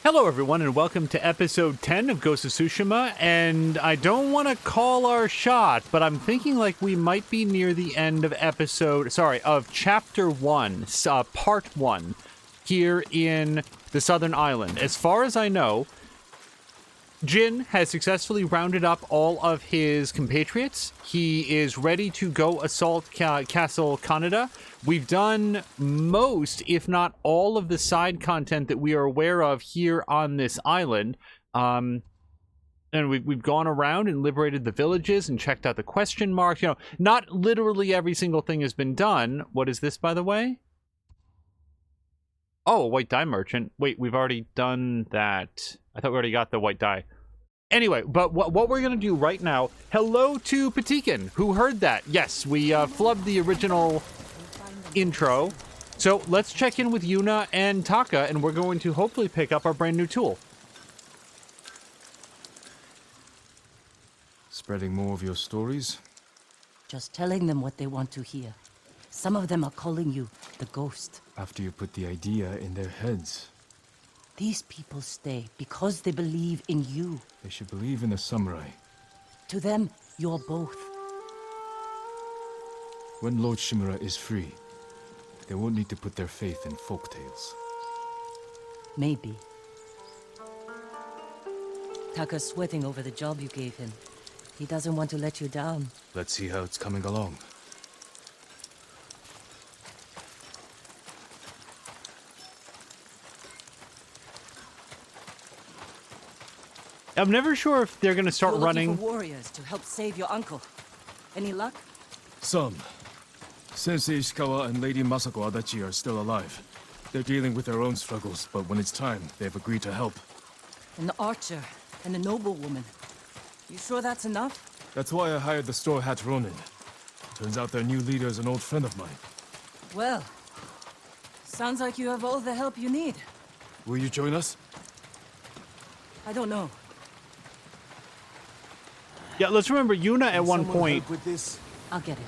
Hello everyone and welcome to episode 10 of Ghost of Tsushima, and I don't want to call our shot, but I'm thinking like we might be near the end of chapter 1, part 1, here in the southern island. As far as I know, Jin has successfully rounded up all of his compatriots. He is ready to go assault Castle Kaneda. We've done most, if not all, of the side content that we are aware of here on this island. And we've gone around and liberated the villages and checked out the question marks. You know, not literally every single thing has been done. What is this, by the way? Oh, a white dye merchant. Wait, we've already done that. I thought we already got the white dye. Anyway, but what we're going to do right now, hello to Patikin, who heard that. Yes, we flubbed the original intro. So let's check in with Yuna and Taka, and we're going to hopefully pick up our brand new tool. Spreading more of your stories? Just telling them what they want to hear. Some of them are calling you the ghost. After you put the idea in their heads. These people stay because they believe in you. They should believe in the samurai. To them, you're both. When Lord Shimura is free, they won't need to put their faith in folktales. Maybe. Taka's sweating over the job you gave him. He doesn't want to let you down. Let's see how it's coming along. I'm never sure if they're going to start running. For warriors to help save your uncle. Any luck? Some. Sensei Ishikawa and Lady Masako Adachi are still alive. They're dealing with their own struggles, but when it's time, they've agreed to help. An archer and a noblewoman. You sure that's enough? That's why I hired the Straw Hat Ronin. Turns out their new leader is an old friend of mine. Well, sounds like you have all the help you need. Will you join us? I don't know. Yeah, let's remember Yuna at one point with this, I'll get it.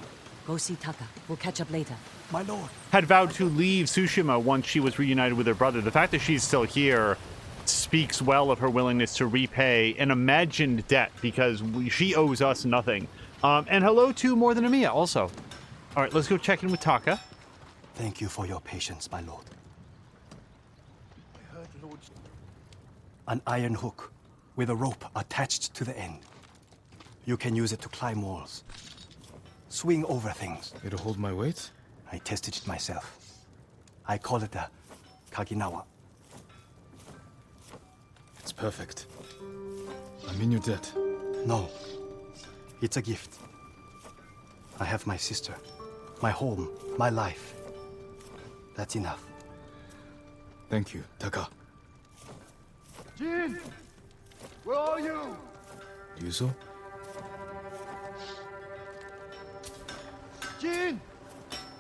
Go see Taka. We'll catch up later. my lord. had vowed to leave Tsushima once she was reunited with her brother. The fact that she's still here speaks well of her willingness to repay an imagined debt, because she owes us nothing. And hello to More Than Amiya also. All right, let's go check in with Taka. Thank you for your patience, my lord. I heard Lord. An iron hook with a rope attached to the end. You can use it to climb walls, swing over things. It'll hold my weight? I tested it myself. I call it a Kaginawa. It's perfect. I'm in your debt. No, it's a gift. I have my sister, my home, my life. That's enough. Thank you, Taka. Jin! Where are you? Yuzo? Jin!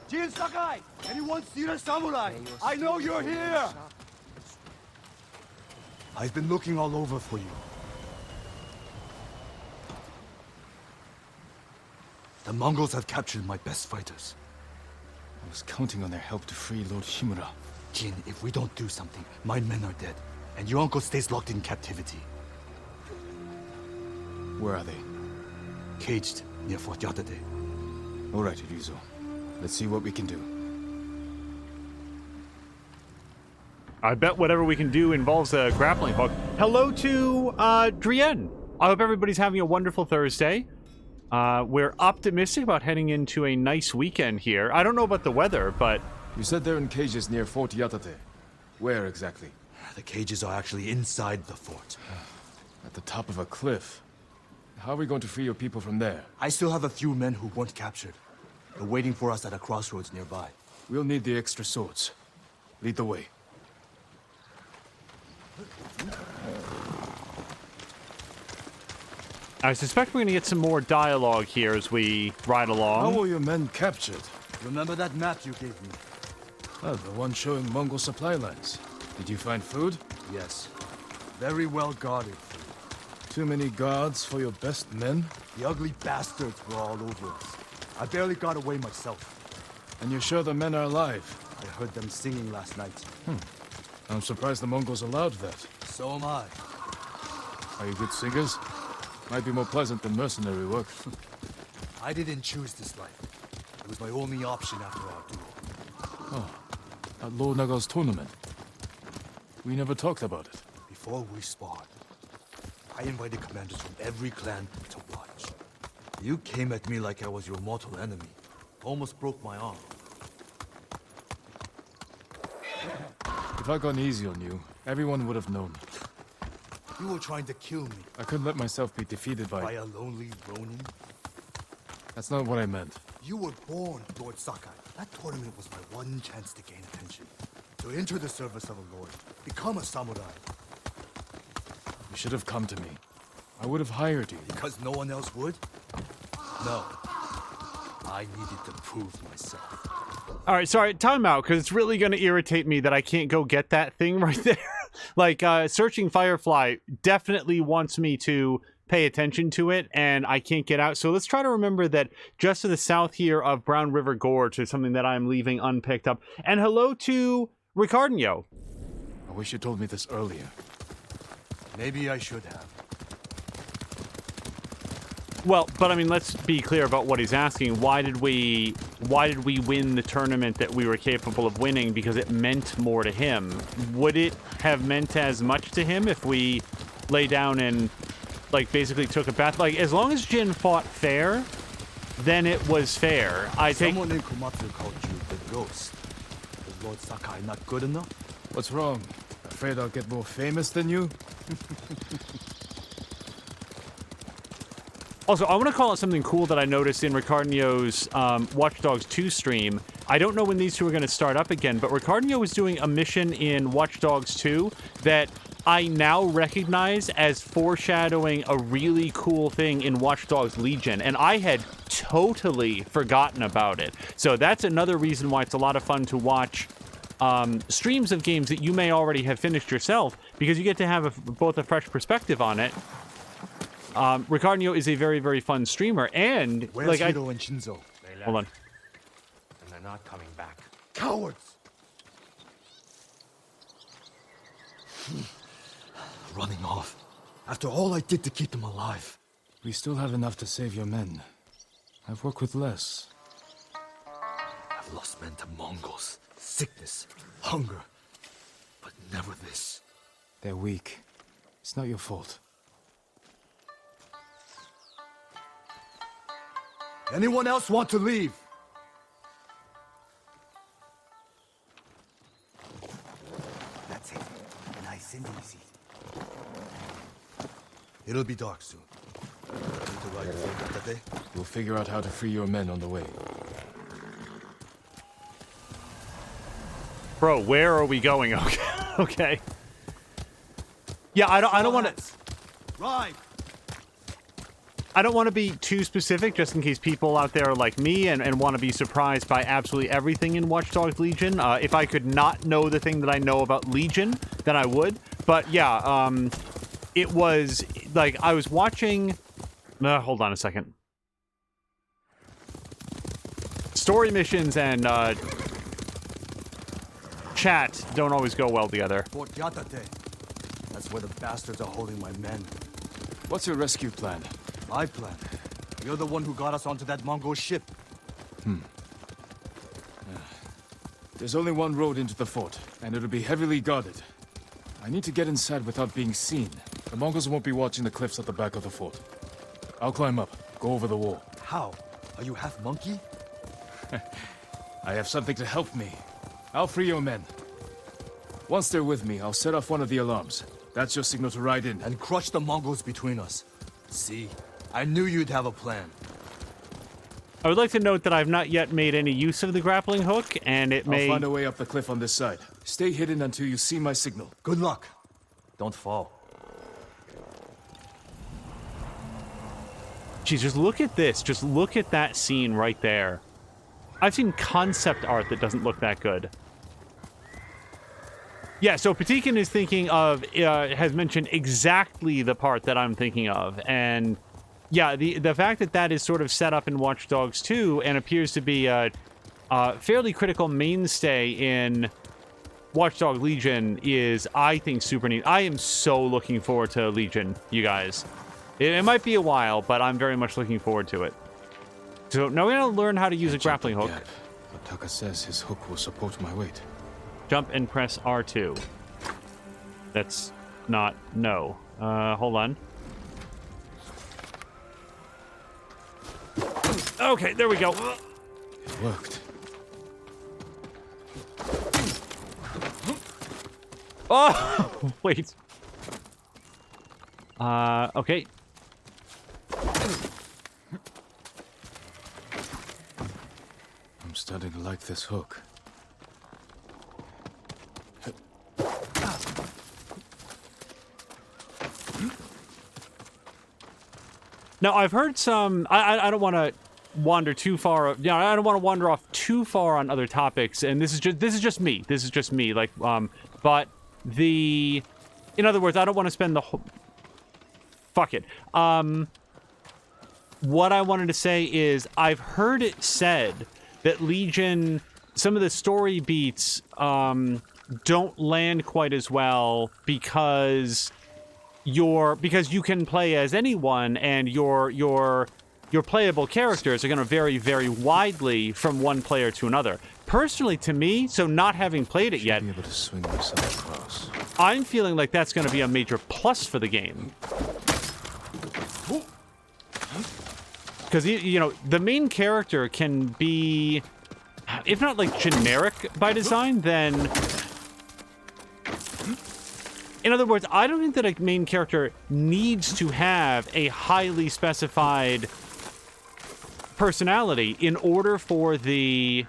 Jin Sakai! Anyone see the samurai? I know you're here! I've been looking all over for you. The Mongols have captured my best fighters. I was counting on their help to free Lord Shimura. Jin, if we don't do something, my men are dead, and your uncle stays locked in captivity. Where are they? Caged near Fort Yatate. All right, Ryuzo. Let's see what we can do. I bet whatever we can do involves a grappling hook. Hello to Drienne. I hope everybody's having a wonderful Thursday. We're optimistic about heading into a nice weekend here. I don't know about the weather, but... You said they're in cages near Fort Yatate. Where exactly? The cages are actually inside the fort. At the top of a cliff. How are we going to free your people from there? I still have a few men who weren't captured. They're waiting for us at a crossroads nearby. We'll need the extra swords. Lead the way. I suspect we're going to get some more dialogue here as we ride along. How were your men captured? Remember that map you gave me? Oh, the one showing Mongol supply lines. Did you find food? Yes. Very well guarded. Too many guards for your best men? The ugly bastards were all over us. I barely got away myself. And you're sure the men are alive? I heard them singing last night. I'm surprised the Mongols allowed that. So am I. Are you good singers? Might be more pleasant than mercenary work. I didn't choose this life. It was my only option after our duel. At Lord Naga's tournament. We never talked about it. Before we sparred, I invited commanders from every clan to watch. You came at me like I was your mortal enemy. Almost broke my arm. If I'd gone easy on you, everyone would have known. You were trying to kill me I couldn't let myself be defeated by by... a lonely Ronin. That's not what I meant. You were born, Lord Sakai. That tournament was my one chance to gain attention. To enter the service of a lord. Become a samurai. You should have come to me. I would have hired you. Because no one else would? No. I needed to prove myself. All right, sorry, time out, because it's really going to irritate me that I can't go get that thing right there. Like, searching Firefly definitely wants me to pay attention to it, and I can't get out. So let's try to remember that just to the south here of Brown River Gorge is something that I'm leaving unpicked up. And hello to Ricardinho. I wish you told me this earlier. Maybe I should have. Well, but I mean, let's be clear about what he's asking. Why did we win the tournament that we were capable of winning? Because it meant more to him. Would it have meant as much to him if we lay down and, like, basically took a bath? Like, as long as Jin fought fair, then it was fair. Someone in Komatsu called you the Ghost. Is Lord Sakai not good enough? What's wrong? Afraid I'll get more famous than you? Also, I want to call out something cool that I noticed in Ricardinho's Watch Dogs 2 stream. I don't know when these two are going to start up again, but Ricardinho was doing a mission in Watch Dogs 2 that I now recognize as foreshadowing a really cool thing in Watch Dogs Legion, and I had totally forgotten about it. So that's another reason why it's a lot of fun to watch streams of games that you may already have finished yourself, because you get to have both a fresh perspective on it. Ricardinho is a very, very fun streamer, and Where's like Hiro and Shinzo? They left, hold on. and they're not coming back. Cowards! Running off. After all I did to keep them alive. We still have enough to save your men. I've worked with less. I've lost men to Mongols, sickness, hunger. But never this. They're weak. It's not your fault. Anyone else want to leave? That's it. Nice and easy. It'll be dark soon. Need to ride before that day? We'll figure out how to free your men on the way. Bro, where are we going? Okay. Okay. Yeah, I don't want to. Ride! I don't want to be too specific, just in case people out there are like me and want to be surprised by absolutely everything in Watch Dogs Legion. If I could not know the thing that I know about Legion, then I would. But yeah, it was like I was watching. Hold on a second. Story missions and chat don't always go well together. Fort Yatate. That's where the bastards are holding my men. What's your rescue plan? My plan. You're the one who got us onto that Mongol ship. There's only one road into the fort, and it'll be heavily guarded. I need to get inside without being seen. The Mongols won't be watching the cliffs at the back of the fort. I'll climb up, go over the wall. How? Are you half monkey? I have something to help me. I'll free your men. Once they're with me, I'll set off one of the alarms. That's your signal to ride in. And crush the Mongols between us. See? I knew you'd have a plan. I would like to note that I've not yet made any use of the grappling hook, and it may... I'll find a way up the cliff on this side. Stay hidden until you see my signal. Good luck. Don't fall. Geez, just look at this. Just look at that scene right there. I've seen concept art that doesn't look that good. Yeah, so Patikin is thinking of, has mentioned exactly the part that I'm thinking of. And yeah, the fact that that is sort of set up in Watch Dogs 2 and appears to be a fairly critical mainstay in Watchdog Legion is, I think, super neat. I am so looking forward to Legion, you guys. It might be a while, but I'm very much looking forward to it. So now we're going to learn how to use a grappling hook. But Taka says his hook will support my weight. Jump and press R2. That's not... No. Hold on. Okay, there we go. It worked. Oh! Wait. Okay. I'm starting to like this hook. Now, I've heard some... I don't want to wander too far... Yeah, I don't want to wander off too far on other topics, and this is just me. This is just me. Like, but the... In other words, I don't want to spend the whole... Fuck it. What I wanted to say is, I've heard it said that Legion... Some of the story beats don't land quite as well because you can play as anyone, and your playable characters are going to vary very widely from one player to another. Personally, to me, so not having played it yet, Be able to swing myself across. I'm feeling like that's going to be a major plus for the game. Because, you know, the main character can be, if not, like, generic by design, then... In other words, I don't think that a main character needs to have a highly specified personality in order for the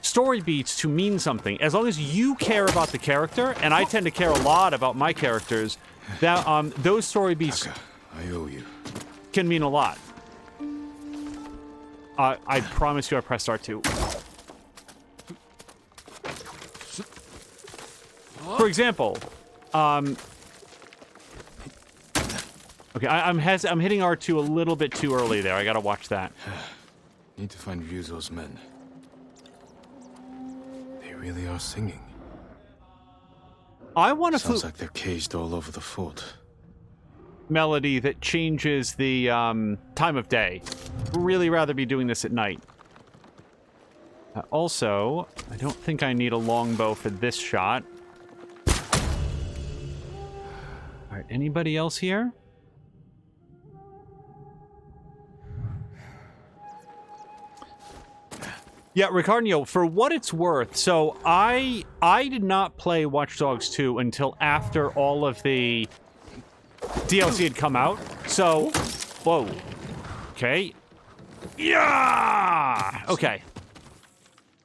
story beats to mean something. As long as you care about the character, and I tend to care a lot about my characters, that those story beats I owe you. can mean a lot. I promise you I pressed R2. For example, okay, I'm hitting R2 a little bit too early there. I gotta watch that. Need to find Ryuzo's men. They really are singing. I want a Sounds flute like they're caged all over the fort. melody that changes the time of day. Really rather be doing this at night. Also, I don't think I need a longbow for this shot. All right, anybody else here? Yeah, Ricardo, for what it's worth, so I did not play Watch Dogs 2 until after all of the DLC had come out. So, whoa. Okay. Yeah! Okay.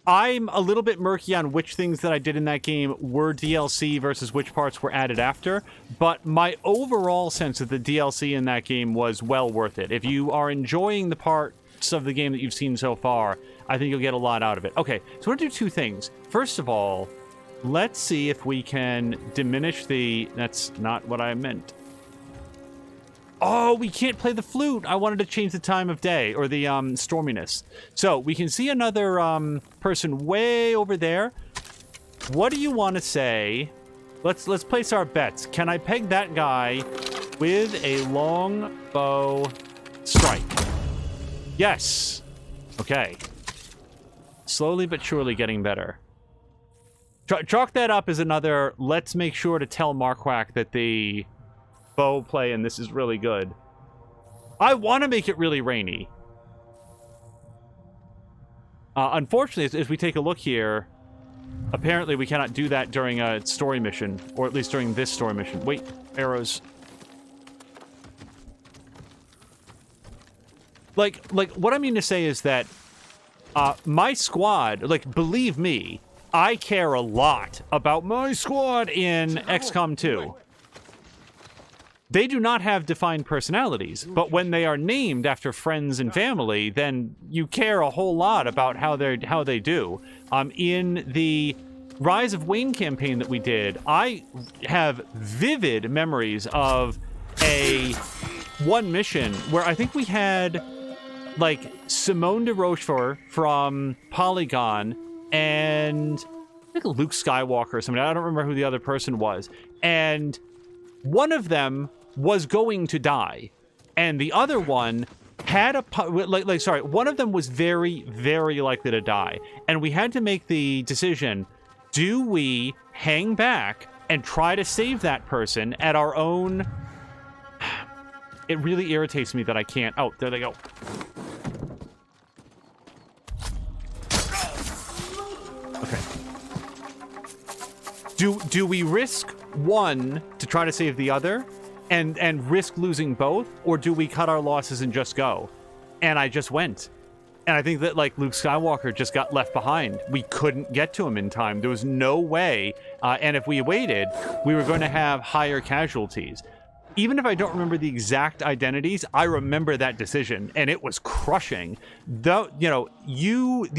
I'm a little bit murky on which things that I did in that game were DLC versus which parts were added after, but my overall sense of the DLC in that game was well worth it. If you are enjoying the parts of the game that you've seen so far, I think you'll get a lot out of it. Okay, so we're gonna do two things. First of all, let's see if we can diminish the... That's not what I meant. Oh, we can't play the flute. I wanted to change the time of day, or the storminess. So we can see another person way over there. What do you want to say? Let's place our bets. Can I peg that guy with a long bow strike? Yes. Okay. Slowly but surely getting better. Chalk that up as another, let's make sure to tell Marquardt that the bow play and this is really good. I want to make it really rainy. Unfortunately, as we take a look here, apparently we cannot do that during a story mission, or at least during this story mission. Wait, arrows. Like what I mean to say is that my squad, like, believe me, I care a lot about my squad in XCOM 2. They do not have defined personalities, but when they are named after friends and family, then you care a whole lot about how they do. In the Rise of Wayne campaign that we did, I have vivid memories of one mission where I think we had, like, Simone de Rochefort from Polygon and like Luke Skywalker or somebody. I don't remember who the other person was. And one of them was going to die. And the other one had one of them was very, very likely to die. And we had to make the decision, do we hang back and try to save that person at our own... It really irritates me that I can't... Oh, there they go. Okay. Do we risk one to try to save the other and risk losing both, or do we cut our losses and just go? And I just went. And I think that, like, Luke Skywalker just got left behind. We couldn't get to him in time. There was no way. And if we waited, we were going to have higher casualties. Even if I don't remember the exact identities, I remember that decision, and it was crushing. The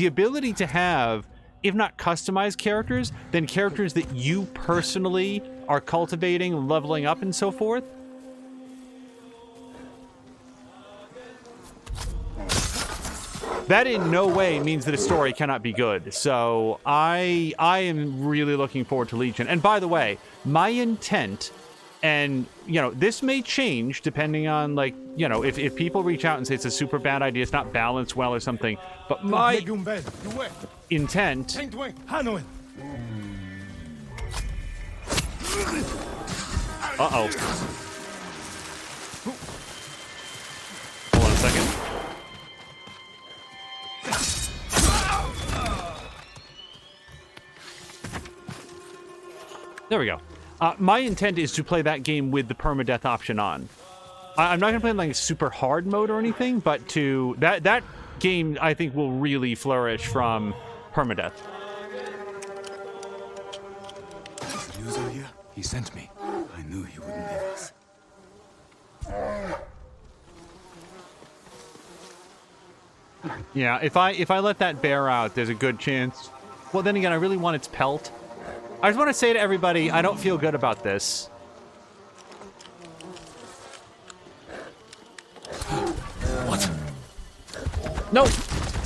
ability to have, if not customized characters, then characters that you personally are cultivating, leveling up, and so forth. That in no way means that a story cannot be good. So I am really looking forward to Legion. And by the way, my intent, and, you know, this may change depending on, like, you know, if people reach out and say it's a super bad idea, it's not balanced well or something. But my intent... Uh-oh. Hold on a second. There we go. My intent is to play that game with the permadeath option on. I'm not going to play in like a super hard mode or anything, but to that game, I think, will really flourish from permadeath. Ryuzo here? He sent me. I knew he wouldn't leave us. Yeah, if I let that bear out, there's a good chance. Well, then again, I really want its pelt. I just want to say to everybody, I don't feel good about this. What? No!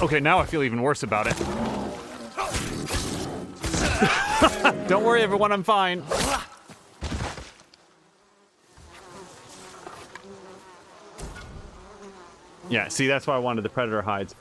Okay, now I feel even worse about it. Don't worry, everyone, I'm fine. Yeah, see, that's why I wanted the Predator hides.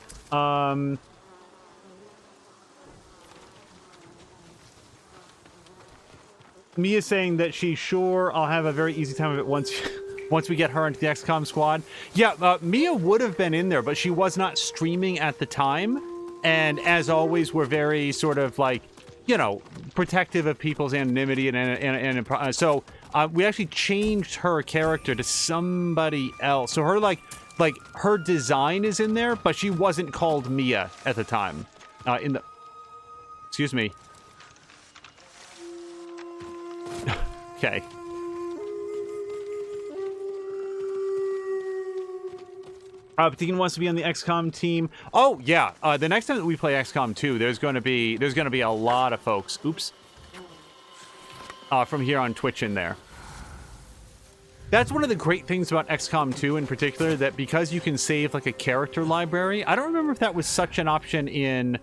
Mia's saying that she's sure I'll have a very easy time of it once we get her into the XCOM squad. Yeah, Mia would have been in there, but she was not streaming at the time. And as always, we're very sort of like, you know, protective of people's anonymity and so we actually changed her character to somebody else. So her like her design is in there, but she wasn't called Mia at the time. Excuse me. Okay. Patin wants to be on the XCOM team. Oh yeah, the next time that we play XCOM 2, there's going to be a lot of folks. Oops. From here on Twitch in there. That's one of the great things about XCOM 2 in particular, that because you can save like a character library. I don't remember if that was such an option in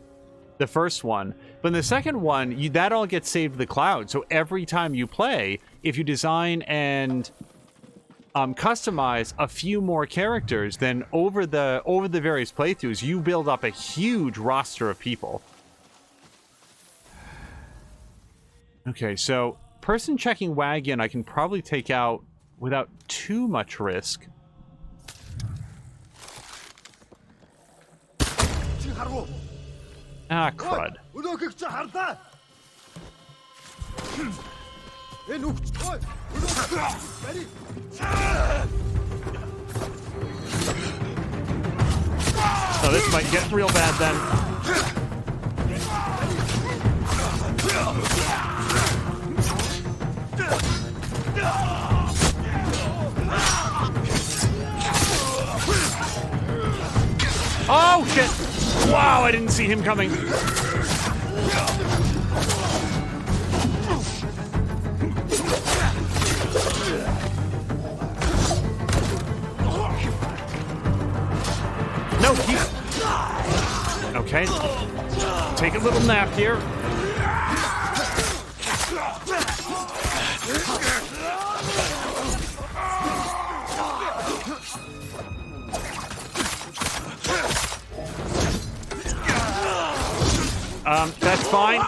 the first one, but in the second one, that all gets saved to the cloud. So every time you play, if you design and customize a few more characters, then over the various playthroughs, you build up a huge roster of people. Okay, so person checking wagon, I can probably take out without too much risk. Ah, crud. Oh, this might get real bad then. Oh, shit! Wow, I didn't see him coming. No, okay. Take a little nap here. That's fine.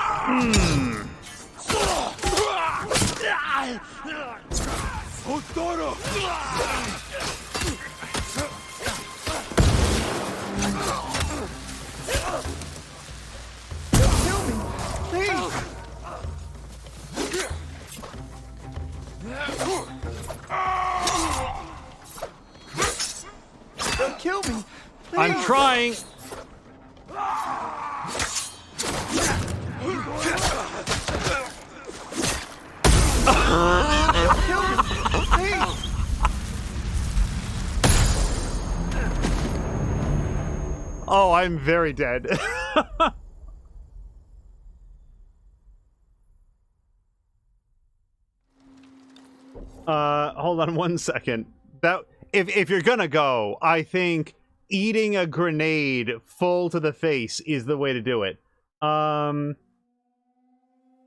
Don't kill me. I'm trying. Oh, I'm very dead. Hold on one second. That if you're gonna go, I think eating a grenade full to the face is the way to do it. More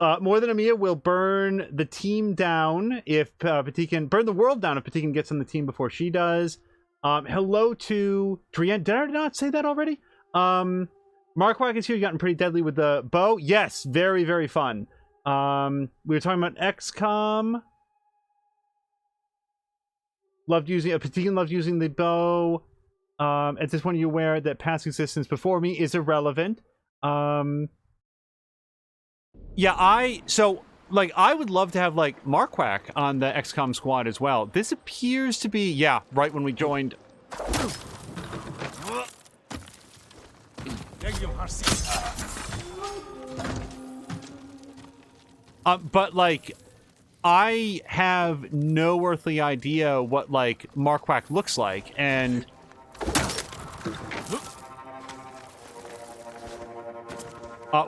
than Amiya will burn the team down if Patikan burn the world down if Patikan gets on the team before she does. Hello to Drian. Did I not say that already? Markwag is here. You gotten pretty deadly with the bow. Yes, very, very fun. We were talking about XCOM. Patikan loved using the bow. At this point, you're aware that past existence before me is irrelevant. Yeah, I would love to have, like, Markwak on the XCOM squad as well. This appears to be, yeah, right when we joined. But, like, I have no earthly idea what, like, Markwak looks like, and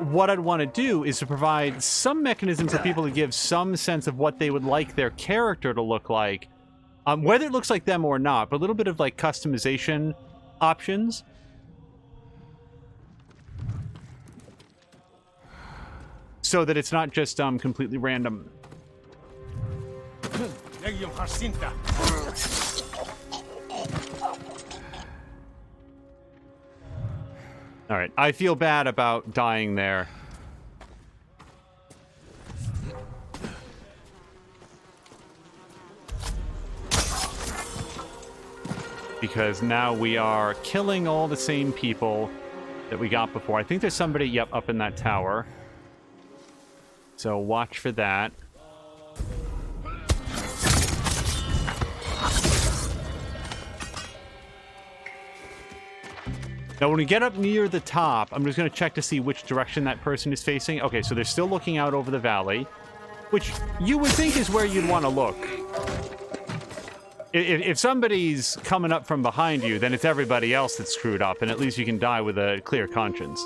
what I'd want to do is to provide some mechanism for people to give some sense of what they would like their character to look like, whether it looks like them or not, but a little bit of, like, customization options. So that it's not just completely random. Alright, I feel bad about dying there. Because now we are killing all the same people that we got before. I think there's somebody, yep, up in that tower. So watch for that. Now, when we get up near the top, I'm just going to check to see which direction that person is facing. Okay, so they're still looking out over the valley, which you would think is where you'd want to look. If somebody's coming up from behind you, then it's everybody else that's screwed up, and at least you can die with a clear conscience.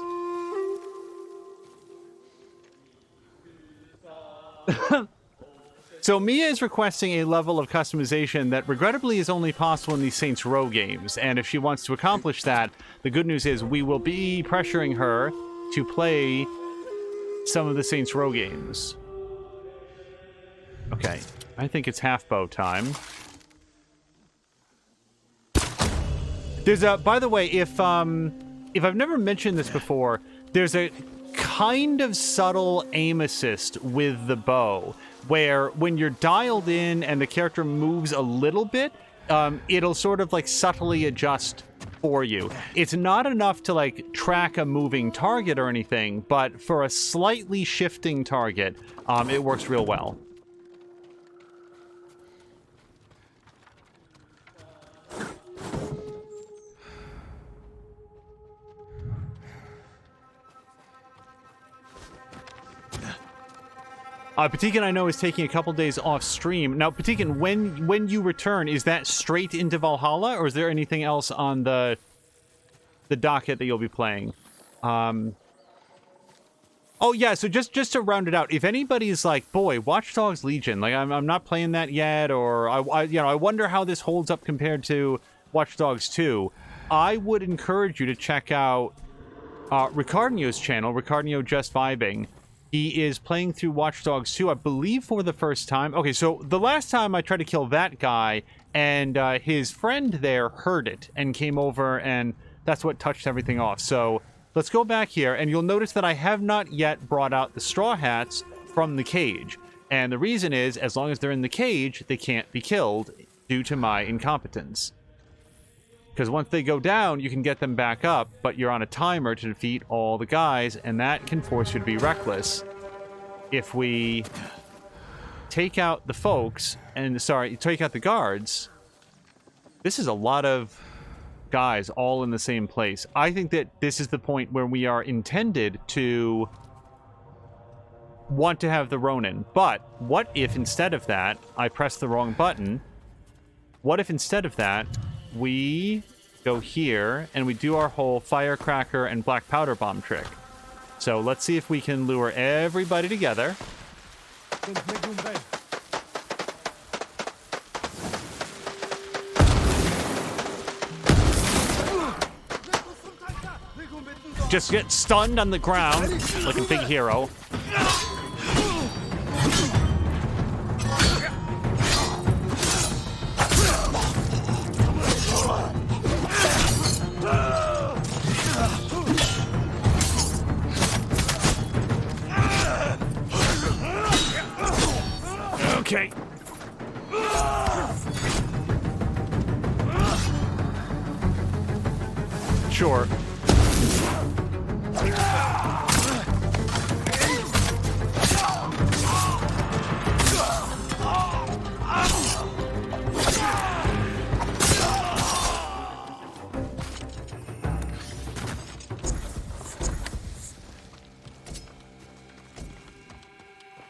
So Mia is requesting a level of customization that regrettably is only possible in these Saints Row games, and if she wants to accomplish that, the good news is we will be pressuring her to play some of the Saints Row games. Okay, I think it's half bow time. There's a, by the way, if I've never mentioned this before, there's a kind of subtle aim assist with the bow, where when you're dialed in and the character moves a little bit, it'll sort of like subtly adjust for you. It's not enough to like track a moving target or anything, but for a slightly shifting target, it works real well. Patikan, I know, is taking a couple days off stream. Now, Patikan, when you return, is that straight into Valhalla, or is there anything else on the docket that you'll be playing? Oh, yeah, so just to round it out, if anybody's like, boy, Watch Dogs Legion, like, I'm not playing that yet, or, I wonder how this holds up compared to Watch Dogs 2, I would encourage you to check out Ricardio's channel, Ricardio Just Vibing. He is playing through Watch Dogs 2, I believe, for the first time. Okay, so the last time I tried to kill that guy, and his friend there heard it and came over, and that's what touched everything off. So let's go back here, and you'll notice that I have not yet brought out the Straw Hats from the cage. And the reason is, as long as they're in the cage, they can't be killed due to my incompetence. Because once they go down, you can get them back up, but you're on a timer to defeat all the guys, and that can force you to be reckless. If we take out the folks, and take out the guards, this is a lot of guys all in the same place. I think that this is the point where we are intended to want to have the Ronin. But what if instead of that, I press the wrong button? What if instead of that, we go here and we do our whole firecracker and black powder bomb trick? So let's see if we can lure everybody together. Just get stunned on the ground like a big hero. Okay. Sure.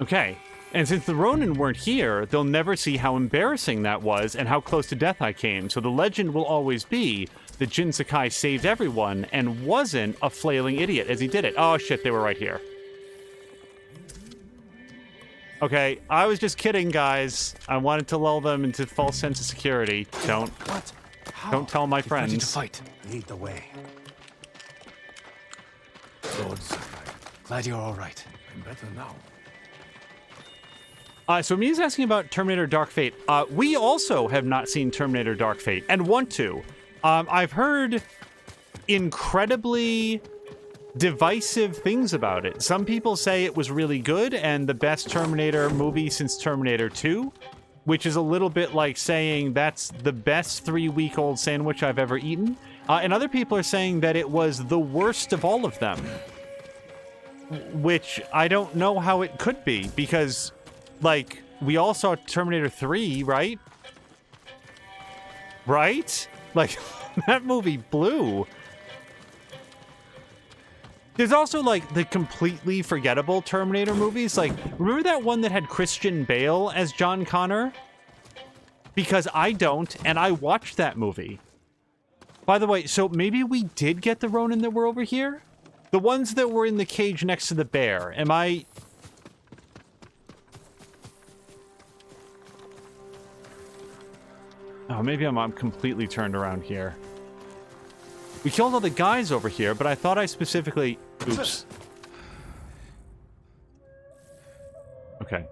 Okay. And since the Ronin weren't here, they'll never see how embarrassing that was and how close to death I came. So the legend will always be that Jin Sakai saved everyone and wasn't a flailing idiot as he did it. Oh shit, they were right here. Okay, I was just kidding, guys. I wanted to lull them into a false sense of security. Don't tell my friends. Ready to fight. Lead the way. Lord Sakai, Glad you're all right. I'm better now. So Mia's asking about Terminator Dark Fate. We also have not seen Terminator Dark Fate and want to. I've heard incredibly divisive things about it. Some people say it was really good and the best Terminator movie since Terminator 2, which is a little bit like saying that's the best 3-week-old sandwich I've ever eaten. And other people are saying that it was the worst of all of them, which I don't know how it could be because, like, we all saw Terminator 3, right? Right? Like, that movie blew. There's also, like, the completely forgettable Terminator movies. Like, remember that one that had Christian Bale as John Connor? Because I don't, and I watched that movie. By the way, so maybe we did get the Ronin that were over here? The ones that were in the cage next to the bear. Am I... Oh, maybe I'm completely turned around here. We killed all the guys over here, but I thought I specifically... Oops. Okay.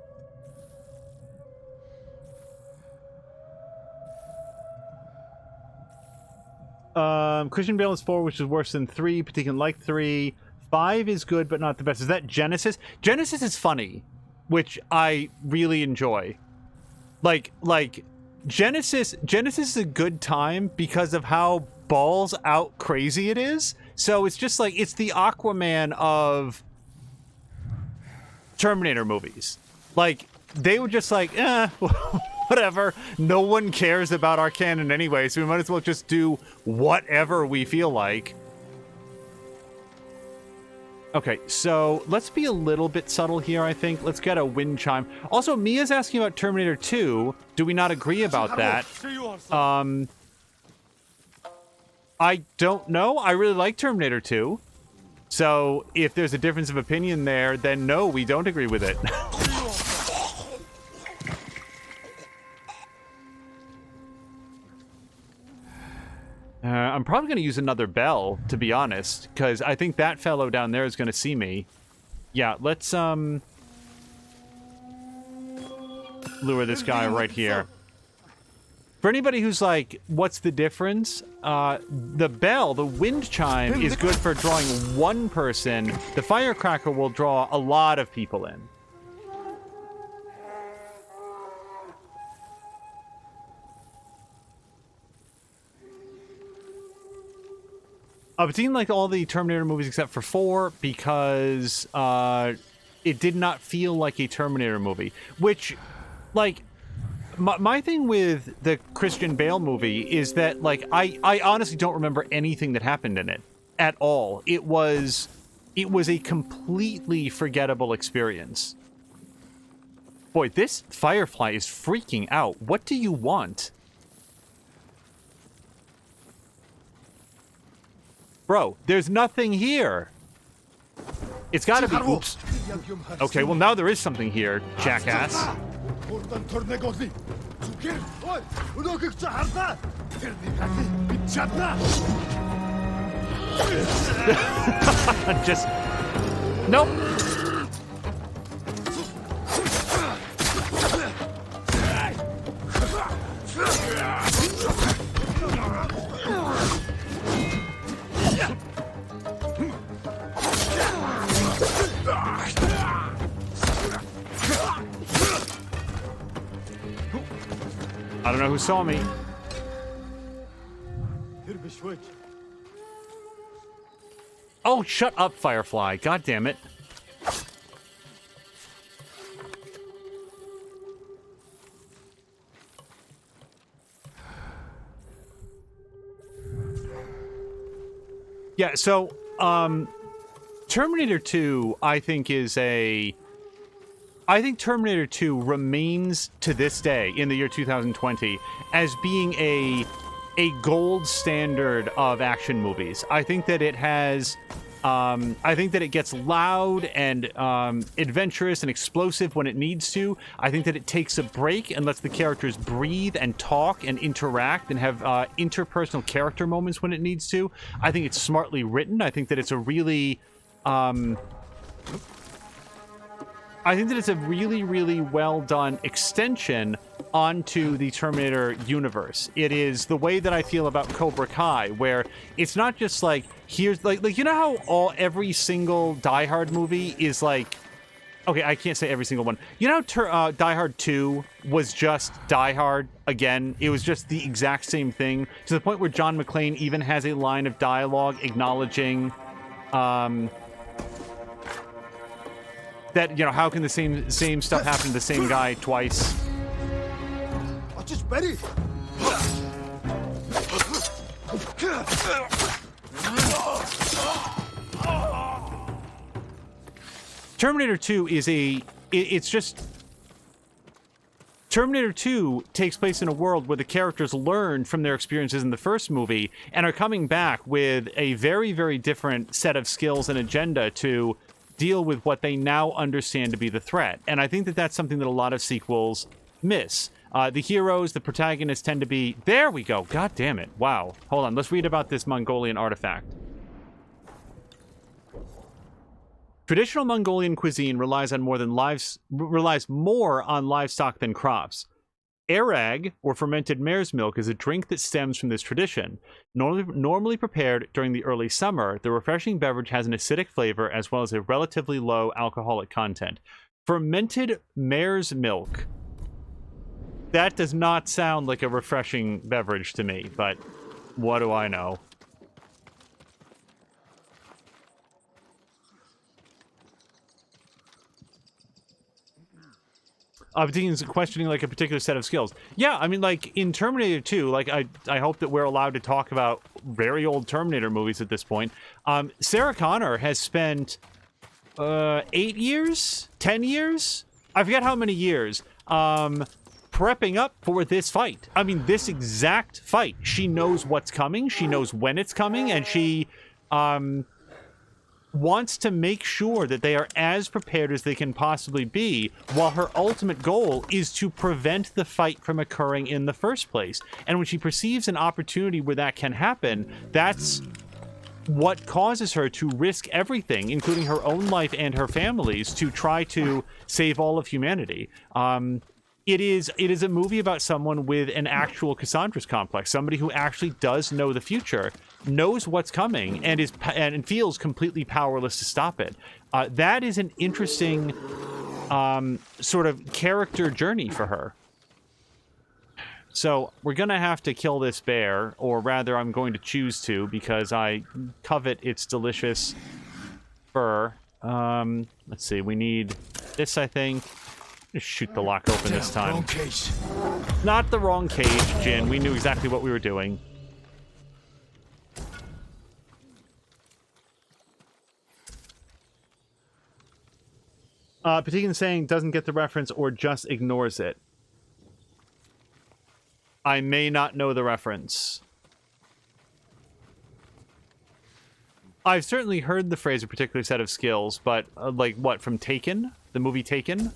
Christian Bale is 4, which is worse than 3. Particularly like 3. 5 is good, but not the best. Is that Genesis? Genesis is funny, which I really enjoy. Like Genesis is a good time because of how balls out crazy it is. So it's just like, it's the Aquaman of Terminator movies. Like, they were just like, whatever. No one cares about our canon anyway, so we might as well just do whatever we feel like. Okay, so let's be a little bit subtle here, I think. Let's get a wind chime. Also, Mia's asking about Terminator 2. Do we not agree about that? I don't know. I really like Terminator 2. So, if there's a difference of opinion there, then no, we don't agree with it. I'm probably going to use another bell, to be honest, because I think that fellow down there is going to see me. Yeah, let's lure this guy right here. For anybody who's like, what's the difference? The bell, the wind chime, is good for drawing one person. The firecracker will draw a lot of people in. I've seen like all the Terminator movies except for 4 because it did not feel like a Terminator movie. Which, like, my thing with the Christian Bale movie is that, like, I honestly don't remember anything that happened in it at all. It was a completely forgettable experience. Boy, this Firefly is freaking out. What do you want? Bro, there's nothing here. It's gotta be... Oops. Okay, well now there is something here, jackass. Just... Nope. I don't know who saw me. Oh, shut up, Firefly. God damn it. Yeah, so, Terminator 2, I think Terminator 2 remains to this day, in the year 2020, as being a gold standard of action movies. I think that it has, I think that it gets loud and adventurous and explosive when it needs to. I think that it takes a break and lets the characters breathe and talk and interact and have interpersonal character moments when it needs to. I think it's smartly written. I think that it's a really... I think that it's a really, really well done extension onto the Terminator universe. It is the way that I feel about Cobra Kai, where it's not just like, here's like you know how every single Die Hard movie is like, okay, I can't say every single one. You know how Die Hard 2 was just Die Hard again? It was just the exact same thing, to the point where John McClane even has a line of dialogue acknowledging that, you know, how can the same stuff happen to the same guy twice? Terminator 2 is it's just... Terminator 2 takes place in a world where the characters learn from their experiences in the first movie and are coming back with a very, very different set of skills and agenda to deal with what they now understand to be the threat. And I think that that's something that a lot of sequels miss. The heroes, the protagonists tend to be... There we go. God damn it. Wow. Hold on. Let's read about this Mongolian artifact. Traditional Mongolian cuisine relies more on livestock than crops. Arag, or fermented mare's milk, is a drink that stems from this tradition. Normally prepared during the early summer, the refreshing beverage has an acidic flavor as well as a relatively low alcoholic content. Fermented mare's milk. That does not sound like a refreshing beverage to me, but what do I know? Dean's questioning like a particular set of skills. Yeah, I mean, like in Terminator 2, like I hope that we're allowed to talk about very old Terminator movies at this point. Sarah Connor has spent 8 years, 10 years, I forget how many years, prepping up for this fight. I mean, this exact fight. She knows what's coming. She knows when it's coming, and she wants to make sure that they are as prepared as they can possibly be, while her ultimate goal is to prevent the fight from occurring in the first place. And when she perceives an opportunity where that can happen, that's what causes her to risk everything, including her own life and her family's, to try to save all of humanity. It is a movie about someone with an actual Cassandra's complex, somebody who actually does know the future, knows what's coming, and feels completely powerless to stop it. That is an interesting sort of character journey for her. So we're going to have to kill this bear, or rather I'm going to choose to, because I covet its delicious fur. Let's see, we need this, I think. Just shoot the lock open this time. Wrong cage. Not the wrong cage, Jin. We knew exactly what we were doing. Patikin saying doesn't get the reference or just ignores it. I may not know the reference. I've certainly heard the phrase a particular set of skills, but like what, from Taken? The movie Taken?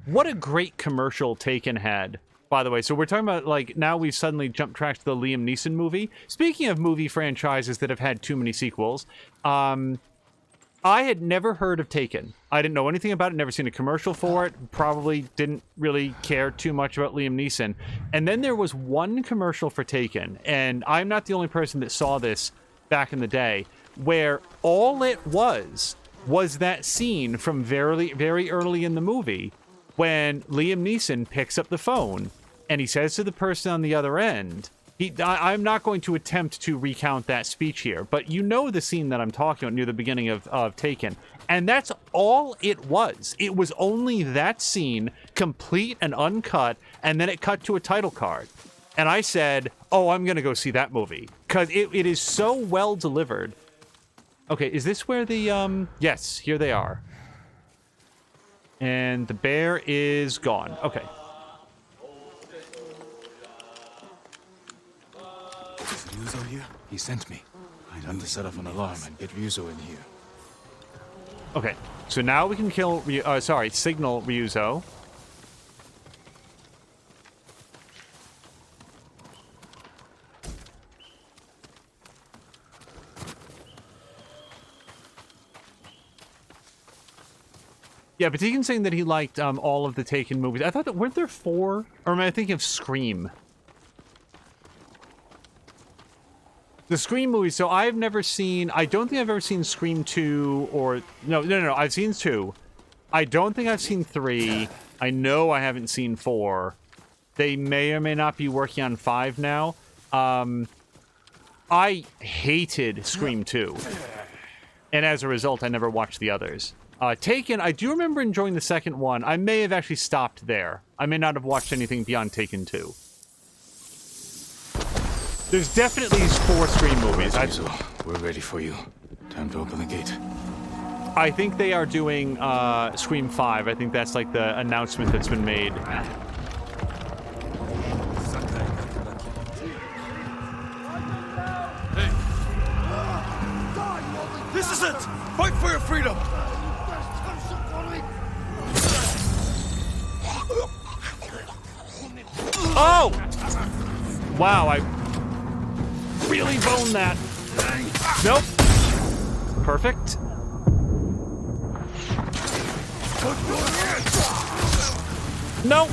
What a great commercial Taken had, by the way. So we're talking about, like, now we've suddenly jumped track to the Liam Neeson movie. Speaking of movie franchises that have had too many sequels, I had never heard of Taken. I didn't know anything about it, never seen a commercial for it, probably didn't really care too much about Liam Neeson. And then there was one commercial for Taken, and I'm not the only person that saw this back in the day, where all it was that scene from very, very early in the movie when Liam Neeson picks up the phone and he says to the person on the other end, I'm not going to attempt to recount that speech here, but you know the scene that I'm talking about near the beginning of Taken. And that's all it was. It was only that scene, complete and uncut, and then it cut to a title card. And I said, oh, I'm going to go see that movie, because it is so well delivered. Okay, is this where the, yes, here they are. And the bear is gone. Okay. Is Ryuzo here? He sent me. I'd have to set off an alarm and get Ryuzo in here. Okay, so now we can kill, signal Ryuzo. Yeah, but Tegan's saying that he liked all of the Taken movies. I thought that, weren't there 4? Or am I thinking of Scream? The Scream movies, so I've never seen, I don't think I've ever seen Scream 2 or, no, I've seen 2. I don't think I've seen 3. I know I haven't seen 4. They may or may not be working on 5 now. I hated Scream 2. And as a result, I never watched the others. Taken, I do remember enjoying the second one. I may have actually stopped there. I may not have watched anything beyond Taken 2. There's definitely 4 Scream movies. We're ready for you. Time to open the gate. I think they are doing Scream 5. I think that's like the announcement that's been made. Hey! This is it! Fight for your freedom! Oh! Wow, I really boned that. Nope. Perfect. Nope.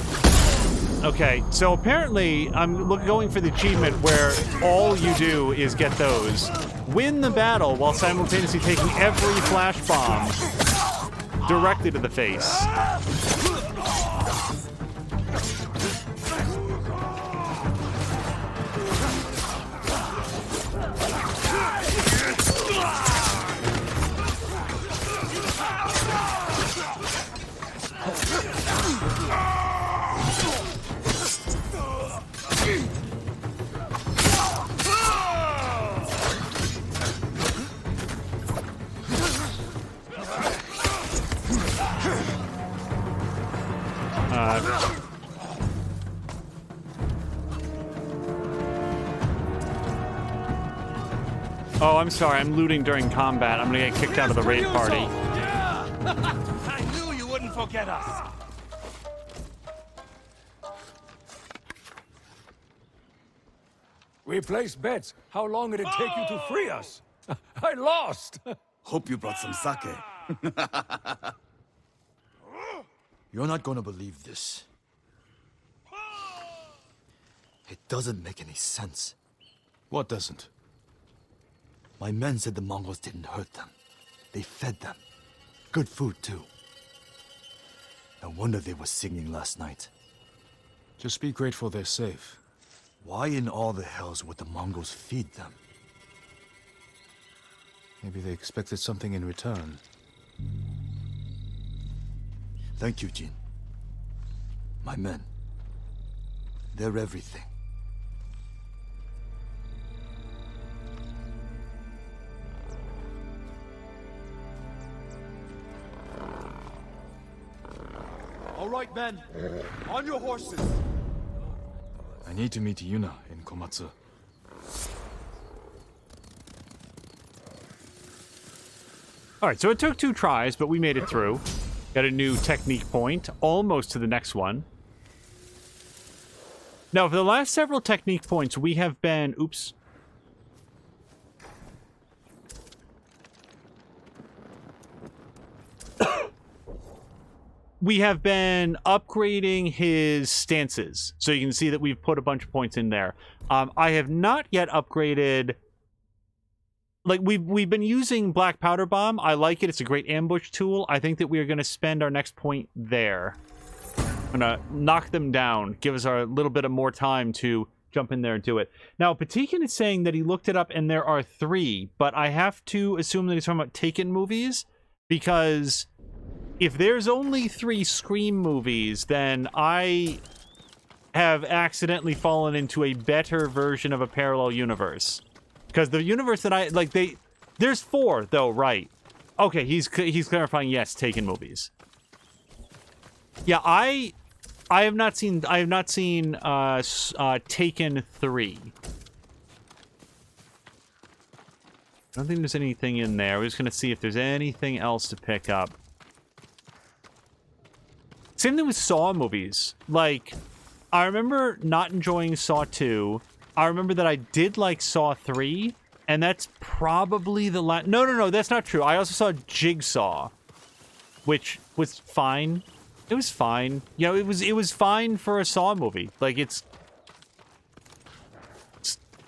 Okay, so apparently I'm going for the achievement where all you do is get those. Win the battle while simultaneously taking every flash bomb directly to the face. Oh, I'm sorry. I'm looting during combat. I'm gonna get kicked out of the raid party. I knew you wouldn't forget us. We placed bets. How long it'd take you to free us? I lost. Hope you brought some sake. You're not gonna believe this. It doesn't make any sense. What doesn't? My men said the Mongols didn't hurt them. They fed them. Good food, too. No wonder they were singing last night. Just be grateful they're safe. Why in all the hells would the Mongols feed them? Maybe they expected something in return. Thank you, Jin. My men. They're everything. All right, men. On your horses. I need to meet Yuna in Komatsu. All right, so it took 2 tries, but we made it through. Got a new technique point, almost to the next one. Now, for the last several technique points, we have been... Oops. We have been upgrading his stances. So you can see that we've put a bunch of points in there. I have not yet upgraded... Like, we've been using Black Powder Bomb. I like it. It's a great ambush tool. I think that we are going to spend our next point there. I'm going to knock them down. Give us a little bit of more time to jump in there and do it. Now, Patikin is saying that he looked it up and there are 3. But I have to assume that he's talking about Taken movies. Because if there's only 3 Scream movies, then I have accidentally fallen into a better version of a parallel universe. Because the universe that I like, there's 4 though, right? Okay, he's clarifying. Yes, Taken movies. Yeah, I have not seen Taken 3. I don't think there's anything in there. We're just gonna see if there's anything else to pick up. Same thing with Saw movies. Like, I remember not enjoying Saw 2. I remember that I did like Saw 3, and that's probably the last... No, that's not true. I also saw Jigsaw, which was fine. It was fine. You know, it was fine for a Saw movie. Like, it's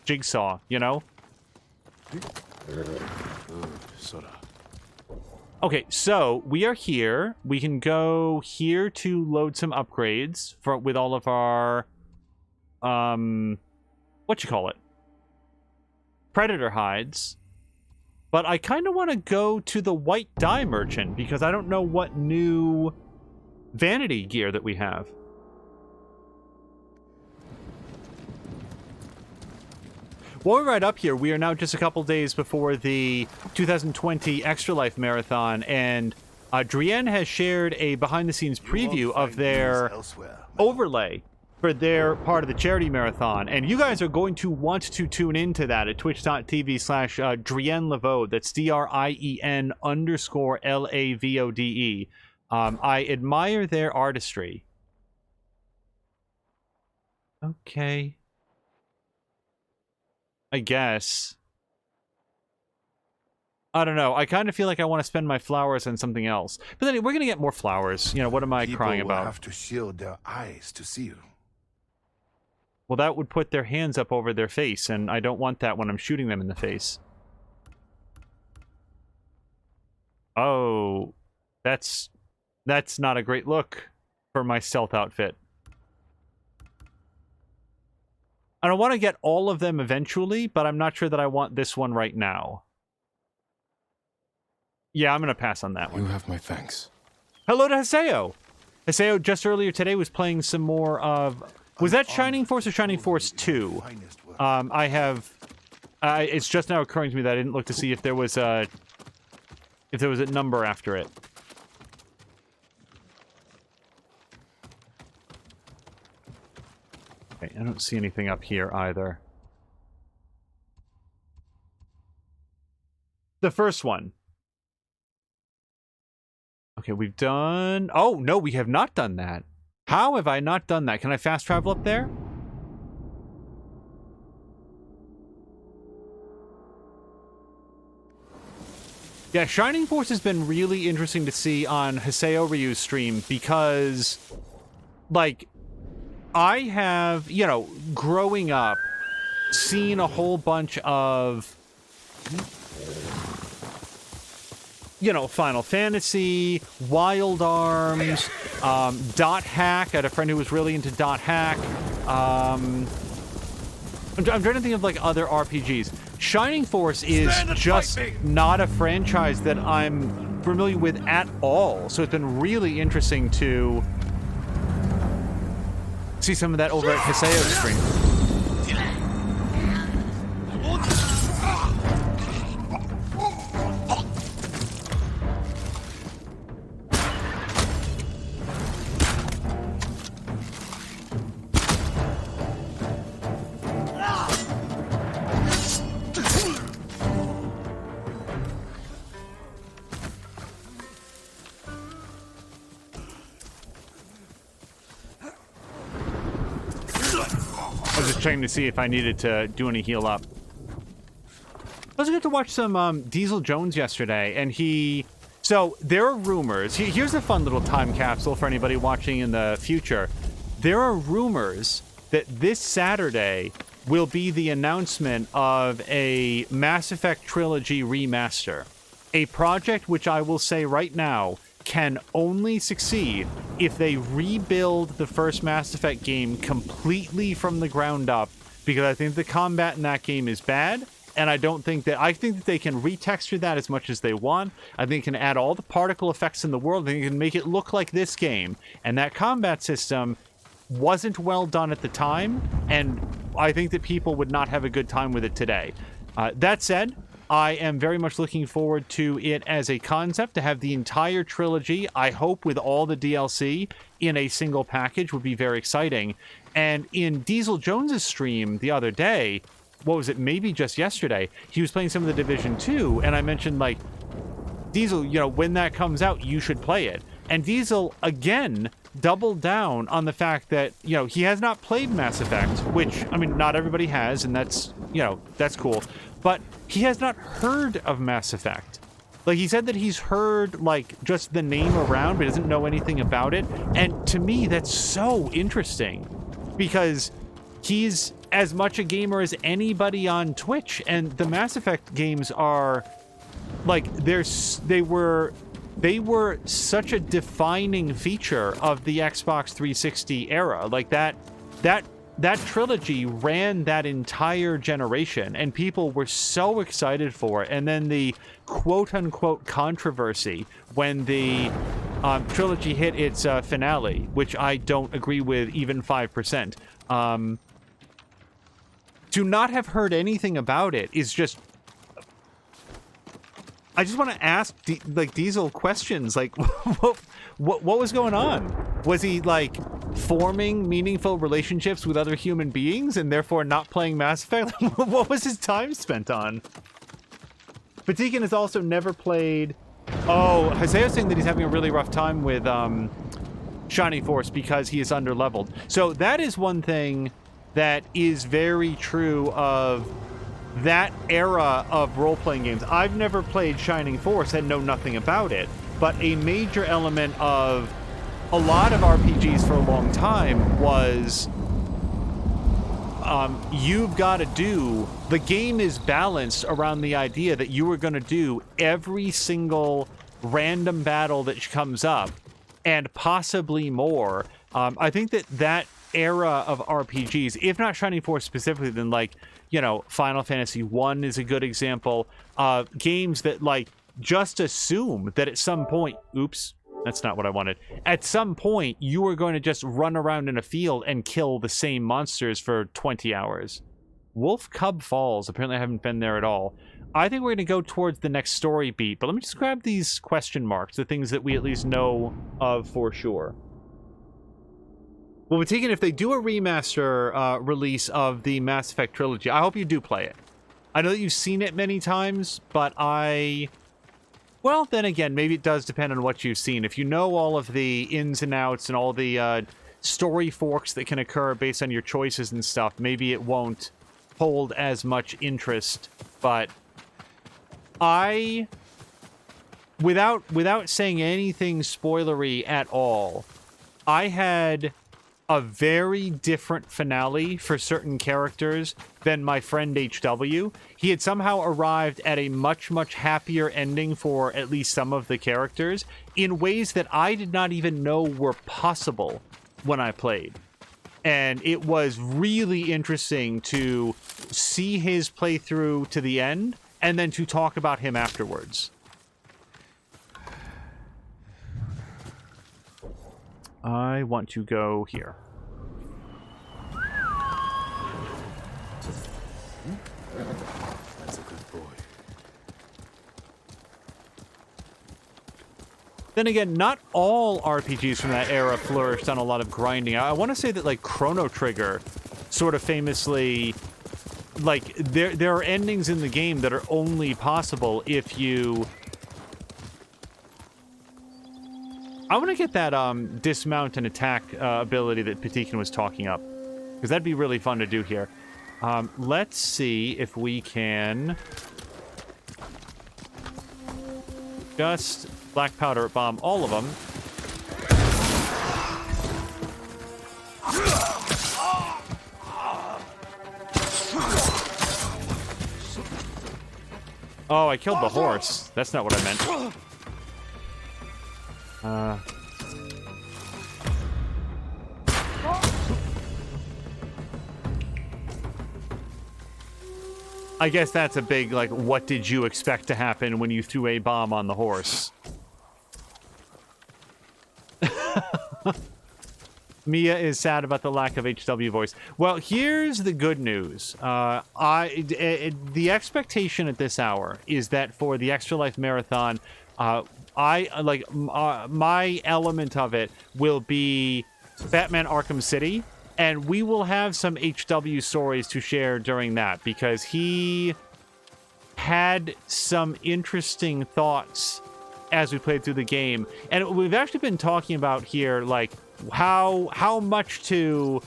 Jigsaw, you know? Sora. Okay, so we are here. We can go here to load some upgrades with all of our... what you call it? Predator hides. But I kind of want to go to the White Dye Merchant because I don't know what new vanity gear that we have. While we're right up here, we are now just a couple days before the 2020 Extra Life Marathon, and Drienne has shared a behind-the-scenes preview of their overlay for their part of the charity marathon, and you guys are going to want to tune into that at twitch.tv/Drienne Lavode. That's DRIEN_LAVODE. I admire their artistry. Okay. I guess. I don't know. I kind of feel like I want to spend my flowers on something else. But then we're going to get more flowers. You know, what am I crying about? People will have to shield their eyes to see you. Well, that would put their hands up over their face, and I don't want that when I'm shooting them in the face. Oh, that's not a great look for my stealth outfit. I don't want to get all of them eventually, but I'm not sure that I want this one right now. Yeah, I'm going to pass on that one. You have my thanks. Hello to Haseo. Haseo just earlier today was playing some more of... Was that Shining Force or Shining Force 2? I have... it's just now occurring to me that I didn't look to see if there was a number after it. Okay, I don't see anything up here either. The first one. Okay, we've done... Oh, no, we have not done that. How have I not done that? Can I fast travel up there? Yeah, Shining Force has been really interesting to see on Haseo Ryu's stream because, like, I have, you know, growing up, seen a whole bunch of, you know, Final Fantasy, Wild Arms, Dot Hack. I had a friend who was really into Dot Hack. I'm trying to think of, like, other RPGs. Shining Force is just not a franchise that I'm familiar with at all, so it's been really interesting to see some of that over at Haseo's stream. Checking to see if I needed to do any heal up. I also got to watch some Diesel Jones yesterday, and so there are rumors. Here's a fun little time capsule for anybody watching in the future. There are rumors that this Saturday will be the announcement of a Mass Effect Trilogy remaster. A project which I will say right now can only succeed if they rebuild the first Mass Effect game completely from the ground up, because I think the combat in that game is bad, and I think that they can retexture that as much as they want. I think they can add all the particle effects in the world. I think they can make it look like this game, and that combat system wasn't well done at the time, and I think that people would not have a good time with it today. That said, I am very much looking forward to it as a concept. To have the entire trilogy, I hope with all the DLC in a single package, would be very exciting. And in Diesel Jones's stream the other day, what was it, maybe just yesterday, he was playing some of the Division 2, and I mentioned, like, Diesel, you know, when that comes out, you should play it. And Diesel, again, doubled down on the fact that, you know, he has not played Mass Effect, which, I mean, not everybody has, and that's, you know, that's cool. But he has not heard of Mass Effect. Like, he said that he's heard, like, just the name around, but doesn't know anything about it. And to me, that's so interesting, because he's as much a gamer as anybody on Twitch, and the Mass Effect games are, like, they were such a defining feature of the Xbox 360 era. Like, that trilogy ran that entire generation, and people were so excited for it. And then the quote-unquote controversy when the trilogy hit its finale, which I don't agree with even 5%. To not have heard anything about it is just... I just want to ask, Diesel questions, like, what was going on? Was he, like, forming meaningful relationships with other human beings and therefore not playing Mass Effect? What was his time spent on? Fatigan has also never played... Oh, Haseo's saying that he's having a really rough time with Shining Force because he is underleveled. So that is one thing that is very true of that era of role-playing games. I've never played Shining Force and know nothing about it, but a major element of a lot of RPGs for a long time was you've got to do... The game is balanced around the idea that you are going to do every single random battle that comes up, and possibly more. I think that era of RPGs, if not Shining Force specifically, then, like, you know, Final Fantasy 1 is a good example. Games that, like, just assume that at some point... Oops, that's not what I wanted. At some point, you are going to just run around in a field and kill the same monsters for 20 hours. Wolf Cub Falls. Apparently I haven't been there at all. I think we're going to go towards the next story beat, but let me just grab these question marks, the things that we at least know of for sure. Well, we're taking, if they do a remaster release of the Mass Effect trilogy, I hope you do play it. I know that you've seen it many times, but well, then again, maybe it does depend on what you've seen. If you know all of the ins and outs and all the story forks that can occur based on your choices and stuff, maybe it won't hold as much interest, but I without saying anything spoilery at all, I had a very different finale for certain characters than my friend HW. He had somehow arrived at a much, much happier ending for at least some of the characters in ways that I did not even know were possible when I played. And it was really interesting to see his playthrough to the end and then to talk about him afterwards. I want to go here. That's a good boy. Then again, not all RPGs from that era flourished on a lot of grinding. I want to say that, like, Chrono Trigger sort of famously, like, there are endings in the game that are only possible if you... I want to get that dismount and attack ability that Patikin was talking up, because that'd be really fun to do here. Let's see if we can just black powder bomb all of them. Oh, I killed the horse. That's not what I meant. I guess that's a big, like, what did you expect to happen when you threw a bomb on the horse? Mia is sad about the lack of HW voice. Well, here's the good news. The expectation at this hour is that for the Extra Life Marathon, my element of it will be Batman Arkham City, and we will have some HW stories to share during that, because he had some interesting thoughts as we played through the game. And we've actually been talking about here, like, how much to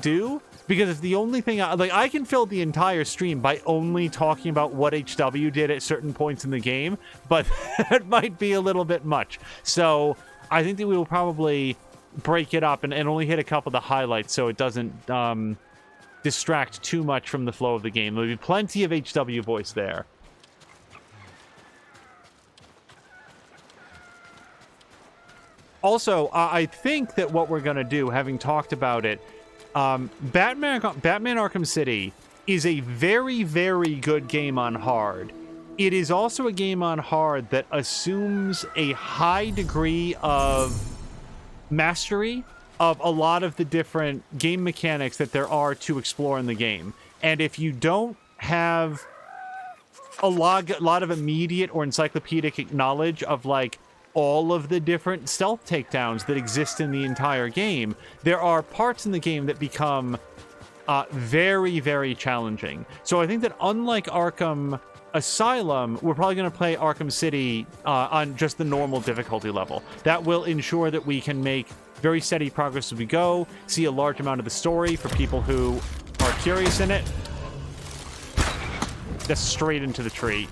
do, because it's the only thing I can fill the entire stream by only talking about what HW did at certain points in the game, but that might be a little bit much. So I think that we will probably break it up and only hit a couple of the highlights so it doesn't distract too much from the flow of the game. There'll be plenty of HW voice there. Also, I think that what we're going to do, having talked about it, Batman Arkham City is a very, very good game on hard. It is also a game on hard that assumes a high degree of mastery of a lot of the different game mechanics that there are to explore in the game. And if you don't have a lot of immediate or encyclopedic knowledge of, like, all of the different stealth takedowns that exist in the entire game, there are parts in the game that become very, very challenging. So I think that unlike Arkham Asylum, we're probably going to play Arkham City on just the normal difficulty level. That will ensure that we can make very steady progress as we go, see a large amount of the story for people who are curious in it. Just straight into the tree.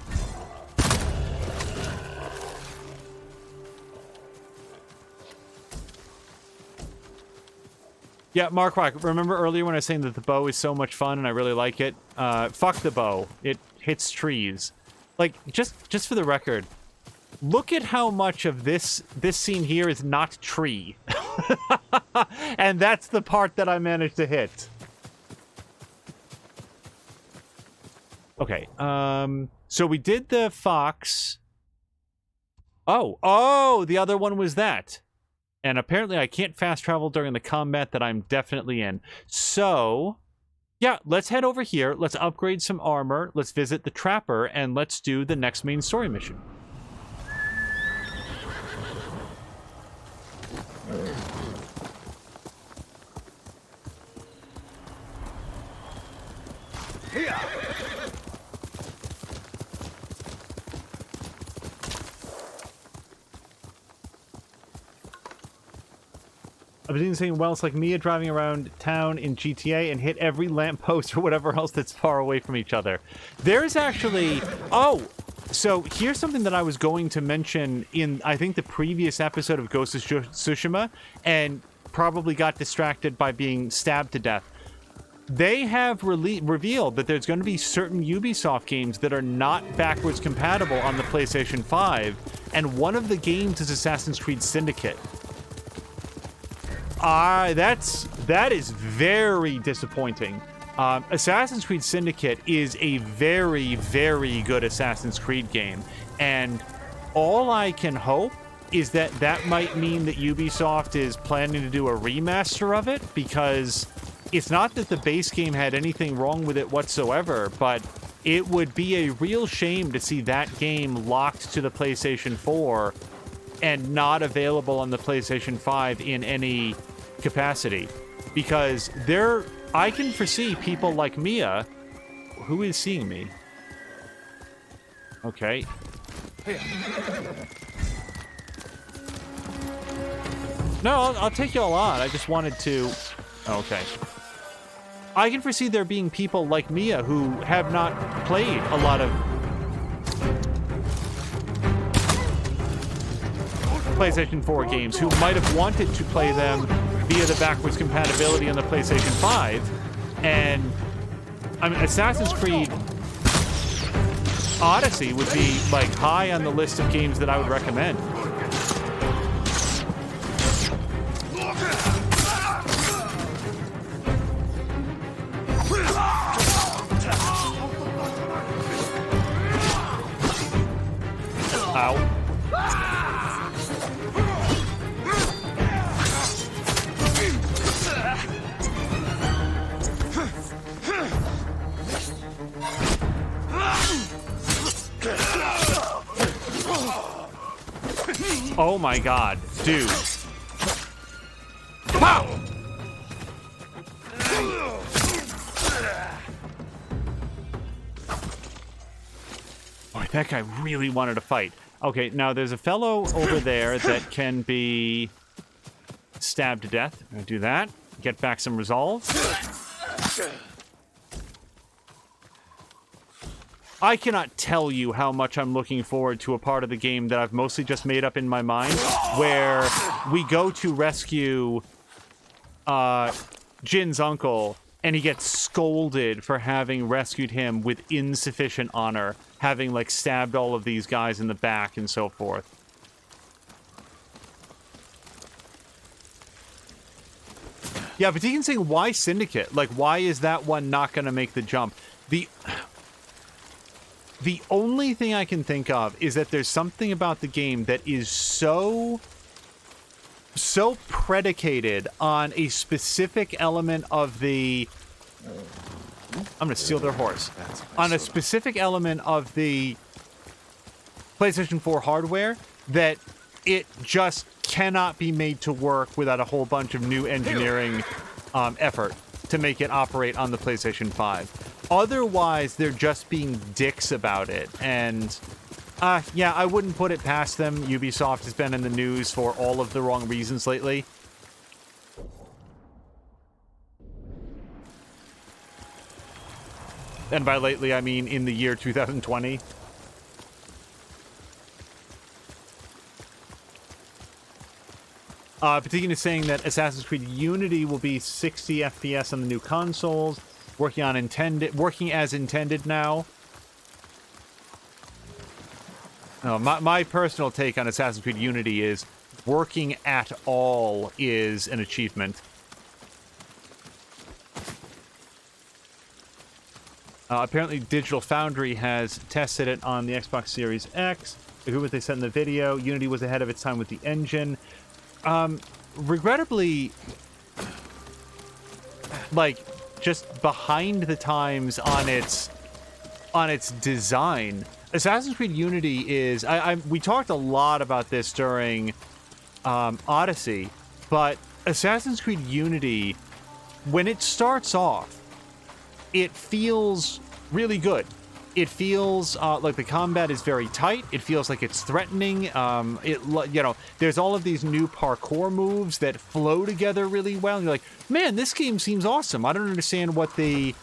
Yeah, Mark Rock, remember earlier when I was saying that the bow is so much fun and I really like it? Fuck the bow. It hits trees. Like, just for the record, look at how much of this scene here is not tree. And that's the part that I managed to hit. Okay, so we did the fox. Oh, the other one was that. And apparently I can't fast travel during the combat that I'm definitely in. So, yeah, let's head over here. Let's upgrade some armor. Let's visit the Trapper, and let's do the next main story mission. I've been saying, well, it's like Mia driving around town in GTA and hit every lamppost or whatever else that's far away from each other. There's actually... Oh! So here's something that I was going to mention in, I think, the previous episode of Ghost of Tsushima, and probably got distracted by being stabbed to death. They have revealed that there's going to be certain Ubisoft games that are not backwards compatible on the PlayStation 5, and one of the games is Assassin's Creed Syndicate. That is very disappointing. Assassin's Creed Syndicate is a very, very good Assassin's Creed game, and all I can hope is that that might mean that Ubisoft is planning to do a remaster of it, because it's not that the base game had anything wrong with it whatsoever, but it would be a real shame to see that game locked to the PlayStation 4 and not available on the PlayStation 5 in any capacity, because I can foresee people like Mia, who is seeing me. Okay. No, I'll take you all on. I just wanted to... Okay. I can foresee there being people like Mia who have not played a lot of PlayStation 4 games, who might have wanted to play them via the backwards compatibility on the PlayStation 5. And, I mean, Assassin's Creed Odyssey would be, like, high on the list of games that I would recommend. Ow. Oh my god, dude. Pow! Boy, that guy really wanted to fight. Okay, now there's a fellow over there that can be stabbed to death. I'm gonna do that. Get back some resolve. I cannot tell you how much I'm looking forward to a part of the game that I've mostly just made up in my mind, where we go to rescue Jin's uncle, and he gets scolded for having rescued him with insufficient honor, having, like, stabbed all of these guys in the back and so forth. Yeah, but you can say, why Syndicate? Like, why is that one not going to make the jump? The only thing I can think of is that there's something about the game that is so predicated on a specific element of the... I'm going to steal their horse. On a specific element of the PlayStation 4 hardware that it just cannot be made to work without a whole bunch of new engineering effort to make it operate on the PlayStation 5. Otherwise, they're just being dicks about it. And, yeah, I wouldn't put it past them. Ubisoft has been in the news for all of the wrong reasons lately. And by lately, I mean in the year 2020. Particularly saying that Assassin's Creed Unity will be 60 FPS on the new consoles, working as intended now. My personal take on Assassin's Creed Unity is working at all is an achievement. Apparently, Digital Foundry has tested it on the Xbox Series X. Agree with what they said in the video. Unity was ahead of its time with the engine. Regrettably, like, just behind the times on its design. Assassin's Creed Unity is... we talked a lot about this during Odyssey, but Assassin's Creed Unity, when it starts off, it feels really good. It feels like the combat is very tight. It feels like it's threatening. There's all of these new parkour moves that flow together really well. And you're like, man, this game seems awesome. I don't understand what the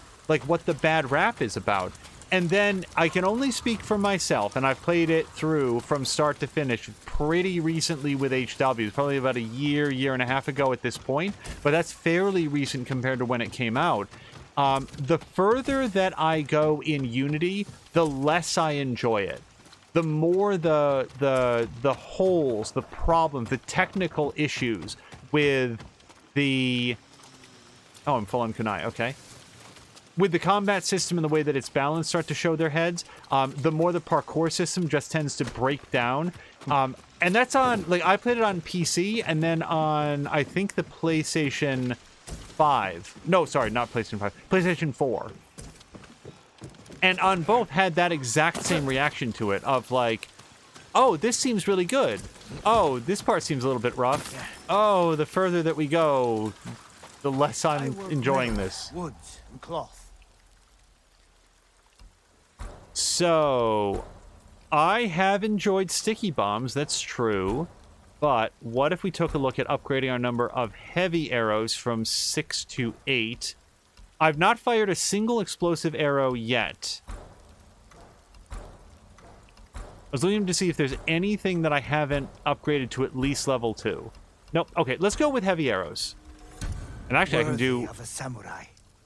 bad rap is about. And then I can only speak for myself, and I've played it through from start to finish pretty recently with HW. It's probably about a year and a half ago at this point, but that's fairly recent compared to when it came out. The further that I go in Unity, the less I enjoy it. The more the holes, the problems, the technical issues with the... Oh, I'm full on kunai, okay. With the combat system and the way that it's balanced start to show their heads, the more the parkour system just tends to break down. And that's on, like, I played it on PC and then on, I think, the PlayStation 5. No, sorry, not PlayStation 5. PlayStation 4. And on both had that exact same reaction to it of like, oh, this seems really good. Oh, this part seems a little bit rough. Oh, the further that we go, the less I'm enjoying this. Wood and cloth. So, I have enjoyed sticky bombs, that's true. But what if we took a look at upgrading our number of heavy arrows from 6 to 8? I've not fired a single explosive arrow yet. I was looking to see if there's anything that I haven't upgraded to at least level 2. Nope. Okay, let's go with heavy arrows. And actually, I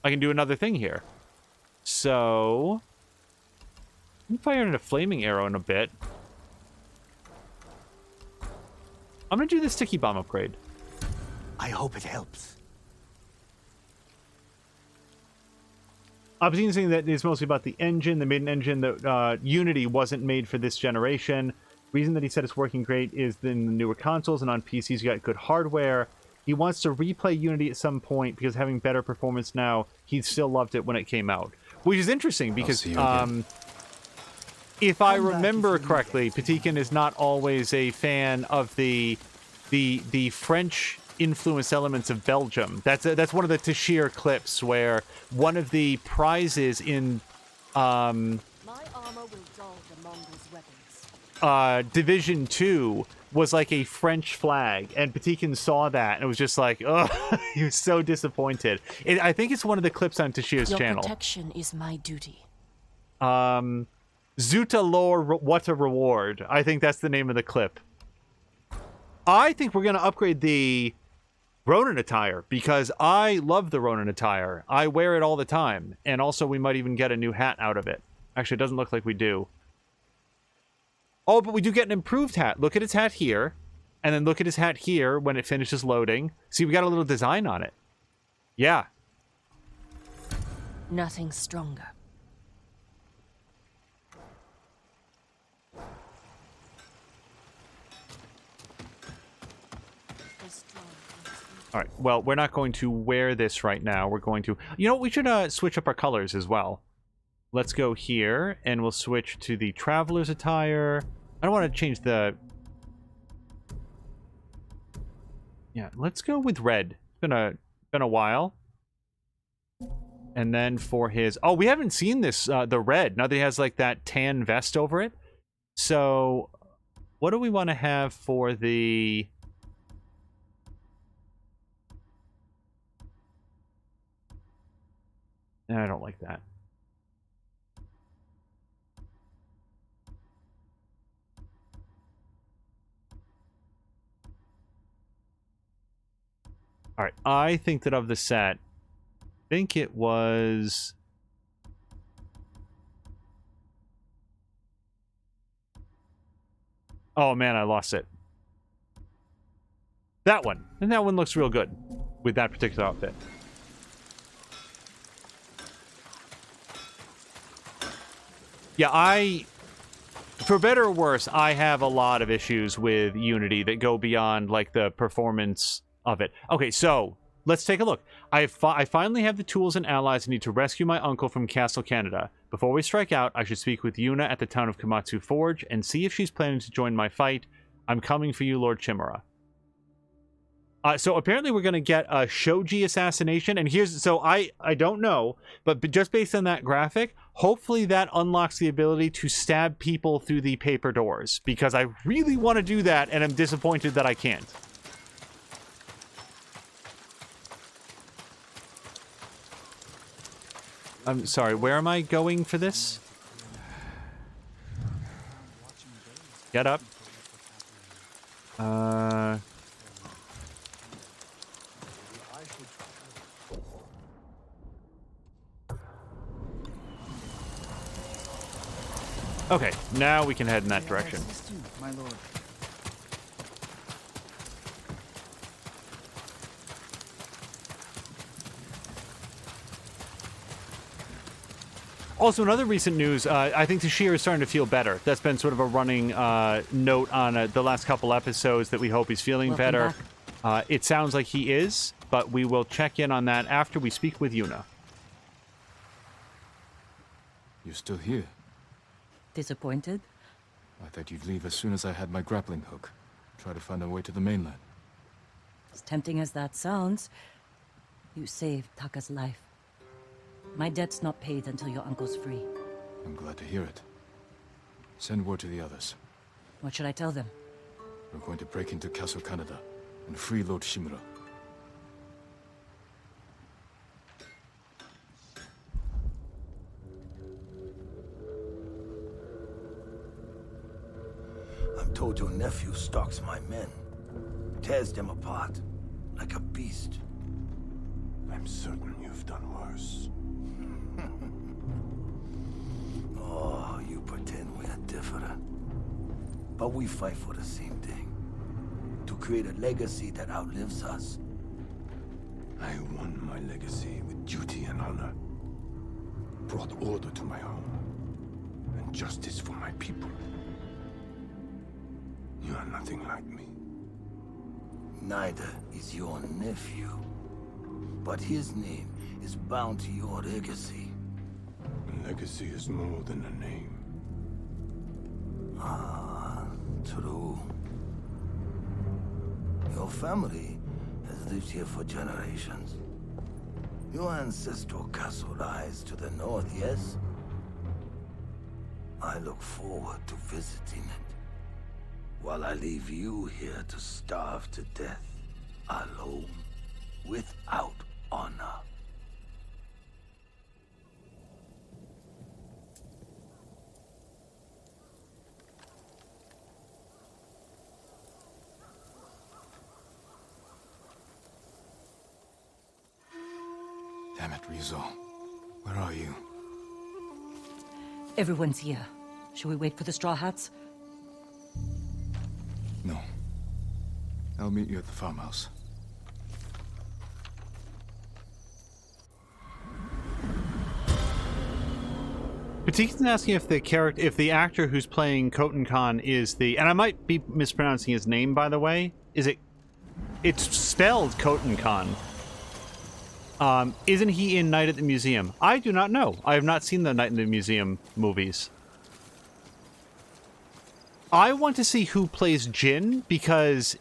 can do another thing here. So, I'm firing a flaming arrow in a bit. I'm gonna do the sticky bomb upgrade. I hope it helps. I've seen something that is mostly about the engine, the maiden engine, that Unity wasn't made for this generation. Reason that he said it's working great is in the newer consoles and on PCs you got good hardware. He wants to replay Unity at some point because having better performance now, he still loved it when it came out. Which is interesting because if I remember correctly, Patikin is not always a fan of the French influence elements of Belgium. That's one of the Tashir clips where one of the prizes in My armor will dull the Mongols' weapons. Division 2 was like a French flag, and Patikin saw that and it was just like, oh, he was so disappointed. I think it's one of the clips on Tashir's channel. Your protection is my duty. Zuta Lore, what a reward. I think that's the name of the clip. I think we're going to upgrade the Ronin attire because I love the Ronin attire. I wear it all the time. And also we might even get a new hat out of it. Actually, it doesn't look like we do. Oh, but we do get an improved hat. Look at his hat here. And then look at his hat here when it finishes loading. See, we got a little design on it. Yeah. Nothing stronger. All right, well, we're not going to wear this right now. We're going to... You know what? We should switch up our colors as well. Let's go here, and we'll switch to the Traveler's attire. I don't want to change the... Yeah, let's go with red. It's been a while. And then for his... Oh, we haven't seen this, the red. Now that he has, like, that tan vest over it. So, what do we want to have for the... I don't like that. All right, I think that of the set, I think it was... Oh man, I lost it. That one. And that one looks real good with that particular outfit. Yeah, for better or worse, I have a lot of issues with Unity that go beyond, like, the performance of it. Okay, so, let's take a look. I finally have the tools and allies I need to rescue my uncle from Castle Canada. Before we strike out, I should speak with Yuna at the town of Komatsu Forge and see if she's planning to join my fight. I'm coming for you, Lord Chimera. So apparently we're going to get a Shoji assassination, and here's... So I don't know, but just based on that graphic, hopefully that unlocks the ability to stab people through the paper doors, because I really want to do that, and I'm disappointed that I can't. I'm sorry, where am I going for this? Get up. Okay, now we can head in that direction. My lord. Also, in other recent news, I think Tashir is starting to feel better. That's been sort of a running note on the last couple episodes that we hope he's feeling Welcome better. back. It sounds like he is, but we will check in on that after we speak with Yuna. You're still here. Disappointed? I thought you'd leave as soon as I had my grappling hook. Try to find a way to the mainland. As tempting as that sounds, you saved Taka's life. My debt's not paid until your uncle's free. I'm glad to hear it. Send word to the others. What should I tell them? We're going to break into Castle Canada and free Lord Shimura. I'm told your nephew stalks my men. Tears them apart. Like a beast. I'm certain you've done worse. Oh, you pretend we are different. But we fight for the same thing. To create a legacy that outlives us. I won my legacy with duty and honor. Brought order to my home. And justice for my people. You are nothing like me. Neither is your nephew. But his name is bound to your legacy. A legacy is more than a name. Ah, true. Your family has lived here for generations. Your ancestral castle lies to the north, yes? I look forward to visiting it. While I leave you here to starve to death, alone, without honor. Damn it, Rizal. Where are you? Everyone's here. Shall we wait for the Straw Hats? No. I'll meet you at the farmhouse. Patik's asking if the actor who's playing Khotan Khan is and I might be mispronouncing his name, by the way. It's spelled Khotan Khan. Isn't he in Night at the Museum? I do not know. I have not seen the Night in the Museum movies. I want to see who plays Jin, because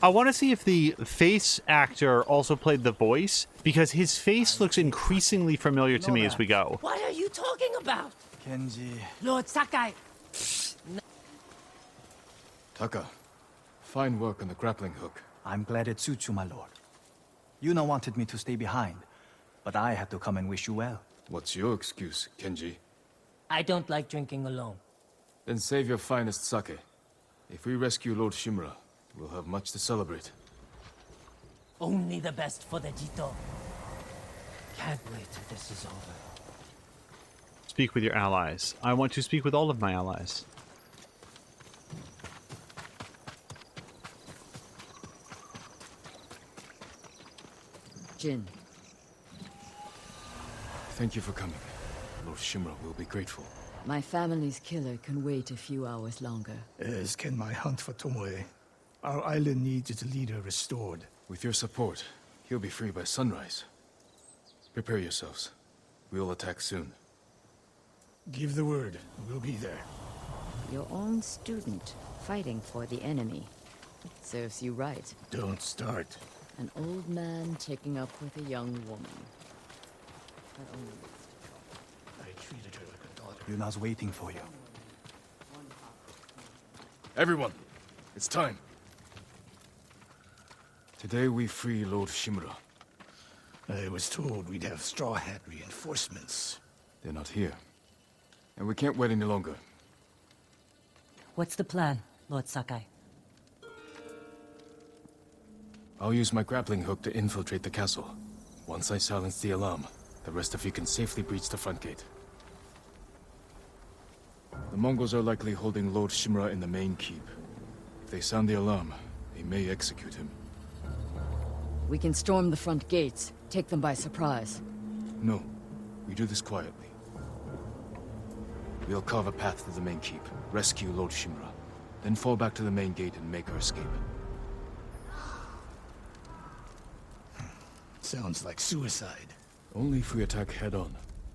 I want to see if the face actor also played the voice, because his face looks increasingly familiar to me as we go. What are you talking about? Kenji. Lord Sakai. Taka, fine work on the grappling hook. I'm glad it suits you, my lord. Yuna wanted me to stay behind, but I had to come and wish you well. What's your excuse, Kenji? I don't like drinking alone. Then save your finest sake. If we rescue Lord Shimura, we'll have much to celebrate. Only the best for the Jito. Can't wait till this is over. Speak with your allies. I want to speak with all of my allies. Jin. Thank you for coming. Lord Shimura will be grateful. My family's killer can wait a few hours longer. As can my hunt for Tomoe. Our island needs its leader restored. With your support, he'll be free by sunrise. Prepare yourselves. We'll attack soon. Give the word. We'll be there. Your own student, fighting for the enemy. Serves you right. Don't start. An old man taking up with a young woman. Her own. I treated her like a daughter. Yuna's waiting for you. Everyone, it's time. Today we free Lord Shimura. I was told we'd have Straw Hat reinforcements. They're not here. And we can't wait any longer. What's the plan, Lord Sakai? I'll use my grappling hook to infiltrate the castle. Once I silence the alarm, the rest of you can safely breach the front gate. The Mongols are likely holding Lord Shimura in the main keep. If they sound the alarm, they may execute him. We can storm the front gates, take them by surprise. No, we do this quietly. We'll carve a path to the main keep, rescue Lord Shimura, then fall back to the main gate and make our escape. Sounds like suicide. Only if we attack head-on.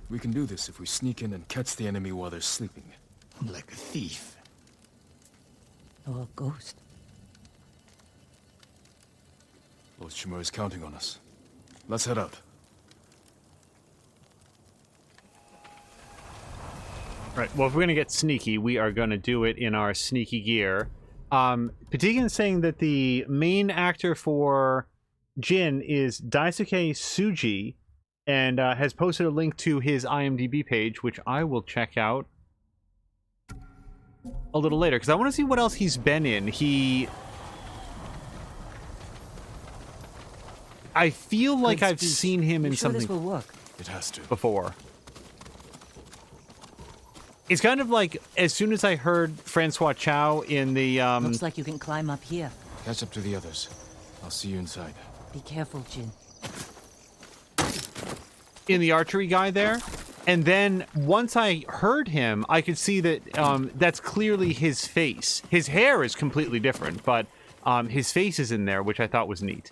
We can do this if we sneak in and catch the enemy while they're sleeping. Like a thief. Or a ghost. Lord Shimura is counting on us. Let's head out. Right, well, if we're going to get sneaky, we are going to do it in our sneaky gear. Patigan is saying that the main actor for Jin is Daisuke Tsuji, and has posted a link to his IMDb page, which I will check out a little later, because I want to see what else he's been in. I feel like I've seen him in something this will work? It has to. Before. It's kind of like, as soon as I heard Francois Chow in the... Looks like you can climb up here. Catch up to the others. I'll see you inside. Be careful, Jin. In the archery guy there. And then, once I heard him, I could see that that's clearly his face. His hair is completely different, but his face is in there, which I thought was neat.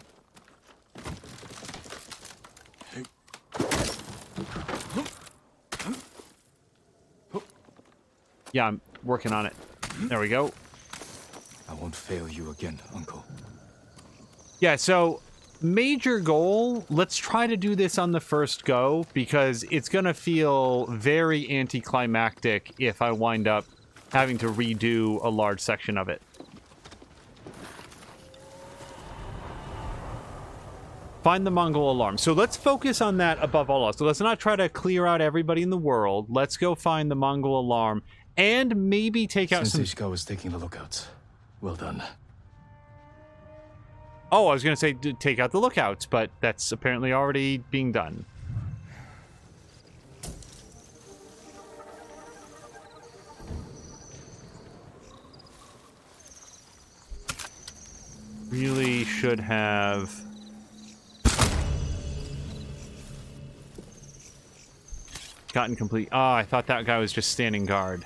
Yeah, I'm working on it. There we go. I won't fail you again, Uncle. Yeah, so major goal, let's try to do this on the first go, because it's going to feel very anticlimactic if I wind up having to redo a large section of it. Find the Mongol alarm. So let's focus on that above all else. So let's not try to clear out everybody in the world. Let's go find the Mongol alarm and maybe take out some... Sensei Ishikawa was taking the lookouts. Well done. Oh, I was going to say take out the lookouts, but that's apparently already being done. Really should have... gotten complete. Oh, I thought that guy was just standing guard.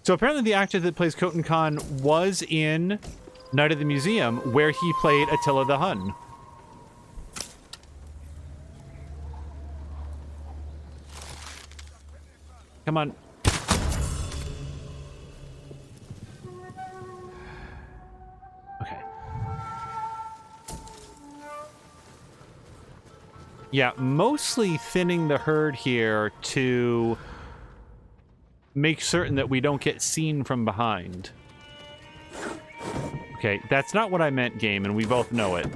So apparently the actor that plays Khoten Khan was in Night at the Museum, where he played Attila the Hun. Come on. Okay. Yeah, mostly thinning the herd here to make certain that we don't get seen from behind. Okay, that's not what I meant, game, and we both know it.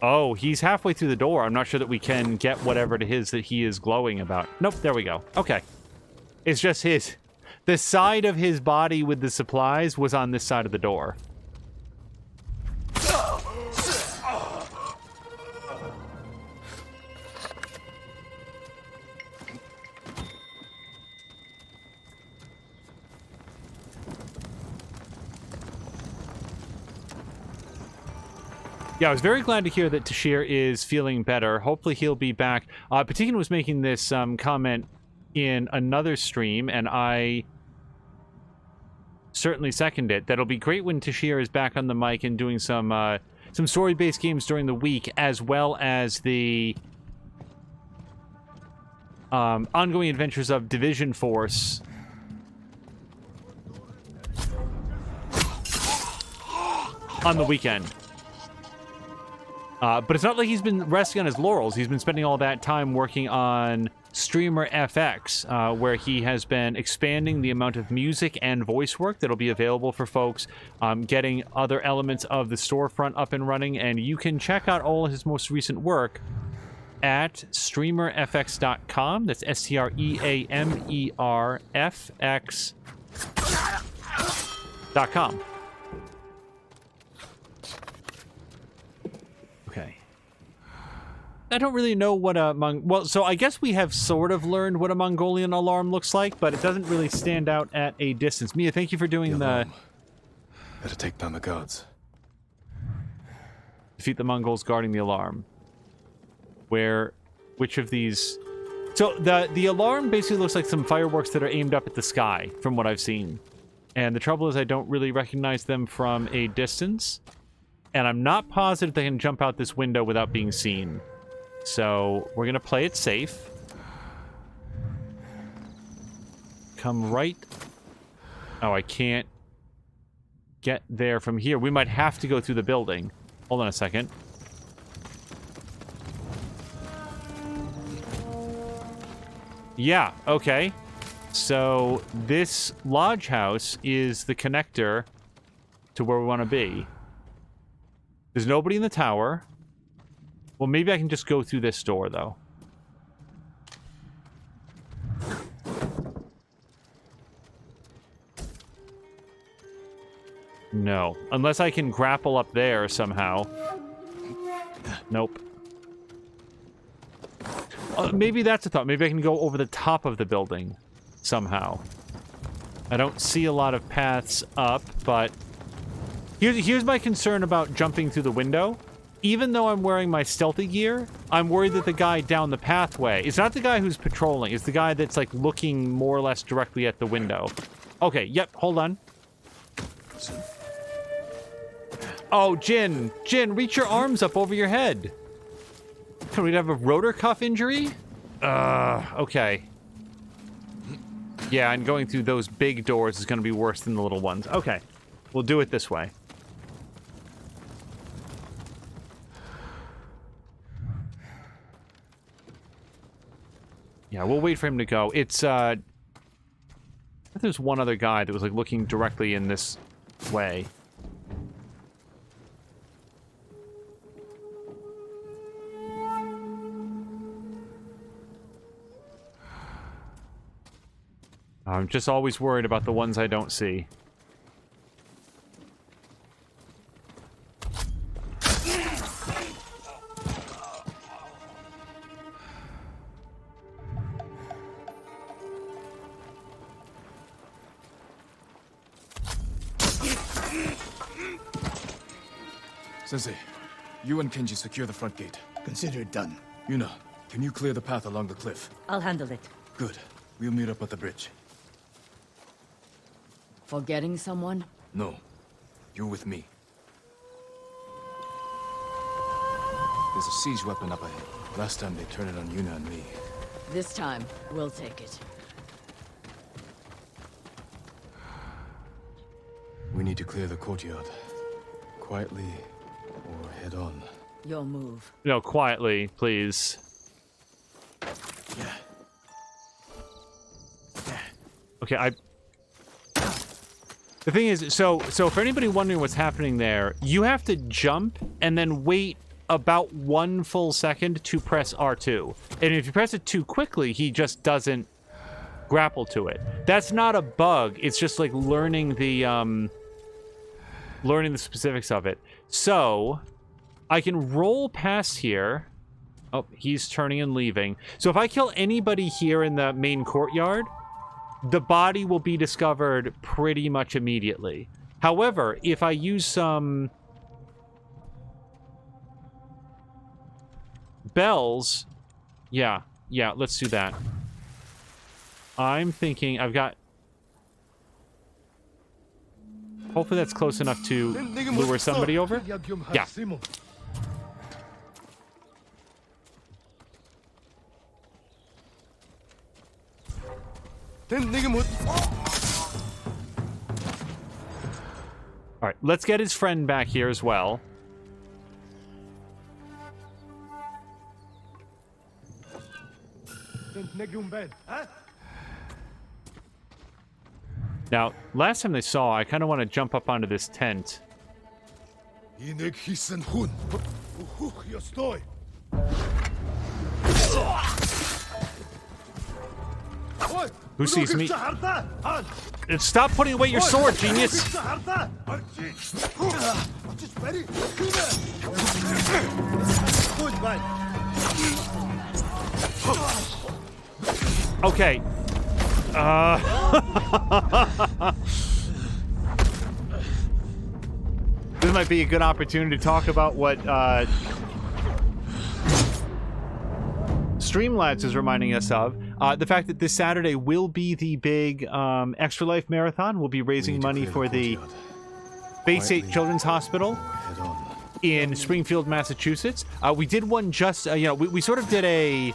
Oh, he's halfway through the door. I'm not sure that we can get whatever it is that he is glowing about. Nope, there we go. Okay. It's just his... the side of his body with the supplies was on this side of the door. Yeah, I was very glad to hear that Tashir is feeling better. Hopefully he'll be back. Patigan was making this comment in another stream, and I certainly second it. That'll be great when Tashir is back on the mic and doing some story-based games during the week, as well as the ongoing adventures of Division Force. On the weekend. But it's not like he's been resting on his laurels. He's been spending all that time working on Streamer FX, where he has been expanding the amount of music and voice work that'll be available for folks, getting other elements of the storefront up and running, and you can check out all his most recent work at streamerfx.com. That's streamerfx.com. Okay. I don't really know what a well, so I guess we have sort of learned what a Mongolian alarm looks like, but it doesn't really stand out at a distance. Mia, thank you for doing the Better take down the guards. Defeat the Mongols guarding the alarm. Which of these? So the alarm basically looks like some fireworks that are aimed up at the sky, from what I've seen. And the trouble is I don't really recognize them from a distance. And I'm not positive they can jump out this window without being seen. So we're going to play it safe. Come right. Oh, I can't get there from here. We might have to go through the building. Hold on a second. Yeah, okay. So this lodge house is the connector to where we want to be. There's nobody in the tower. Well, maybe I can just go through this door, though. No. Unless I can grapple up there somehow. Nope. Maybe that's a thought. Maybe I can go over the top of the building somehow. I don't see a lot of paths up, but... Here's my concern about jumping through the window. Even though I'm wearing my stealthy gear, I'm worried that the guy down the pathway... It's not the guy who's patrolling. It's the guy that's, like, looking more or less directly at the window. Okay, yep, hold on. Oh, Jin! Jin, reach your arms up over your head! Can we have a rotor cuff injury? Okay. Yeah, and going through those big doors is going to be worse than the little ones. Okay, we'll do it this way. Yeah, we'll wait for him to go. It's, I think there's one other guy that was, like, looking directly in this way. I'm just always worried about the ones I don't see. Sensei, you and Kenji secure the front gate. Consider it done. Yuna, can you clear the path along the cliff? I'll handle it. Good. We'll meet up at the bridge. Forgetting someone? No. You're with me. There's a siege weapon up ahead. Last time they turned it on Yuna and me. This time, we'll take it. We need to clear the courtyard. Quietly, or head on. Your move. No, quietly, please. Yeah. Okay, the thing is, so for anybody wondering what's happening there, you have to jump and then wait about 1 full second to press R2. And if you press it too quickly, he just doesn't grapple to it. That's not a bug. It's just like learning the specifics of it. So I can roll past here. Oh, he's turning and leaving. So if I kill anybody here in the main courtyard, the body will be discovered pretty much immediately. However, if I use some bells, yeah, let's do that. I'm thinking I've got... Hopefully that's close enough to lure somebody over. Yeah. Alright, let's get his friend back here as well. Now, last time they saw, I kind of want to jump up onto this tent. Who sees me? Stop putting away your sword, genius! Okay. This might be a good opportunity to talk about what Streamlabs is reminding us of. The fact that this Saturday will be the big Extra Life Marathon. We'll be raising money for the Bay State Children's Hospital in Springfield, Massachusetts. We did one just, we sort of did a...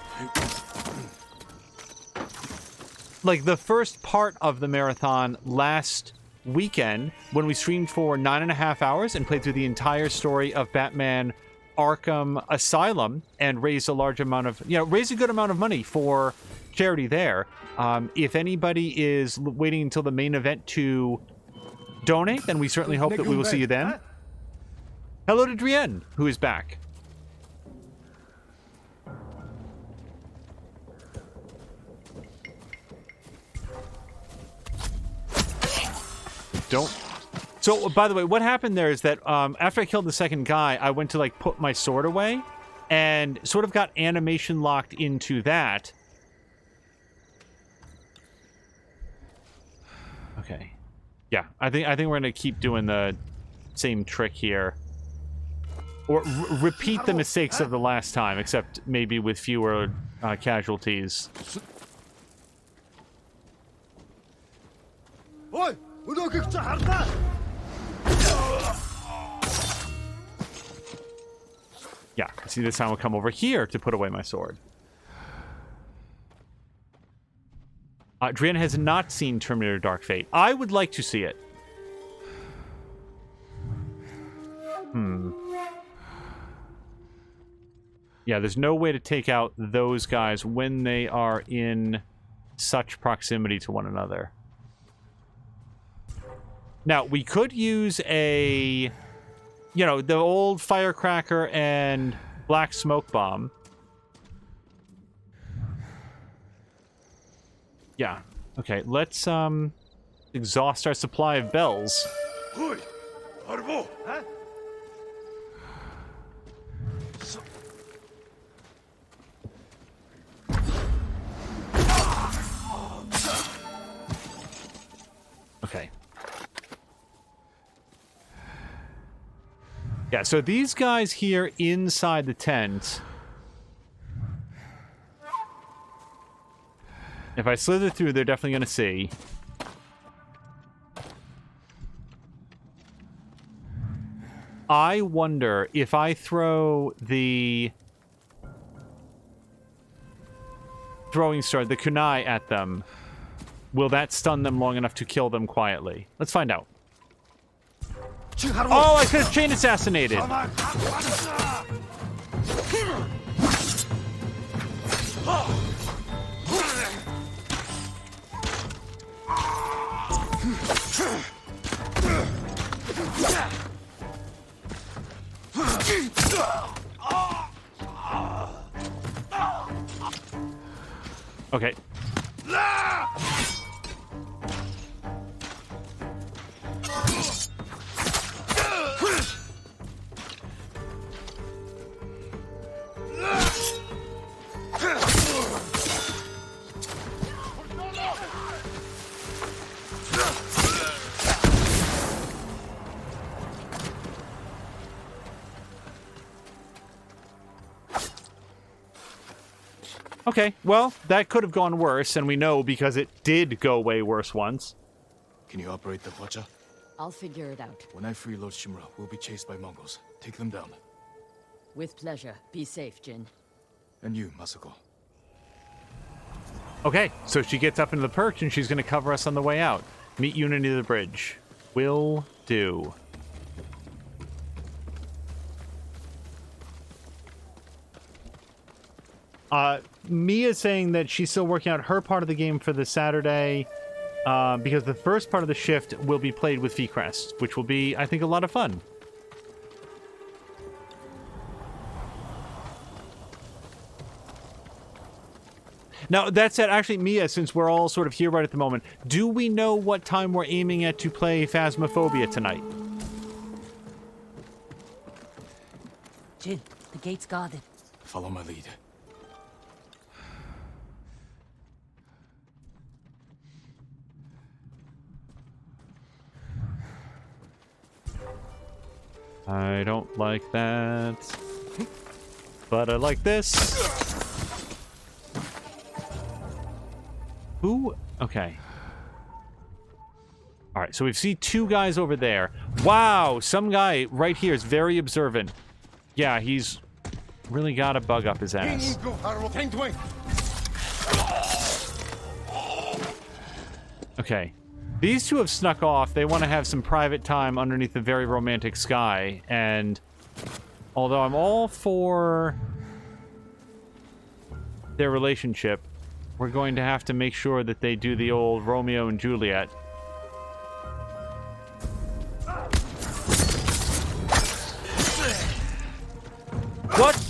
like the first part of the marathon last weekend when we streamed for 9.5 hours and played through the entire story of Batman Arkham Asylum and raised a large amount of, raised a good amount of money for charity there. If anybody is waiting until the main event to donate, then we certainly hope that we will see you then. Hello to Drienne, who is back. Don't. So, by the way, what happened there is that after I killed the second guy, I went to, like, put my sword away and sort of got animation locked into that. Okay. Yeah, I think we're going to keep doing the same trick here. Or repeat the mistakes of the last time, except maybe with fewer casualties. Yeah, see, this time I'll come over here to put away my sword. Drienne has not seen Terminator Dark Fate. I would like to see it. Yeah, there's no way to take out those guys when they are in such proximity to one another. Now, we could use a, the old firecracker and black smoke bomb. Yeah. Okay, let's exhaust our supply of bells. Okay. Yeah, so these guys here inside the tent, if I slither through, they're definitely going to see. I wonder if I throw the throwing star, the kunai, at them, will that stun them long enough to kill them quietly? Let's find out. Oh, I could have chain assassinated. Okay. Okay, well, that could have gone worse, and we know because it did go way worse once. Can you operate the Vacha? I'll figure it out. When I free Lord Shimura, we'll be chased by Mongols. Take them down. With pleasure. Be safe, Jin. And you, Masako. Okay, so she gets up into the perch, and she's going to cover us on the way out. Meet you near the bridge. Will do. Mia's saying that she's still working out her part of the game for the Saturday, because the first part of the shift will be played with Feecrest, which will be, I think, a lot of fun. Now, that said, actually, Mia, since we're all sort of here right at the moment, do we know what time we're aiming at to play Phasmophobia tonight? Jin, the gate's guarded. Follow my lead. I don't like that. But I like this. Who? Okay. Alright, so we see two guys over there. Wow, some guy right here is very observant. Yeah, he's really got a bug up his ass. Okay. These two have snuck off. They want to have some private time underneath the very romantic sky. And although I'm all for their relationship, we're going to have to make sure that they do the old Romeo and Juliet. What?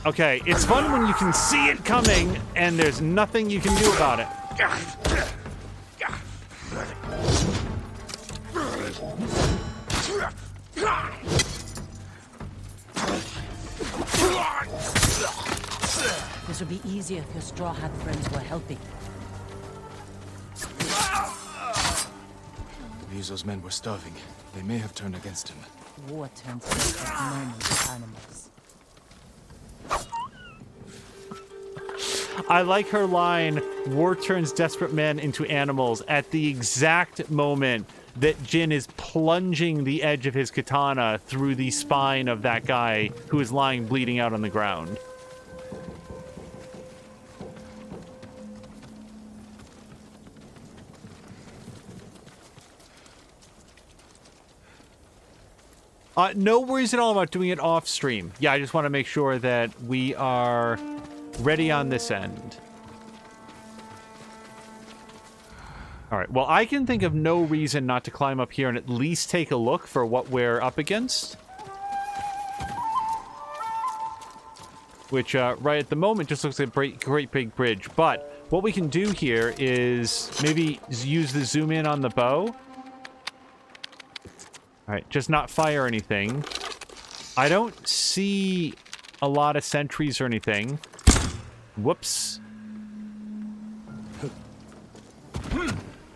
Okay, it's fun when you can see it coming and there's nothing you can do about it. This would be easier if your Straw Hat friends were helping. Ryuzo's men were starving. They may have turned against him. War turns desperate men into animals. I like her line, war turns desperate men into animals, at the exact moment that Jin is plunging the edge of his katana through the spine of that guy who is lying bleeding out on the ground. No worries at all about doing it off stream. Yeah, I just want to make sure that we are ready on this end. All right, well, I can think of no reason not to climb up here and at least take a look for what we're up against. Which, right at the moment, just looks like a great big bridge. But what we can do here is maybe use the zoom in on the bow. All right, just not fire anything. I don't see a lot of sentries or anything. Whoops.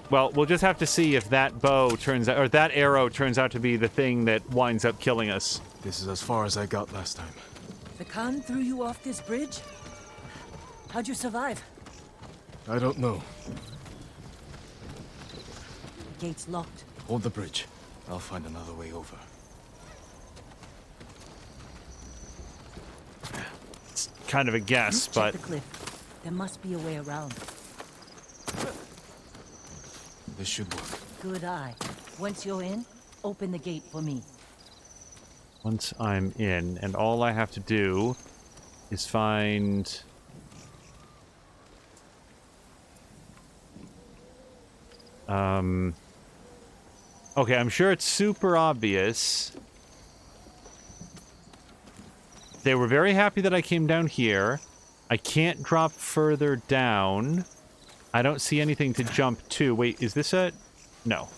Well, we'll just have to see if that bow turns out, or that arrow turns out to be the thing that winds up killing us. This is as far as I got last time. The Khan threw you off this bridge? How'd you survive? I don't know. The gate's locked. Hold the bridge. I'll find another way over. It's kind of a guess, Check but... the cliff. There must be a way around. This should work. Good eye. Once you're in, open the gate for me. Once I'm in, and all I have to do is find... Okay, I'm sure it's super obvious. They were very happy that I came down here. I can't drop further down. I don't see anything to jump to. Wait, is this a... No.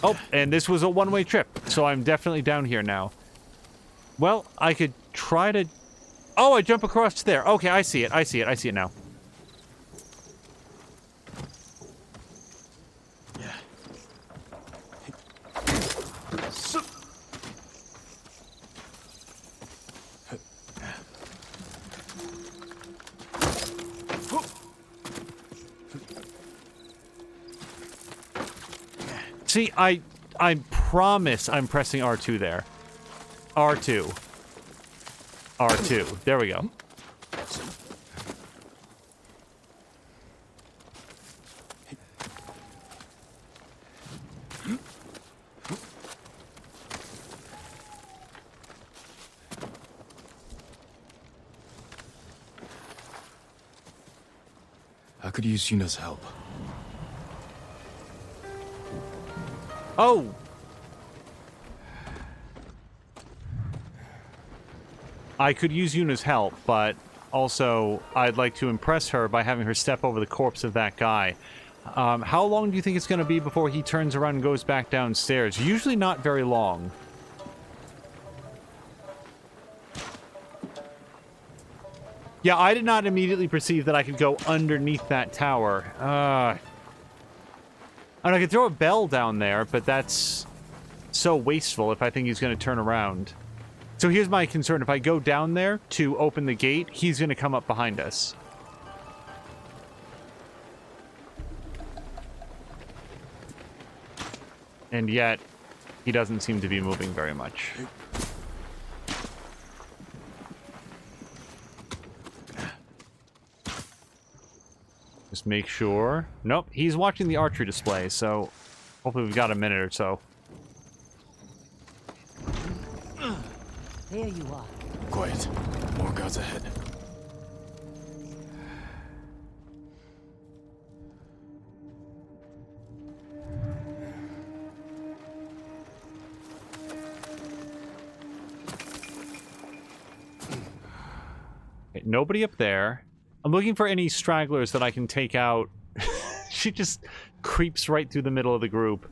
Oh, and this was a one-way trip, so I'm definitely down here now. Well, I could try to... Oh, I jump across there. Okay, I see it. I see it now. See, I promise I'm pressing R2 there. R2. R2. There we go. I could use Yuna's help. Oh! I could use Yuna's help, but also I'd like to impress her by having her step over the corpse of that guy. How long do you think it's going to be before he turns around and goes back downstairs? Usually not very long. Yeah, I did not immediately perceive that I could go underneath that tower. And I could throw a bell down there, but that's so wasteful if I think he's going to turn around. So here's my concern. If I go down there to open the gate, he's going to come up behind us. And yet, he doesn't seem to be moving very much. Just make sure. Nope, he's watching the archery display, so hopefully we've got a minute or so. There you are. Quiet. More guards ahead. Okay, nobody up there. I'm looking for any stragglers that I can take out. She just creeps right through the middle of the group.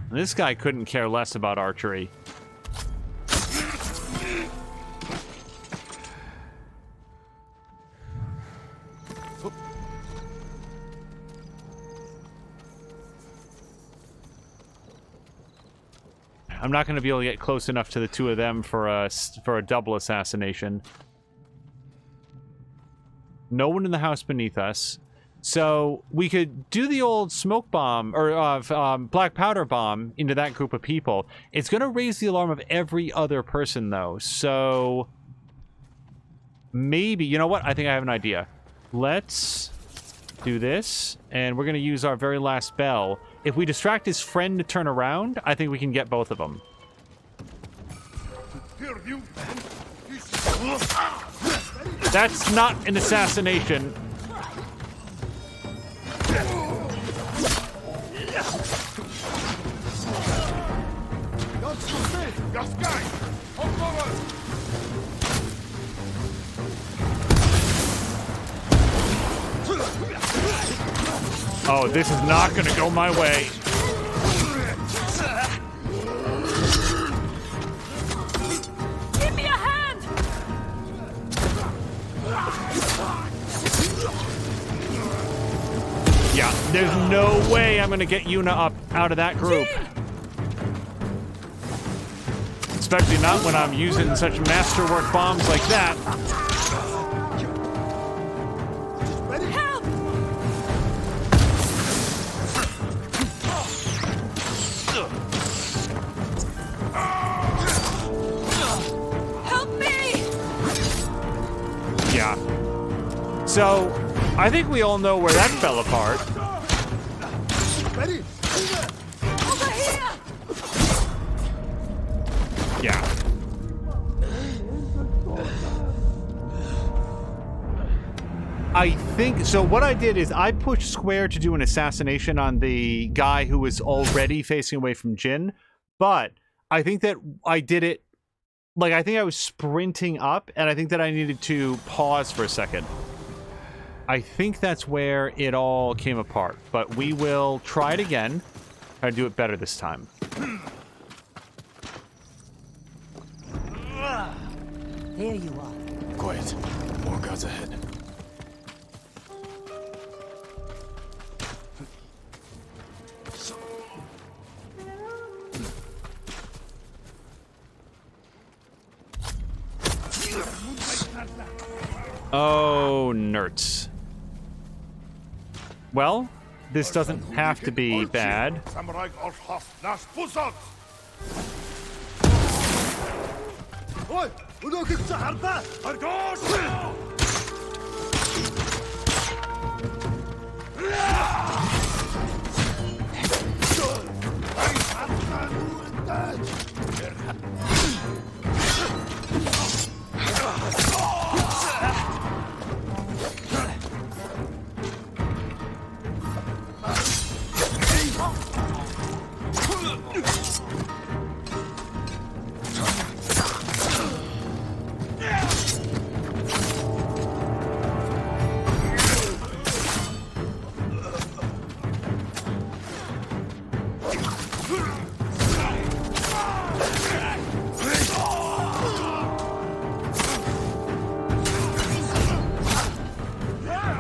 And this guy couldn't care less about archery. I'm not going to be able to get close enough to the two of them for a double assassination. No one in the house beneath us. So we could do the old smoke bomb, or black powder bomb into that group of people. It's going to raise the alarm of every other person, though. So maybe, you know what? I think I have an idea. Let's do this, and we're going to use our very last bell. If we distract his friend to turn around, I think we can get both of them. That's not an assassination. Oh, this is not going to go my way. Give me a hand! Yeah, there's no way I'm going to get Yuna up out of that group. Especially not when I'm using such masterwork bombs like that. Help! Help me! Yeah. So, I think we all know where that fell apart. Ready? Over here! Yeah. I think, so what I did is I pushed square to do an assassination on the guy who was already facing away from Jin, but I think that I did it, like, I think I was sprinting up, and I think that I needed to pause for a second. I think that's where it all came apart, but we will try it again. Try to do it better this time. There you are. Quiet. More guards ahead. Oh, nerds. Well, this doesn't have to be bad.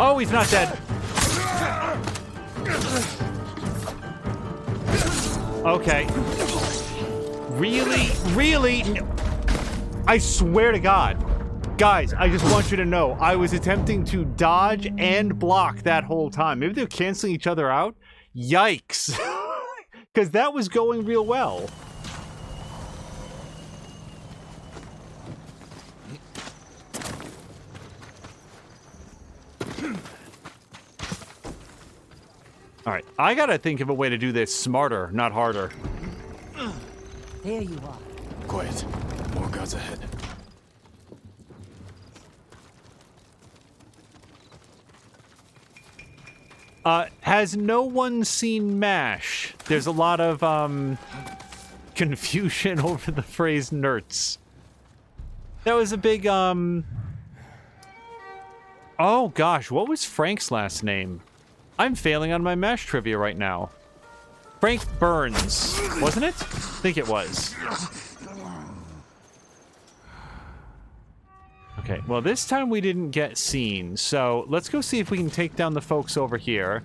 Oh, he's not dead. Okay. Really? Really? I swear to God. Guys, I just want you to know, I was attempting to dodge and block that whole time. Maybe they're canceling each other out? Yikes. Because that was going real well. Alright, I gotta think of a way to do this smarter, not harder. There you are. Quiet. More guards ahead. Has no one seen MASH? There's a lot of, confusion over the phrase nerds. That was a big, oh gosh, what was Frank's last name? I'm failing on my MASH trivia right now. Frank Burns, wasn't it? I think it was. Okay, well this time we didn't get seen, so let's go see if we can take down the folks over here.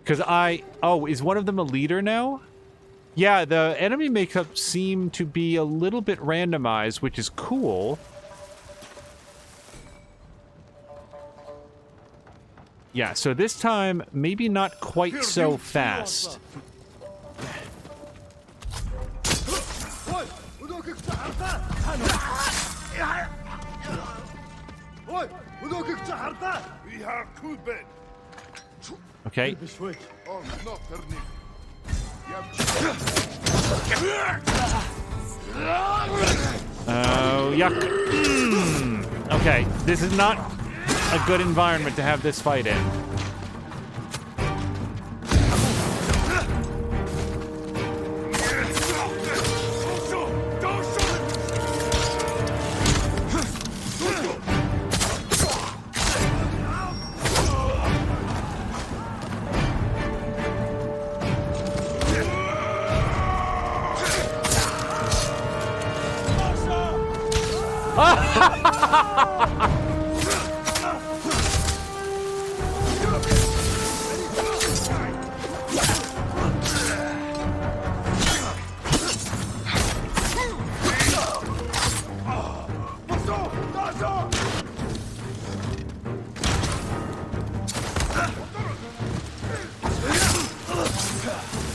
Because oh, is one of them a leader now? Yeah, the enemy makeup seemed to be a little bit randomized, which is cool. Yeah, so this time, maybe not quite so fast. Okay. Oh, yuck. Okay, this is not a good environment to have this fight in.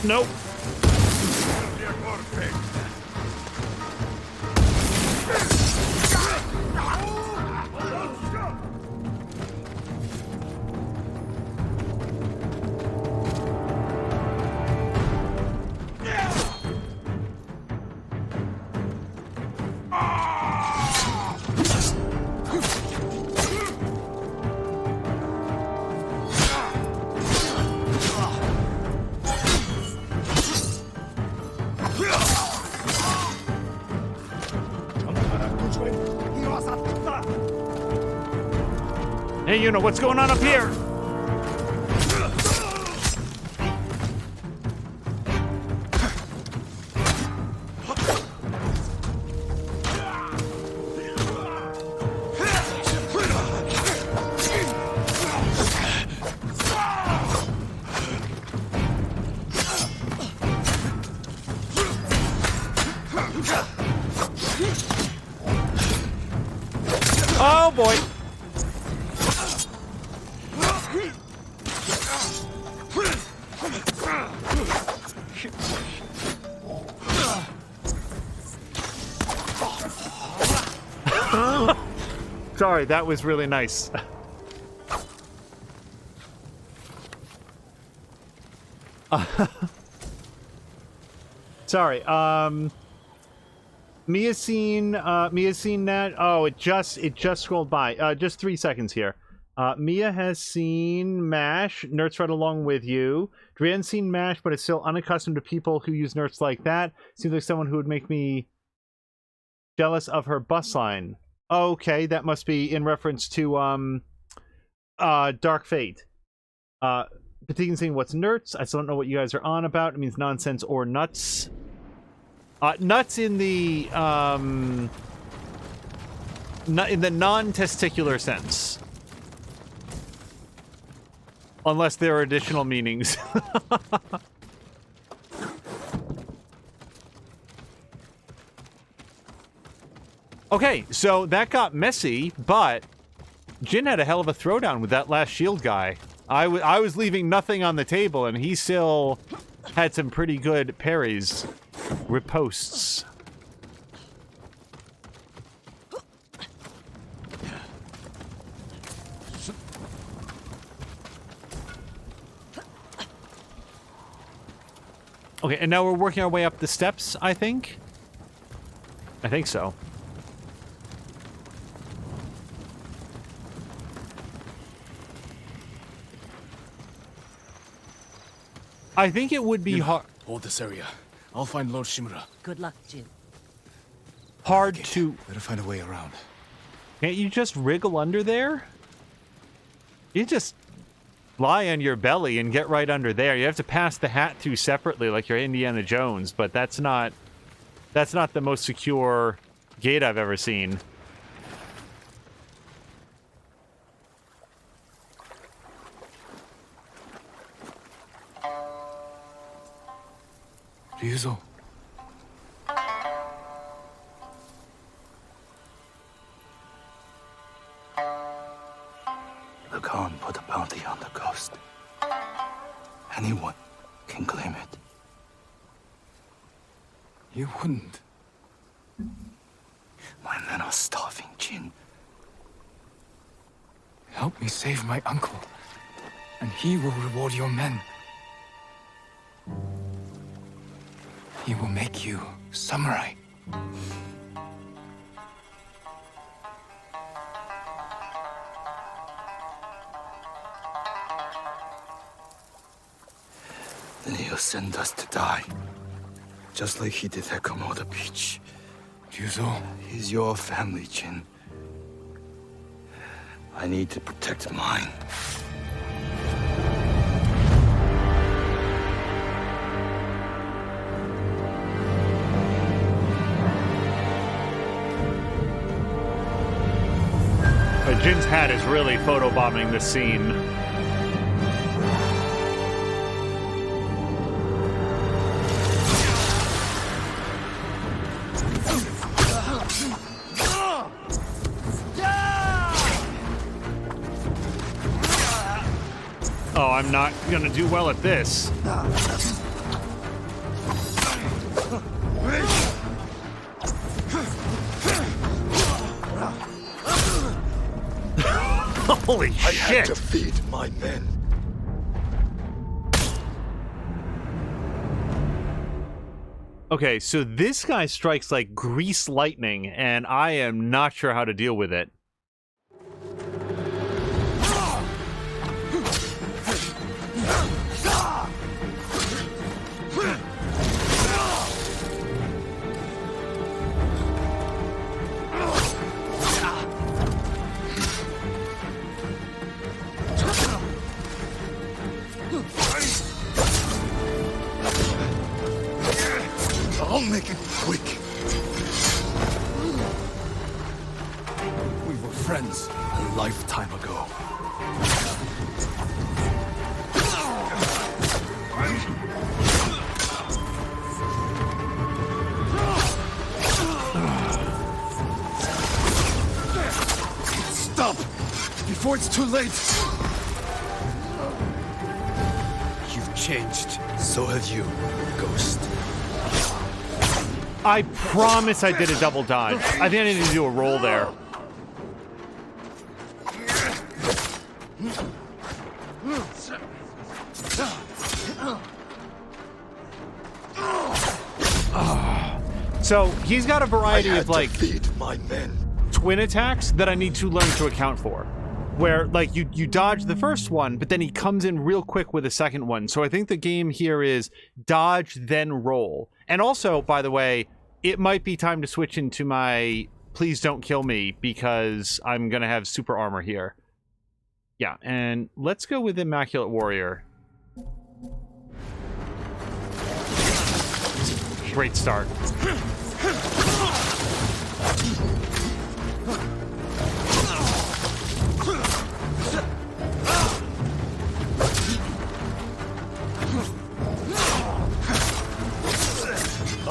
Nope. Hey, you know what's going on up here? Oh boy. Sorry, that was really nice. Sorry, Mia's seen that. Oh, it just scrolled by. Just 3 seconds here. Mia has seen MASH. Nerds right along with you. Drian's seen MASH, but is still unaccustomed to people who use nerds like that. Seems like someone who would make me jealous of her bus line. Okay, that must be in reference to Dark Fate. Fatiguing saying, what's nerds? I still don't know what you guys are on about. It means nonsense or nuts. Nuts in the In the non-testicular sense. Unless there are additional meanings. Okay, so that got messy, but Jin had a hell of a throwdown with that last shield guy. I was leaving nothing on the table, and he still had some pretty good parries. Riposts. Okay, and now we're working our way up the steps, I think? I think so. I think it would be hard. Hold this area. I'll find Lord Shimura. Good luck, Jin. Hard to. Better find a way around. Can't you just wriggle under there? You just lie on your belly and get right under there. You have to pass the hat through separately, like you're Indiana Jones, but that's not the most secure gate I've ever seen. Ryuzo. The Khan put a bounty on the ghost. Anyone can claim it. You wouldn't. My men are starving, Jin. Help me save my uncle, and he will reward your men. He will make you samurai. Then he'll send us to die. Just like he did at Komoda Beach. Ryuzo. He's your family, Jin. I need to protect mine. Jin's hat is really photobombing this scene. Oh, I'm not gonna do well at this. Holy shit! I had to feed my men. Okay, so this guy strikes like grease lightning, and I am not sure how to deal with it. I'll make it quick. We were friends A lifetime ago. Stop! Before it's too late! You've changed. So have you, Ghost. I promise I did a double dodge. I think I need to do a roll there. So he's got a variety of like my men. twin attacks that I need to learn to account for. Where like you dodge the first one, but then he comes in real quick with a second one. So I think the game here is dodge then roll. And also, by the way, it might be time to switch into my please don't kill me because I'm gonna have super armor here. Yeah, and let's go with Immaculate Warrior. Great start.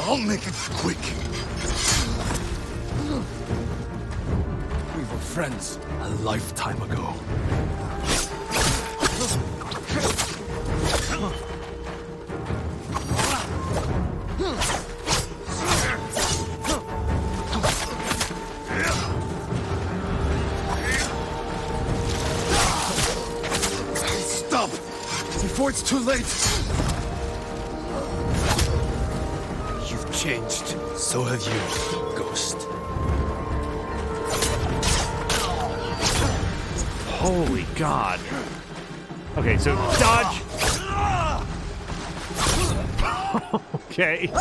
I'll make it quick. We were friends A lifetime ago. Stop! Before it's too late! You've changed. So have you, Ghost. Holy God. Okay, so dodge. Okay.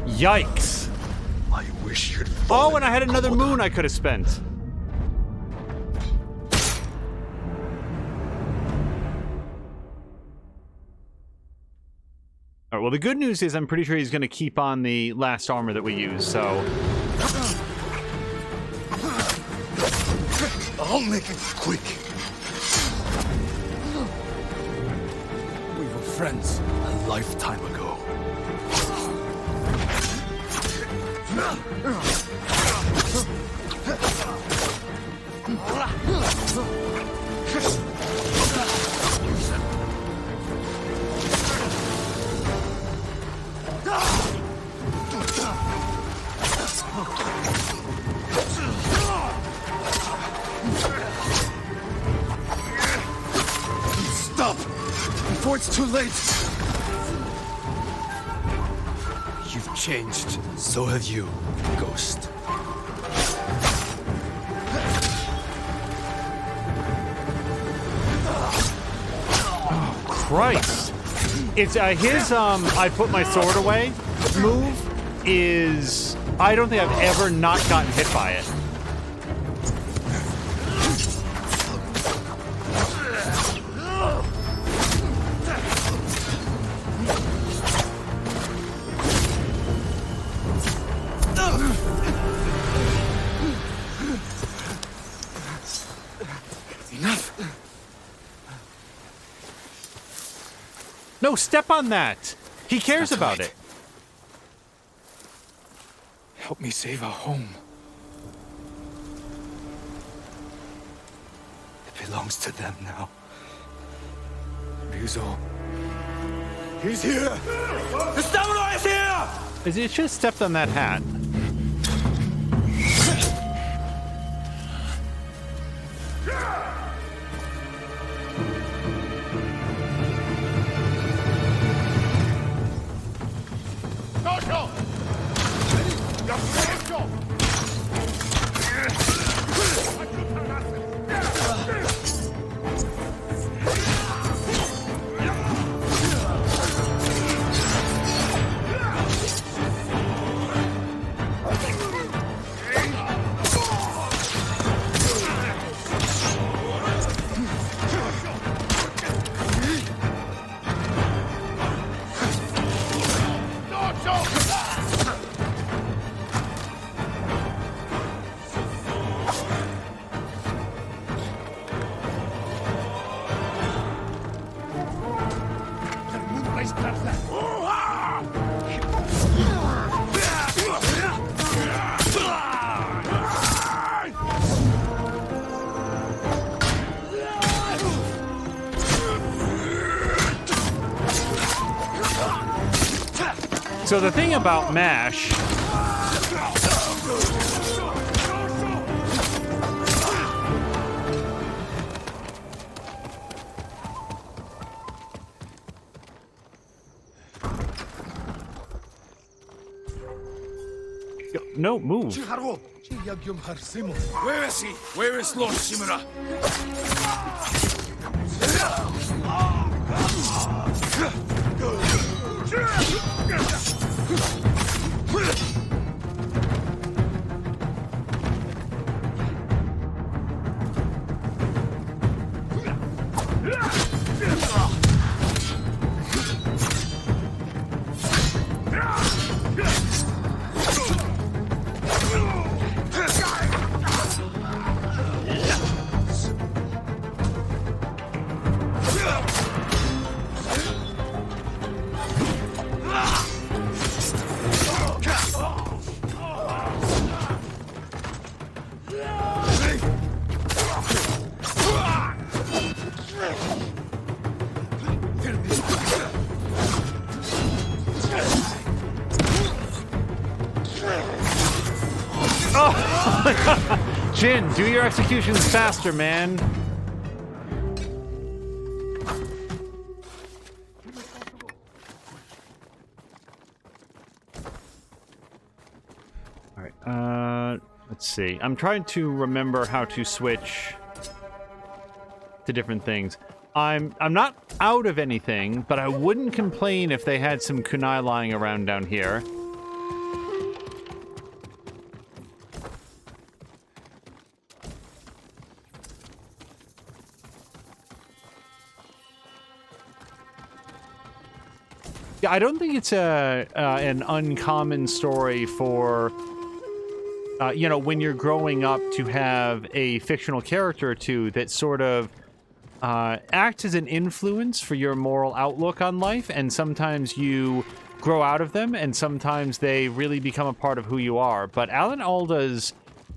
Yikes. I wish you'd Oh, and I had another moon I could have spent. All right, well, the good news is I'm pretty sure he's going to keep on the last armor that we use, so... I'll make it quick. We were friends A lifetime ago. Stop! Before it's too late! You've changed. So have you, Ghost. Oh, Christ. It's his I put my sword away move is... I don't think I've ever not gotten hit by it. No, step on that. He cares about it. Help me save our home. It belongs to them now. Ryuzo. He's here! The samurai is here! It should have stepped on that hat. So the thing about MASH... No, move. Where is he? Where is Lord Shimura? Jin, do your executions faster, man. All right. Let's see. I'm trying to remember how to switch to different things. I'm not out of anything, but I wouldn't complain if they had some kunai lying around down here. Yeah, I don't think it's an uncommon story for, you know, when you're growing up to have a fictional character or two that sort of acts as an influence for your moral outlook on life, and sometimes you grow out of them, and sometimes they really become a part of who you are. But Alan Alda's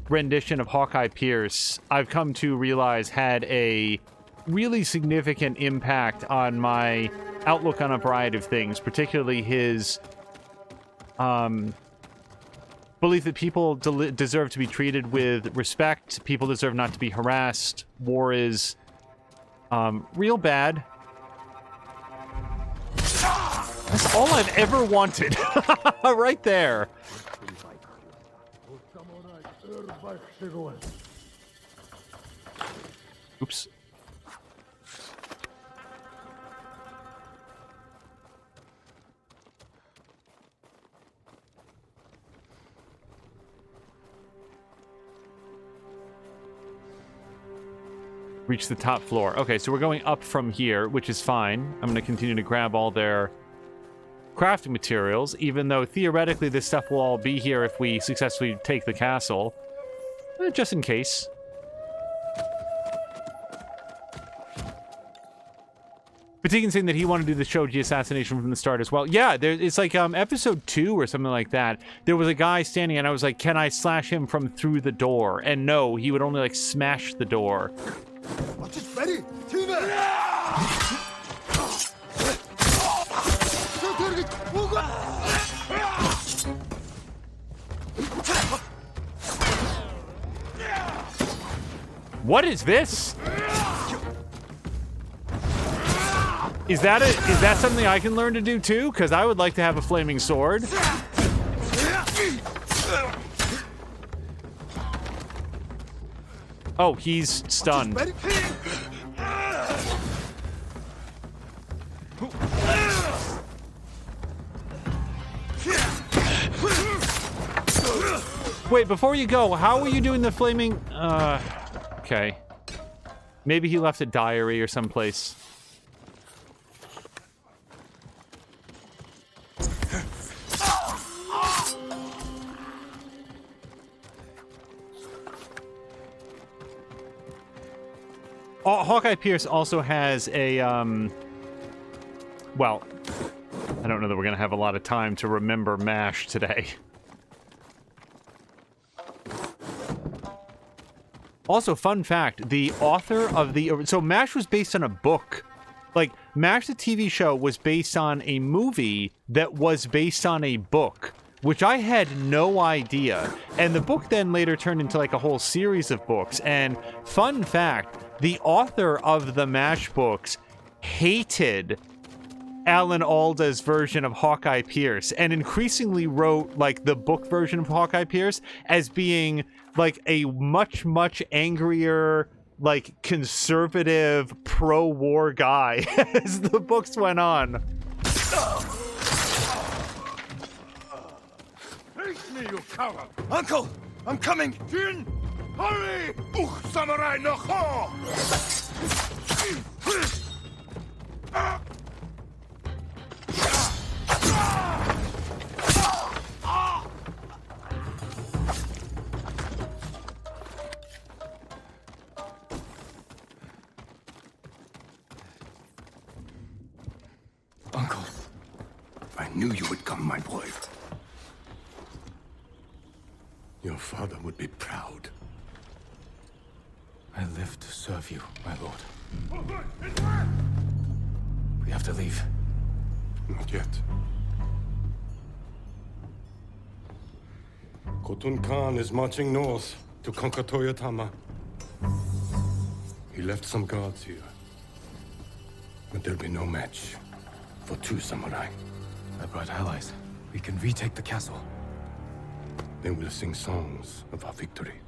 rendition of Hawkeye Pierce, I've come to realize, had a really significant impact on my outlook on a variety of things, particularly his belief that people deserve to be treated with respect, people deserve not to be harassed, war is real bad. That's all I've ever wanted. Right there. Oops. Reach the top floor. Okay, so we're going up from here, which is fine. I'm going to continue to grab all their crafting materials, even though theoretically this stuff will all be here if we successfully take the castle. Just in case. Patikin saying that he wanted to do the Shoji assassination from the start as well. Yeah, it's like episode 2 or something like that. There was a guy standing and I was like, can I slash him from through the door? And no, he would only like smash the door. Watch it, ready? Tina! What is this? Is that something I can learn to do too? Because I would like to have a flaming sword. Oh, he's stunned. Wait, before you go, how are you doing the flaming... okay. Maybe he left a diary or someplace. Hawkeye Pierce also has a, well, I don't know that we're going to have a lot of time to remember MASH today. Also, fun fact, the author of the... So MASH was based on a book. Like, MASH the TV show was based on a movie that was based on a book, which I had no idea. And the book then later turned into like a whole series of books. And fun fact, the author of the MASH books hated Alan Alda's version of Hawkeye Pierce and increasingly wrote like the book version of Hawkeye Pierce as being like a much, much angrier, like conservative pro-war guy as the books went on. Face me, you coward! Uncle! I'm coming! Jin! Hurry! Samurai no ho! Uncle, I knew you would come, my boy. Your father would be proud. I live to serve you, my lord. We have to leave. Not yet. Khotun Khan is marching north. to conquer Toyotama. He left some guards here. But there'll be no match for 2 samurai. I brought allies. We can retake the castle. Then we'll sing songs of our victory.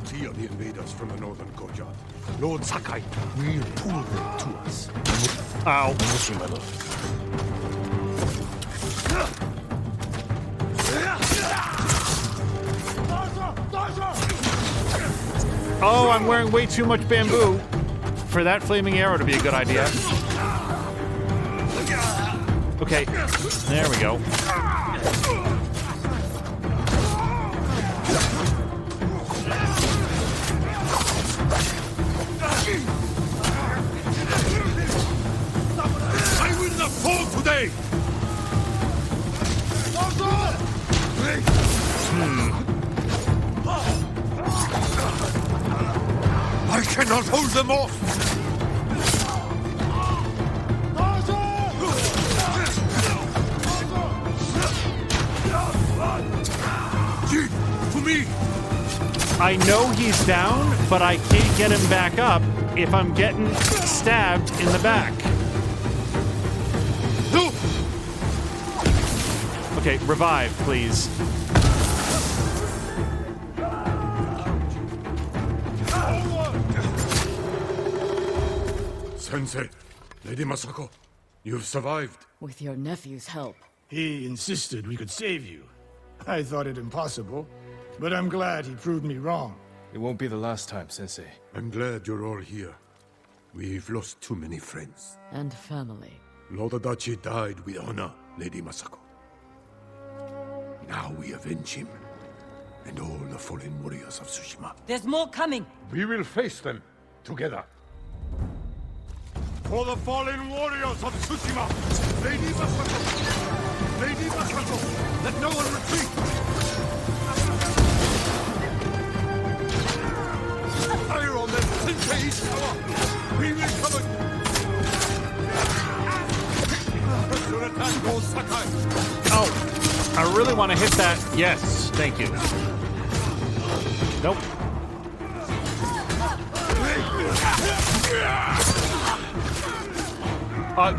Clear the invaders from the northern courtyard. Lord Sakai will pull them to us. Ow. My lord. Oh, I'm wearing way too much bamboo for that flaming arrow to be a good idea. Okay, there we go. I will not fall today! I cannot hold them off! To me! I know he's down, but I can't get him back up if I'm getting stabbed in the back. No! Okay, revive, please. Sensei, Lady Masako, you've survived. With your nephew's help. He insisted we could save you. I thought it impossible, but I'm glad he proved me wrong. It won't be the last time, Sensei. I'm glad you're all here. We've lost too many friends. And family. Lord Adachi died with honor, Lady Masako. Now we avenge him, and all the fallen warriors of Tsushima. There's more coming. We will face them together. For the fallen warriors of Tsushima! Lady Masako! Lady Masako! Let no one retreat! Fire on them! Sensei each tower! We will cover you! Press your attack, Lord Sakai! Oh, I really want to hit that. Yes, thank you. Nope.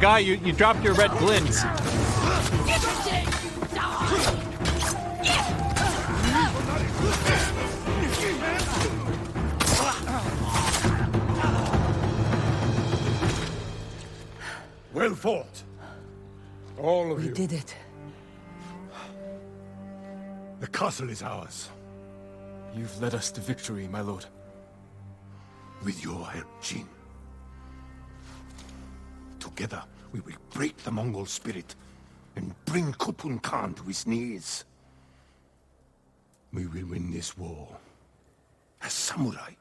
Guy, you dropped your red glints. Well fought. All of you. We did it. The castle is ours. You've led us to victory, my lord. With your help, Jin. Together, we will break the Mongol spirit and bring Khotun Khan to his knees. We will win this war as samurai.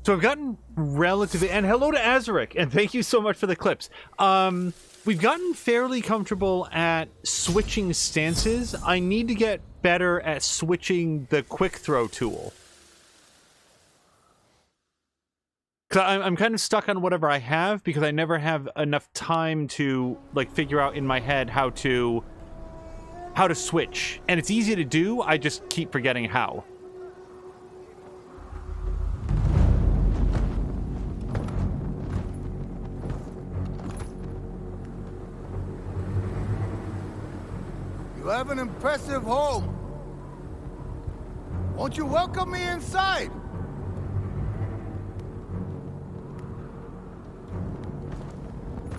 So I've gotten relatively, and hello to Azaric, and thank you so much for the clips. We've gotten fairly comfortable at switching stances. I need to get better at switching the quick throw tool. Cause I'm kind of stuck on whatever I have because I never have enough time to like figure out in my head how to switch. And it's easy to do, I just keep forgetting how. You have an impressive home. Won't you welcome me inside?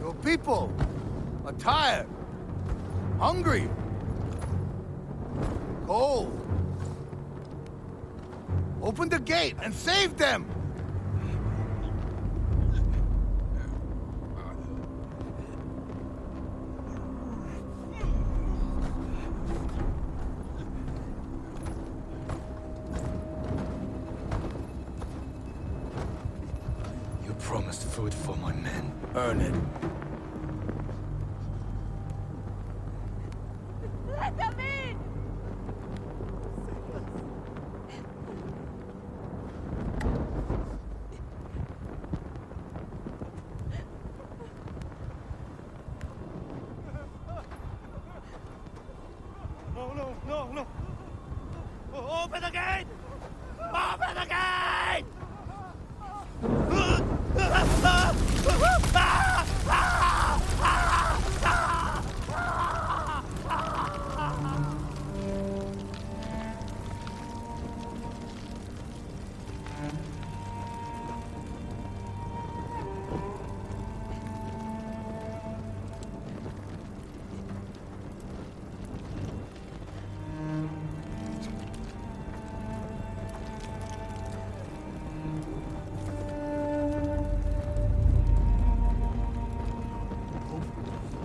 Your people are tired, hungry, cold. Open the gate and save them! Promised food for my men. Earn it.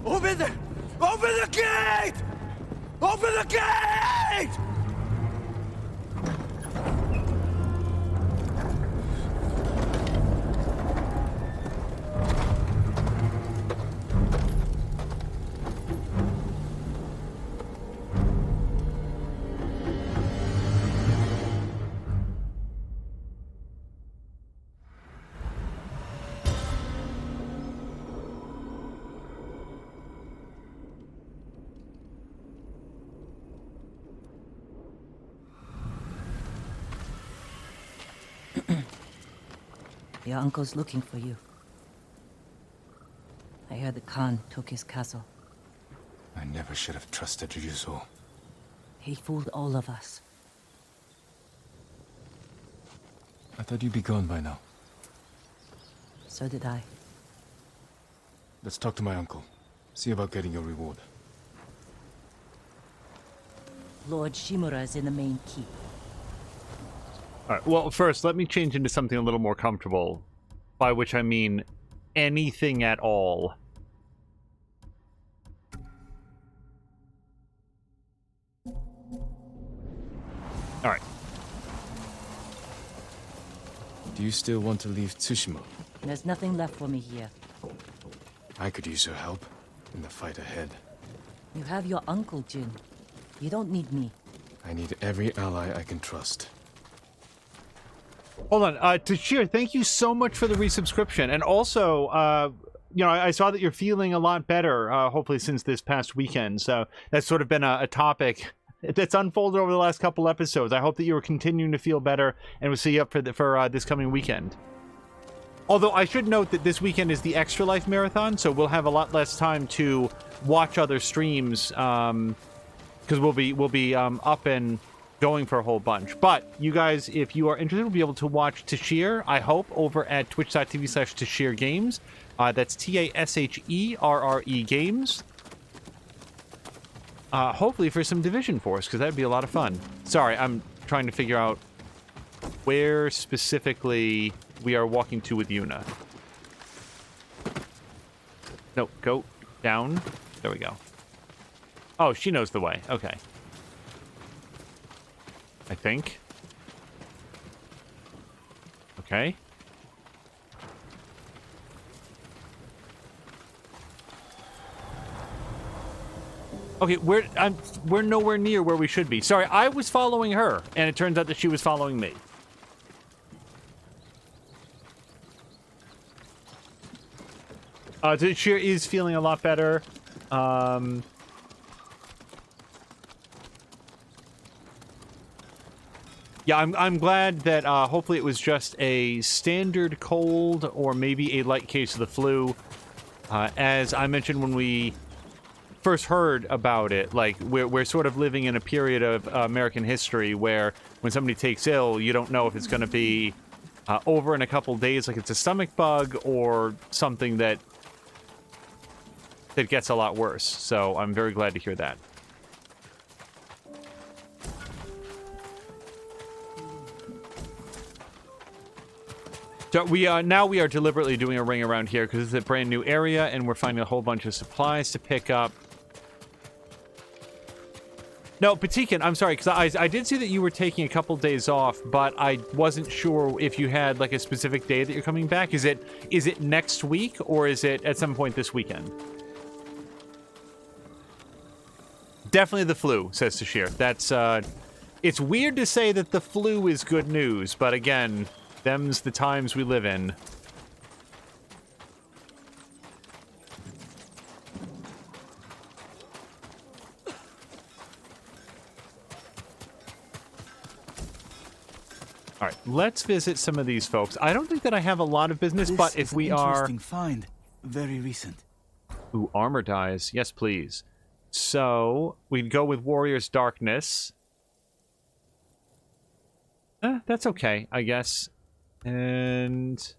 Open the gate! Open the gate! Your uncle's looking for you. I heard the Khan took his castle. I never should have trusted Ryuzo. He fooled all of us. I thought you'd be gone by now. So did I. Let's talk to my uncle. See about getting your reward. Lord Shimura is in the main keep. All right, well, first, let me change into something a little more comfortable, by which I mean anything at all. All right. Do you still want to leave Tsushima? There's nothing left for me here. I could use your help in the fight ahead. You have your uncle, Jin. You don't need me. I need every ally I can trust. Hold on, Tashir, thank you so much for the resubscription. And also, you know, I saw that you're feeling a lot better, hopefully since this past weekend. So that's sort of been a topic that's unfolded over the last couple episodes. I hope that you are continuing to feel better, and we'll see you up for this coming weekend. Although I should note that this weekend is the Extra Life Marathon, so we'll have a lot less time to watch other streams, because we'll be up and going for a whole bunch. But you guys, if you are interested, will be able to watch Tashir, I hope, over at twitch.tv/Tashir Games. That's TASHERRE Games. Hopefully for some Division Force, because that'd be a lot of fun. Sorry, I'm trying to figure out where specifically we are walking to with Yuna. No, go down. There we go. Oh, she knows the way. Okay. I think. Okay. Okay, we're nowhere near where we should be. Sorry, I was following her, and it turns out that she was following me. She is feeling a lot better. Yeah, I'm glad that hopefully it was just a standard cold or maybe a light case of the flu. As I mentioned when we first heard about it, like we're sort of living in a period of American history where when somebody takes ill, you don't know if it's going to be over in a couple days, like it's a stomach bug or something that gets a lot worse. So I'm very glad to hear that. So we are deliberately doing a ring around here because it's a brand new area and we're finding a whole bunch of supplies to pick up. No, Patikin, I'm sorry, because I did see that you were taking a couple days off, but I wasn't sure if you had like a specific day that you're coming back. Is it next week or is it at some point this weekend? Definitely the flu, says Tashir. That's it's weird to say that the flu is good news, but again, them's the times we live in. All right, let's visit some of these folks. I don't think that I have a lot of business, This but is if an we are... interesting find. Very recent. Ooh, armor dies. Yes, please. So, we'd go with Warrior's Darkness. That's okay, I guess. And...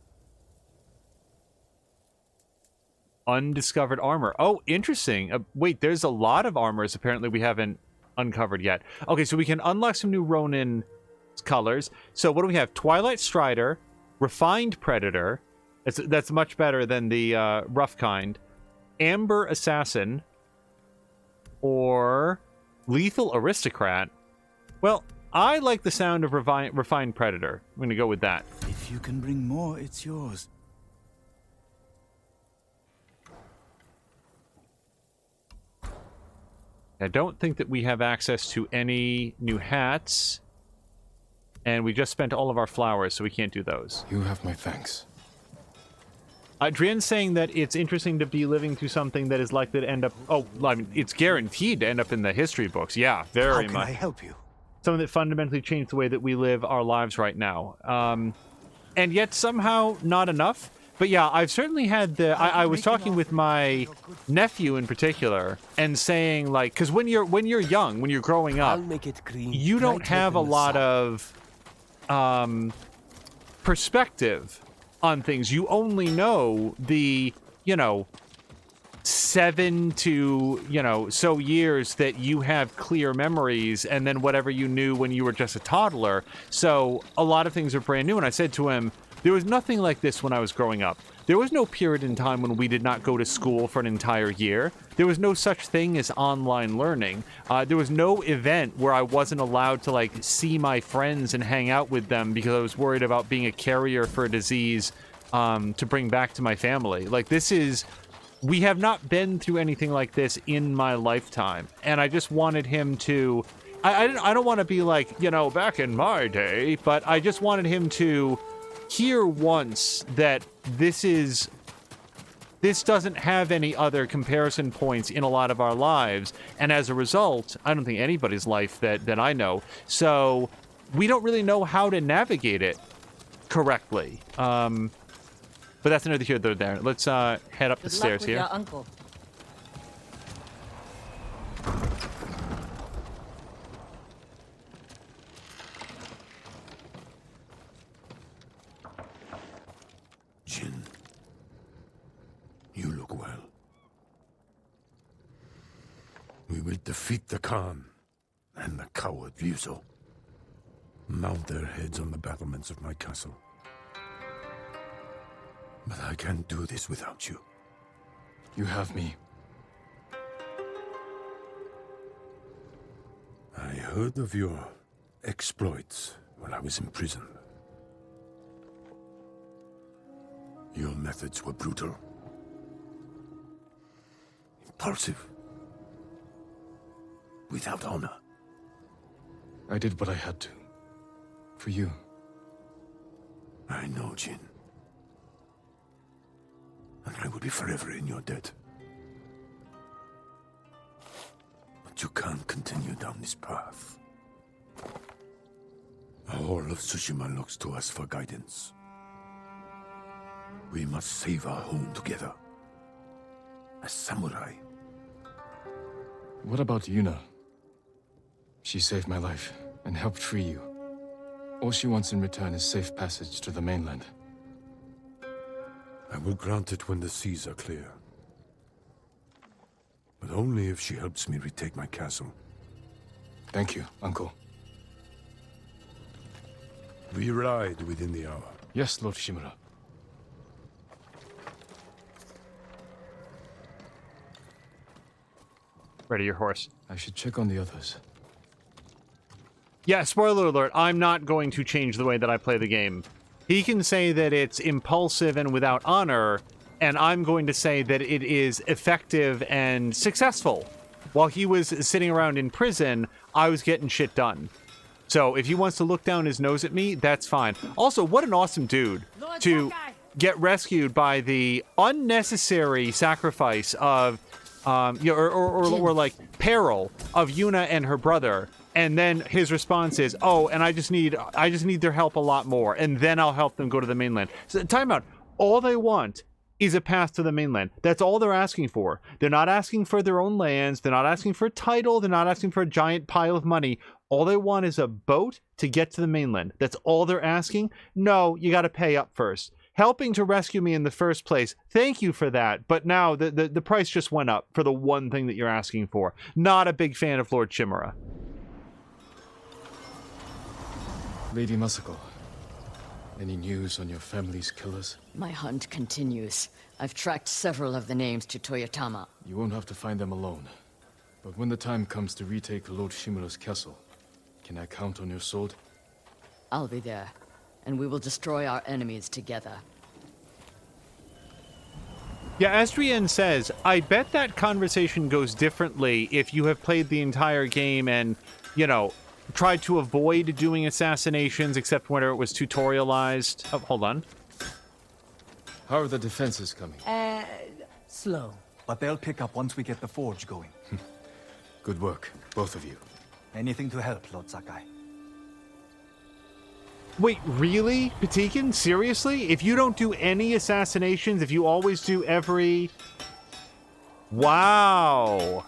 Undiscovered armor. Oh, interesting. Wait, there's a lot of armors apparently we haven't uncovered yet. Okay, so we can unlock some new Ronin colors. So what do we have? Twilight Strider, Refined Predator. That's much better than the rough kind. Amber Assassin, or Lethal Aristocrat. Well, I like the sound of Refined Predator. I'm going to go with that. If you can bring more, it's yours. I don't think that we have access to any new hats. And we just spent all of our flowers, so we can't do those. You have my thanks. Drian's saying that it's interesting to be living through something that is likely to end up... Oh, I mean, it's guaranteed to end up in the history books. Yeah, very much. How can I help you? Something that fundamentally changed the way that we live our lives right now. And yet somehow not enough. But yeah, I've certainly had the... I was talking with my nephew in particular and saying, like... Because when you're young, when you're growing up, you don't have a lot of perspective on things. You only know the, 7 to, so years that you have clear memories, and then whatever you knew when you were just a toddler. So a lot of things are brand new. And I said to him, there was nothing like this when I was growing up. There was no period in time when we did not go to school for an entire year. There was no such thing as online learning. There was no event where I wasn't allowed to, see my friends and hang out with them because I was worried about being a carrier for a disease to bring back to my family. We have not been through anything like this in my lifetime. And I just wanted him to... I don't want to be like, back in my day, but I just wanted him to hear once that this doesn't have any other comparison points in a lot of our lives, and as a result, I don't think anybody's life that I know, so we don't really know how to navigate it correctly. But that's neither here nor there. Let's head up the stairs here. Good luck with your uncle. Jin, you look well. We will defeat the Khan and the coward Ryuzo. Mount their heads on the battlements of my castle. But I can't do this without you. You have me. I heard of your exploits while I was in prison. Your methods were brutal. Impulsive. Without honor. I did what I had to. For you. I know, Jin. And I will be forever in your debt. But you can't continue down this path. All of Tsushima looks to us for guidance. We must save our home together. As samurai. What about Yuna? She saved my life and helped free you. All she wants in return is safe passage to the mainland. I will grant it when the seas are clear. But only if she helps me retake my castle. Thank you, Uncle. We ride within the hour. Yes, Lord Shimura. Ready your horse. I should check on the others. Yeah, spoiler alert, I'm not going to change the way that I play the game. He can say that it's impulsive and without honor, and I'm going to say that it is effective and successful. While he was sitting around in prison, I was getting shit done. So if he wants to look down his nose at me, that's fine. Also, what an awesome dude to get rescued by the unnecessary sacrifice of, or like peril of Yuna and her brother And then his response is, "Oh, and I just need their help a lot more, and then I'll help them go to the mainland." So, time out. All they want is a path to the mainland. That's all they're asking for. They're not asking for their own lands. They're not asking for a title. They're not asking for a giant pile of money. All they want is a boat to get to the mainland. That's all they're asking. No, you got to pay up first. Helping to rescue me in the first place, thank you for that. But now the price just went up for the one thing that you're asking for. Not a big fan of Lord Chimera. Lady Masako, any news on your family's killers? My hunt continues. I've tracked several of the names to Toyotama. You won't have to find them alone. But when the time comes to retake Lord Shimura's castle, can I count on your sword? I'll be there, and we will destroy our enemies together. Yeah, Astrian says, I bet that conversation goes differently if you have played the entire game and, you know, tried to avoid doing assassinations except whenever it was tutorialized. Oh, hold on. How are the defenses coming? Slow. But they'll pick up once we get the forge going. Good work, both of you. Anything to help, Lord Sakai. Wait, really? Patikin? Seriously? If you don't do any assassinations, if you always do every... Wow.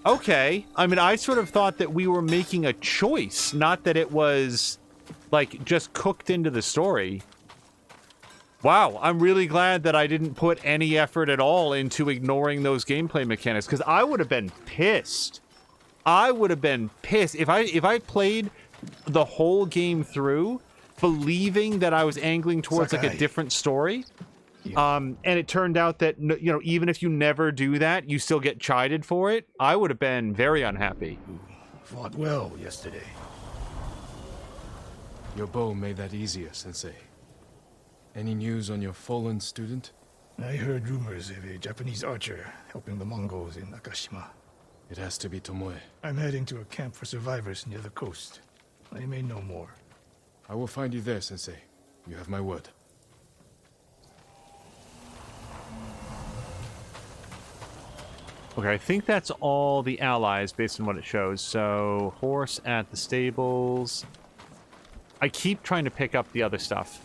Okay. I mean, I sort of thought that we were making a choice, not that it was, like, just cooked into the story. Wow, I'm really glad that I didn't put any effort at all into ignoring those gameplay mechanics, because I would have been pissed. I would have been pissed if I played the whole game through believing that I was angling towards like a different story. Yeah. And it turned out that, you know, even if you never do that, you still get chided for it. I would have been very unhappy. Fought well yesterday. Your bow made that easier, Sensei. Any news on your fallen student? I heard rumors of a Japanese archer helping the Mongols in Nakashima. It has to be Tomoe. I'm heading to a camp for survivors near the coast. I may know more. I will find you there, Sensei. You have my word. Okay, I think that's all the allies based on what it shows. So, horse at the stables. I keep trying to pick up the other stuff.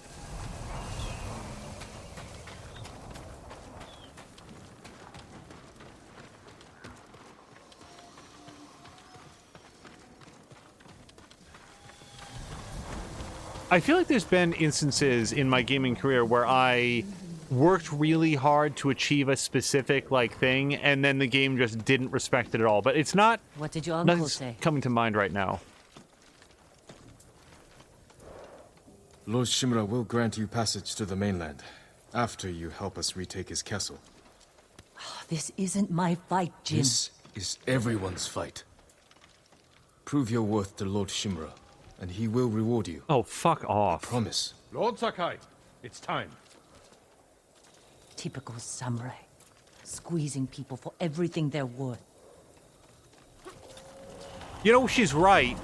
I feel like there's been instances in my gaming career where I worked really hard to achieve a specific, like, thing, and then the game just didn't respect it at all. But it's not... What did your uncle nothing's say? Coming to mind right now. Lord Shimura will grant you passage to the mainland, after you help us retake his castle. This isn't my fight, Jin. This is everyone's fight. Prove your worth to Lord Shimura, and he will reward you. Oh, fuck off. I promise. Lord Sakai, it's time. Typical samurai. Squeezing people for everything they're worth. You know, she's right.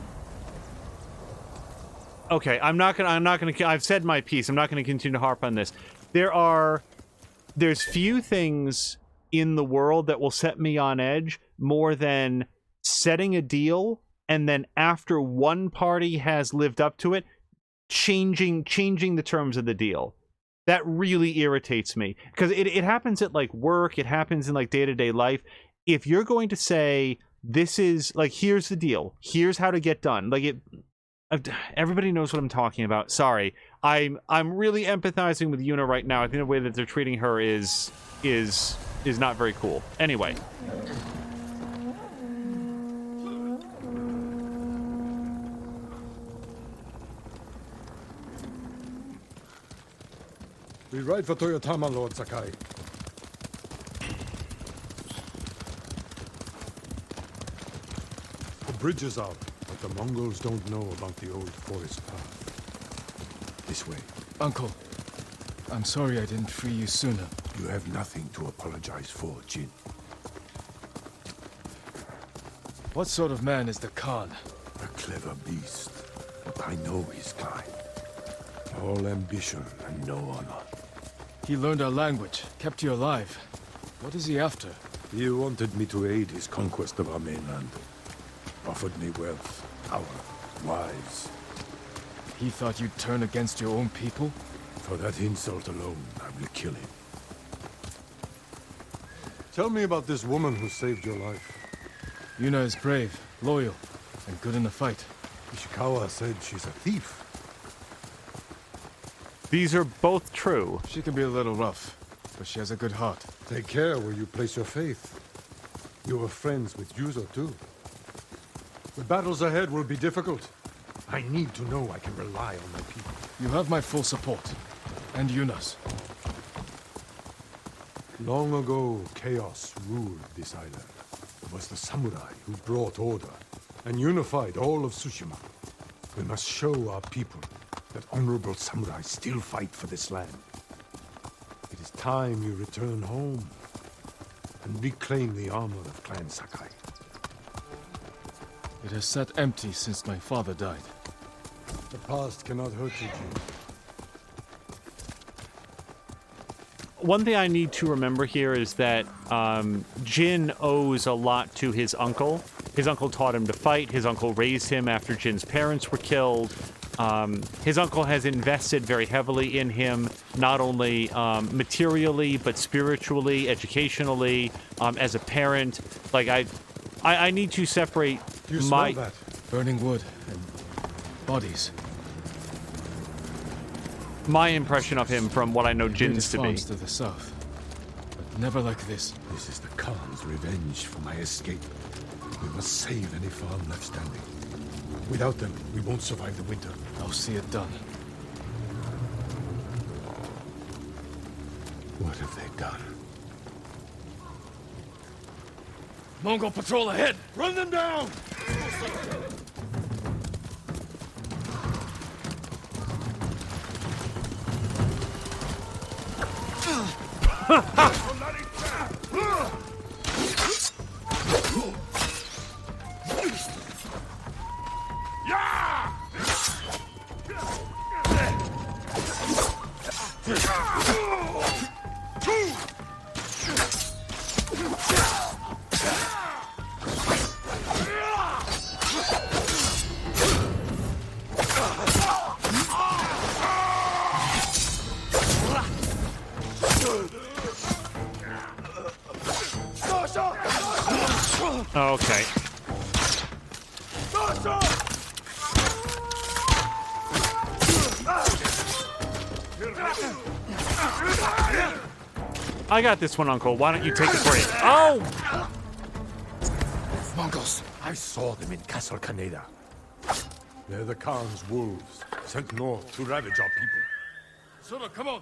Okay, I've said my piece. I'm not gonna continue to harp on this. There's few things in the world that will set me on edge more than setting a deal and then after one party has lived up to it, changing the terms of the deal. That really irritates me because it happens at like work, it happens in like day-to-day life. If you're going to say this is like, here's the deal, here's how to get done, like everybody knows what I'm talking about. Sorry, I'm really empathizing with Yuna right now. I think the way that they're treating her is not very cool. Anyway. We ride for Toyotama, Lord Sakai. The bridge is out, but the Mongols don't know about the old forest path. This way. Uncle, I'm sorry I didn't free you sooner. You have nothing to apologize for, Jin. What sort of man is the Khan? A clever beast, but I know his kind. All ambition and no honor. He learned our language, kept you alive. What is he after? He wanted me to aid his conquest of our mainland. Offered me wealth, Our wise. He thought you'd turn against your own people? For that insult alone, I will kill him. Tell me about this woman who saved your life. Yuna is brave, loyal, and good in a fight. Ishikawa said she's a thief. These are both true. She can be a little rough, but she has a good heart. Take care where you place your faith. You are friends with Yuzo, too. The battles ahead will be difficult. I need to know I can rely on my people. You have my full support. And Yuna's. Long ago, chaos ruled this island. It was the samurai who brought order and unified all of Tsushima. We must show our people that honorable samurai still fight for this land. It is time you return home and reclaim the armor of Clan Sakai. It has sat empty since my father died. The past cannot hurt you, Jin. One thing I need to remember here is that Jin owes a lot to his uncle. His uncle taught him to fight. His uncle raised him after Jin's parents were killed. His uncle has invested very heavily in him, not only materially, but spiritually, educationally, as a parent. Like, I need to separate you smell that? Burning wood and bodies. My impression of him from what I know Jin's to be. To the south, but never like this. This is the Khan's revenge for my escape. We must save any farm left standing. Without them, we won't survive the winter. I'll see it done. What have they done? Mongol patrol ahead! Run them down! Okay. I got this one, Uncle. Why don't you take a break? Oh! Mongols! I saw them in Castle Kaneda. They're the Khan's wolves, sent north to ravage our people. Sora, come on!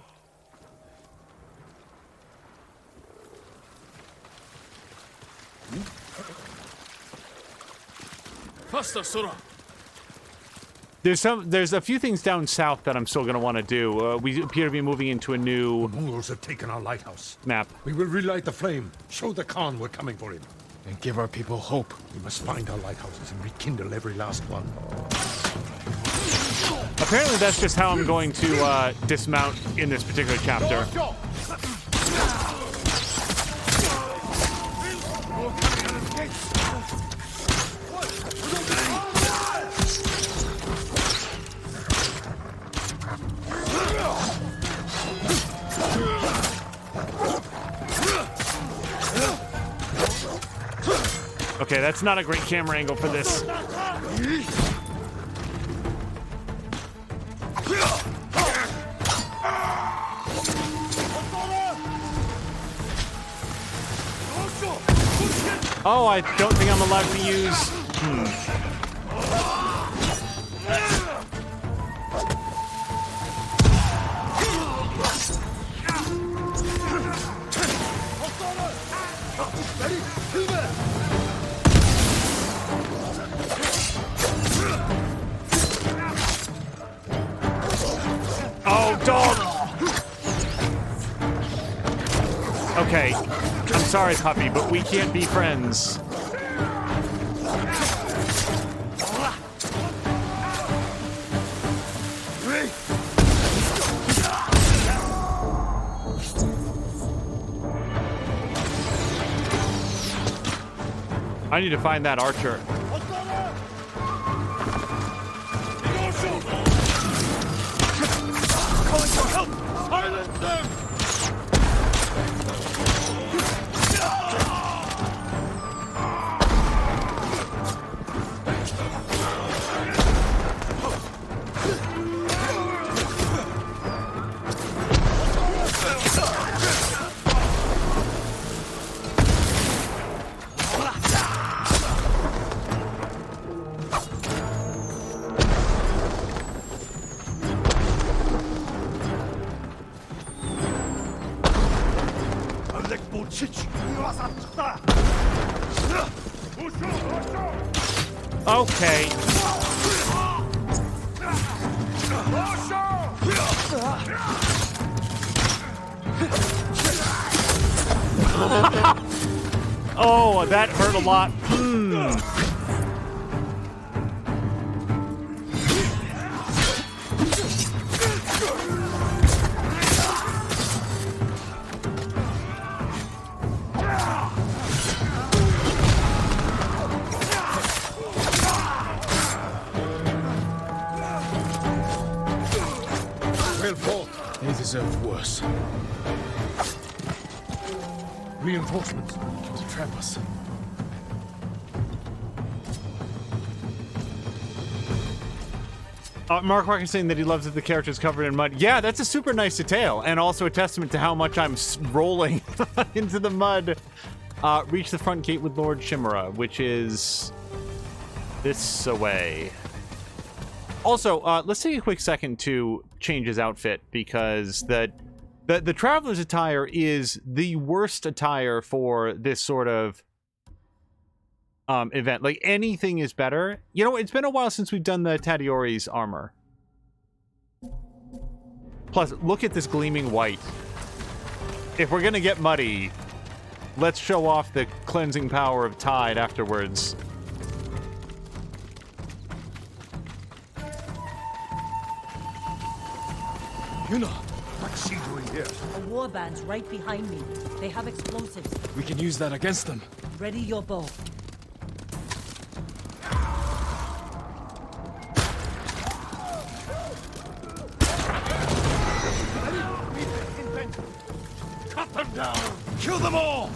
Faster, Sora! There's a few things down south that I'm still going to want to do. We appear to be moving into a new... The Mongols have taken our lighthouse. Map. We will relight the flame, show the Khan we're coming for him. And give our people hope. We must find our lighthouses and rekindle every last one. Apparently that's just how I'm going to dismount in this particular chapter. Okay, that's not a great camera angle for this. Oh, I don't think I'm allowed to use... Oh, dog! Okay, I'm sorry, puppy, but we can't be friends. I need to find that archer. Okay. Oh, that hurt a lot. Well fought. They deserved worse. Reinforcements to trap us. Mark Walker saying that he loves that the character's covered in mud. Yeah, that's a super nice detail, and also a testament to how much I'm rolling into the mud. Reach the front gate with Lord Chimera, which is this away. Also, let's take a quick second to change his outfit, because the Traveler's attire is the worst attire for this sort of event. Like, anything is better. You know, it's been a while since we've done the Tadiori's armor. Plus, look at this gleaming white. If we're gonna get muddy, let's show off the cleansing power of Tide afterwards. Yuna, what's she doing here? A warband's right behind me. They have explosives. We can use that against them. Ready your bow. Cut them down! Kill them all!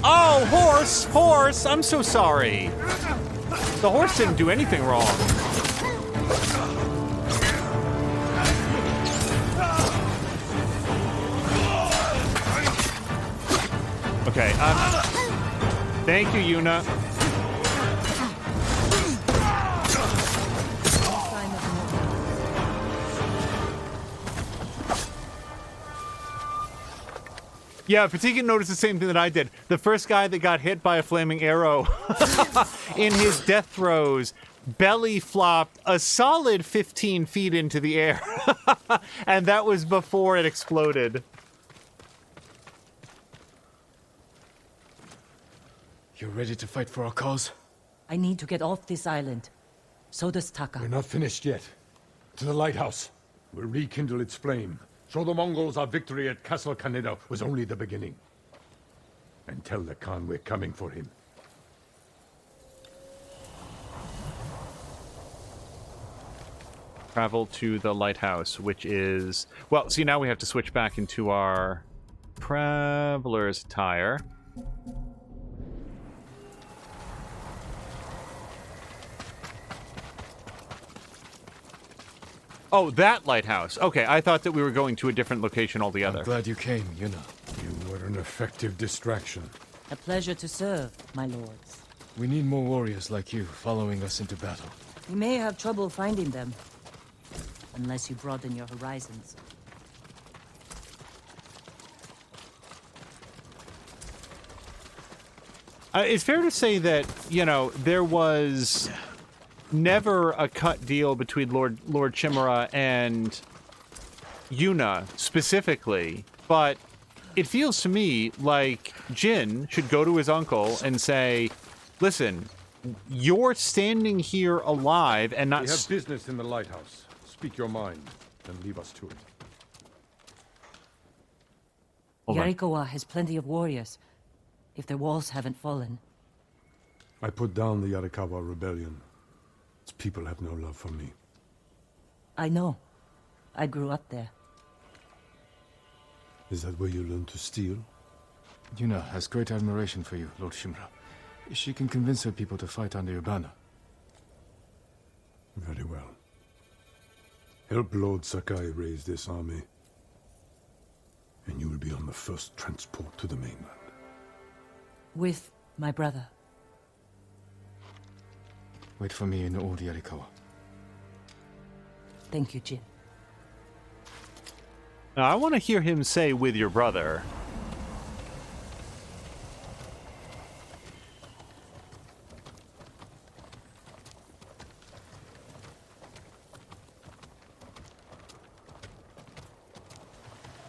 Oh, horse! Horse! I'm so sorry. The horse didn't do anything wrong. Okay, thank you, Yuna. Yeah, Fatigue noticed the same thing that I did. The first guy that got hit by a flaming arrow in his death throes belly flopped a solid 15 feet into the air. And that was before it exploded. You're ready to fight for our cause? I need to get off this island. So does Taka. We're not finished yet. To the lighthouse. We'll rekindle its flame. Show the Mongols our victory at Castle Kaneda was only the beginning. And tell the Khan we're coming for him. Travel to the lighthouse, which is... Well, see, now we have to switch back into our traveler's attire. Oh, that lighthouse. Okay, I thought that we were going to a different location altogether. I'm glad you came, Yuna. You were an effective distraction. A pleasure to serve, my lords. We need more warriors like you following us into battle. We may have trouble finding them. Unless you broaden your horizons. It's fair to say that, you know, there was never a cut deal between Lord Chimera and Yuna specifically, but it feels to me like Jin should go to his uncle and say, listen, you're standing here alive and not... We have business in the lighthouse. Speak your mind and leave us to it. Yarikawa has plenty of warriors, if their walls haven't fallen. I put down the Yarikawa rebellion. Its people have no love for me. I know. I grew up there. Is that where you learned to steal? Yuna has great admiration for you, Lord Shimura. She can convince her people to fight under your banner. Very well. Help Lord Sakai raise this army, and you will be on the first transport to the mainland. With my brother. Wait for me in Old Yarikawa. Thank you, Jin. Now, I want to hear him say with your brother.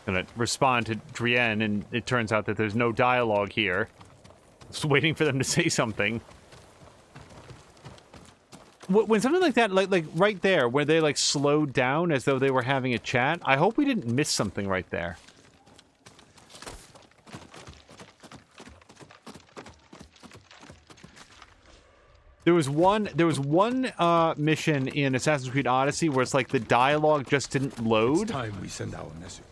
Gonna respond to Drienne, and it turns out that there's no dialogue here. Just waiting for them to say something. When something like that, like right there, where they like slowed down as though they were having a chat, I hope we didn't miss something right there. There was one mission in Assassin's Creed Odyssey where it's like the dialogue just didn't load. It's time we send our message.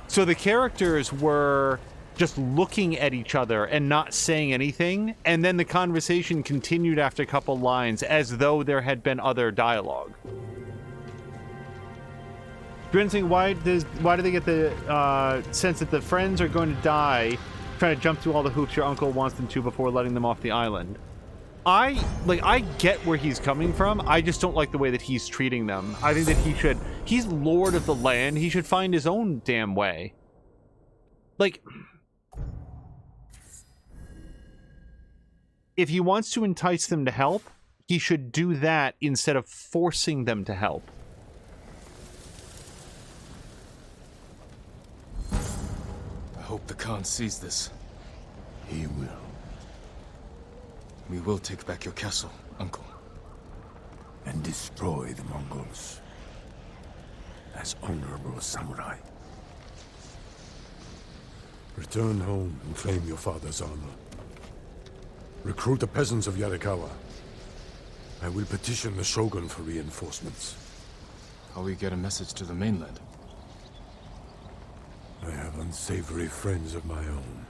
So the characters were just looking at each other and not saying anything, and then the conversation continued after a couple lines as though there had been other dialogue. Saying, why do they get the sense that the friends are going to die trying to jump through all the hoops your uncle wants them to before letting them off the island? I get where he's coming from. I just don't like the way that he's treating them. I think that he's lord of the land. He should find his own damn way. Like, if he wants to entice them to help, he should do that instead of forcing them to help. I hope the Khan sees this. He will. We will take back your castle, Uncle. And destroy the Mongols. As honorable samurai. Return home and claim your father's honor. Recruit the peasants of Yarikawa. I will petition the Shogun for reinforcements. How will we get a message to the mainland? I have unsavory friends of my own.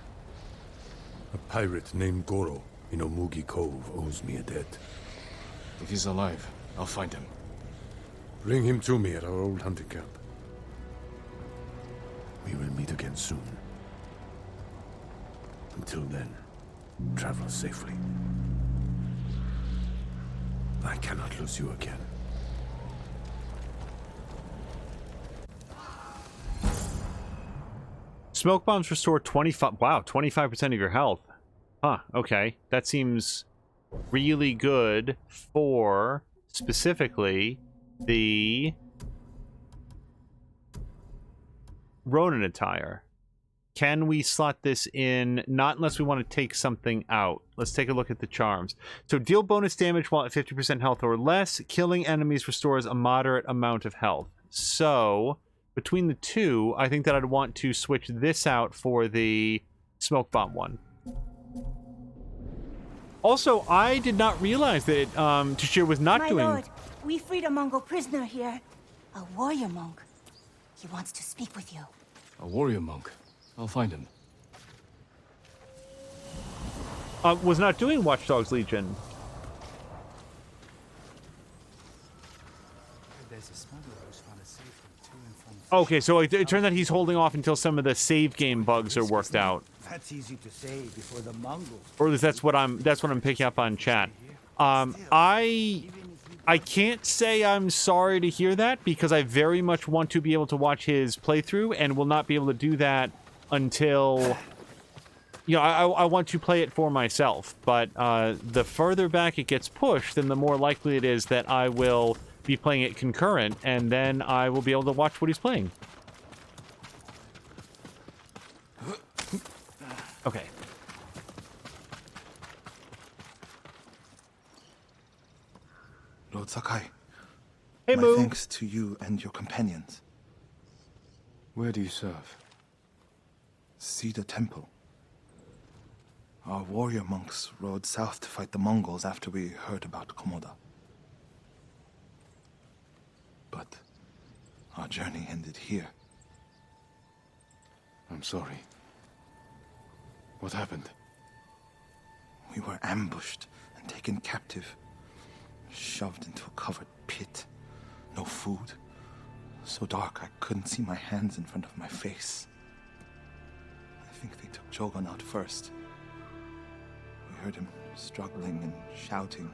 A pirate named Goro in Omugi Cove owes me a debt. If he's alive, I'll find him. Bring him to me at our old hunting camp. We will meet again soon. Until then, travel safely. I cannot lose you again. Smoke bombs restore 25% of your health. Huh, okay. That seems really good for, specifically, the Ronin attire. Can we slot this in? Not unless we want to take something out. Let's take a look at the charms. So deal bonus damage while at 50% health or less. Killing enemies restores a moderate amount of health. So, between the two, I think that I'd want to switch this out for the smoke bomb one. Also, I did not realize that Tashir was not doing... My lord, we freed a Mongol prisoner here. A warrior monk. He wants to speak with you. A warrior monk? I'll find him. Was not doing Watch Dogs Legion. Okay, so it turns out he's holding off until some of the save game bugs are worked out. That's easy to say before the Mongols. Or at least that's what I'm picking up on chat. I can't say I'm sorry to hear that because I very much want to be able to watch his playthrough and will not be able to do that until, you know, I want to play it for myself. But the further back it gets pushed, then the more likely it is that I will be playing it concurrent, and then I will be able to watch what he's playing. Okay. Lord Sakai. Hey, my Moo. thanks to you and your companions. Where do you serve? Cedar Temple. Our warrior monks rode south to fight the Mongols after we heard about Komoda. But our journey ended here. I'm sorry. What happened? We were ambushed and taken captive. Shoved into a covered pit. No food. So dark I couldn't see my hands in front of my face. I think they took Jogon out first. We heard him struggling and shouting.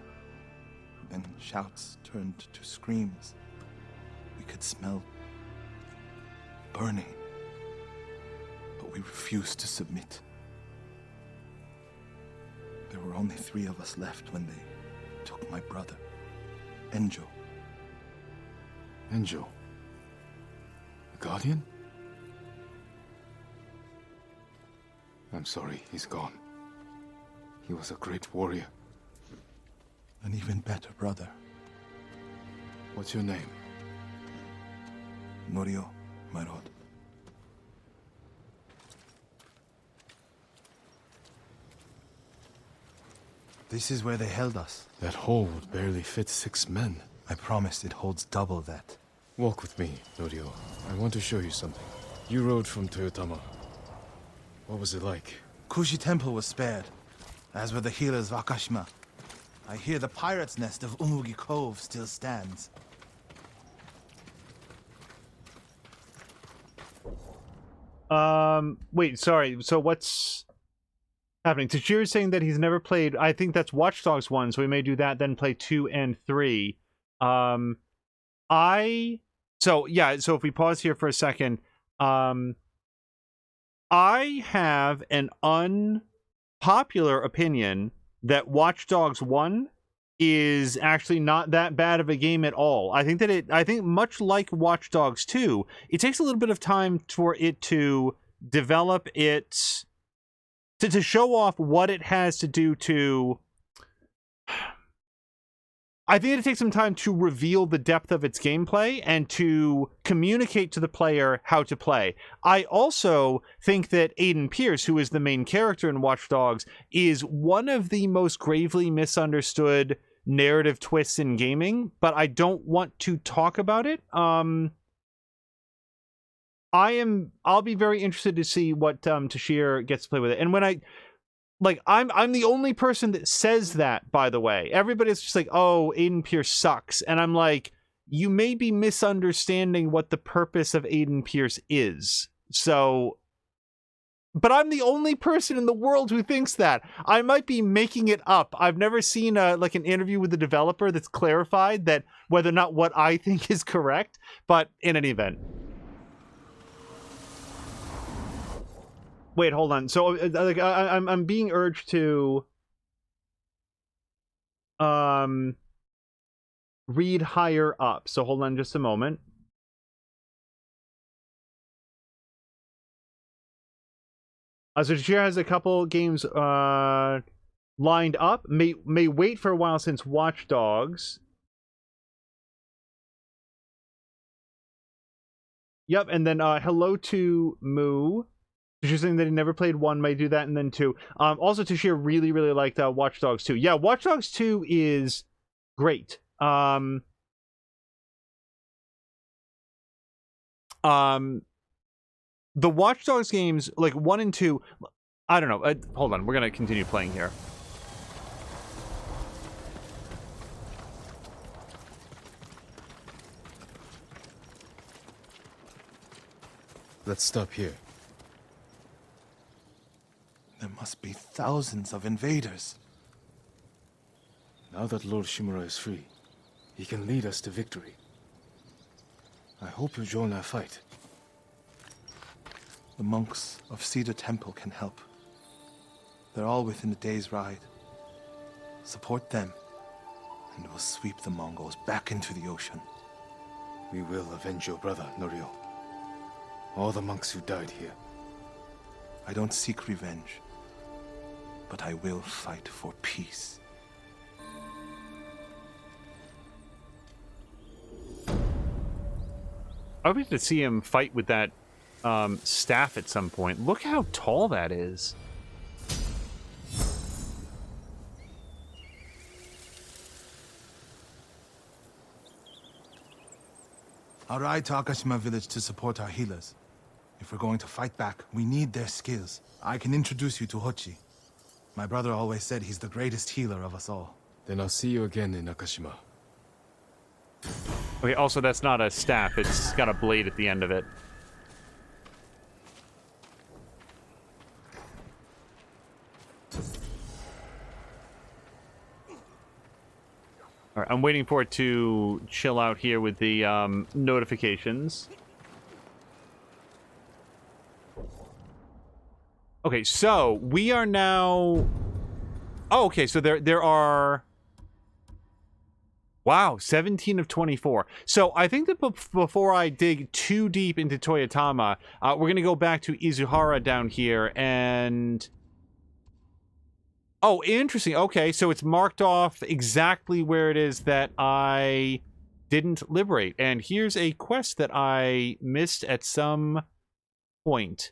Then shouts turned to screams. We could smell burning. But we refused to submit. There were only 3 of us left when they took my brother, Enjo. Enjo? The Guardian? I'm sorry, he's gone. He was a great warrior. An even better brother. What's your name? Norio, my lord. This is where they held us. That hole would barely fit 6 men. I promised it holds double that. Walk with me, Norio. I want to show you something. You rode from Toyotama. What was it like? Kushi Temple was spared, as were the healers of Akashima. I hear the pirate's nest of Umugi Cove still stands. Wait, sorry. So what's happening? Tajir's saying that he's never played. I think that's Watch Dogs 1, so we may do that, then play 2 and 3. So if we pause here for a second, I have an unpopular opinion that Watch Dogs 1 is actually not that bad of a game at all. I think much like Watch Dogs 2, it takes a little bit of time for it to develop its to show off what it has to do to. I think it takes some time to reveal the depth of its gameplay and to communicate to the player how to play. I also think that Aiden Pierce, who is the main character in Watch Dogs, is one of the most gravely misunderstood narrative twists in gaming, but I don't want to talk about it. I'll be very interested to see what Tashir gets to play with it. And when I'm the only person that says that, by the way. Everybody's just like, oh, Aiden Pierce sucks. And I'm like, you may be misunderstanding what the purpose of Aiden Pierce is. So, but I'm the only person in the world who thinks that. I might be making it up. I've never seen an interview with the developer that's clarified that whether or not what I think is correct. But in any event. Wait, hold on. So, I'm being urged to read higher up. So, hold on just a moment. So, Tashir has a couple games lined up. May wait for a while since Watch Dogs. Yep, and then hello to Moo. She's saying that he never played 1, may do that, and then 2. Also, Tashir really, really liked Watch Dogs 2. Yeah, Watch Dogs 2 is great. The Watch Dogs games, like 1 and 2, I don't know. Hold on, we're going to continue playing here. Let's stop here. There must be thousands of invaders. Now that Lord Shimura is free, he can lead us to victory. I hope you join our fight. The monks of Cedar Temple can help. They're all within a day's ride. Support them, and we'll sweep the Mongols back into the ocean. We will avenge your brother, Norio. All the monks who died here. I don't seek revenge, but I will fight for peace. I would like to see him fight with that staff at some point. Look how tall that is. I'll ride to Akashima village to support our healers. If we're going to fight back, we need their skills. I can introduce you to Hochi. My brother always said he's the greatest healer of us all. Then I'll see you again in Akashima. Okay, also that's not a staff, it's got a blade at the end of it. Alright, I'm waiting for it to chill out here with the notifications. Okay, so we are now... Oh, okay, so there are... Wow, 17 of 24. So I think that before I dig too deep into Toyotama, we're going to go back to Izuhara down here and... Oh, interesting. Okay, so it's marked off exactly where it is that I didn't liberate. And here's a quest that I missed at some point.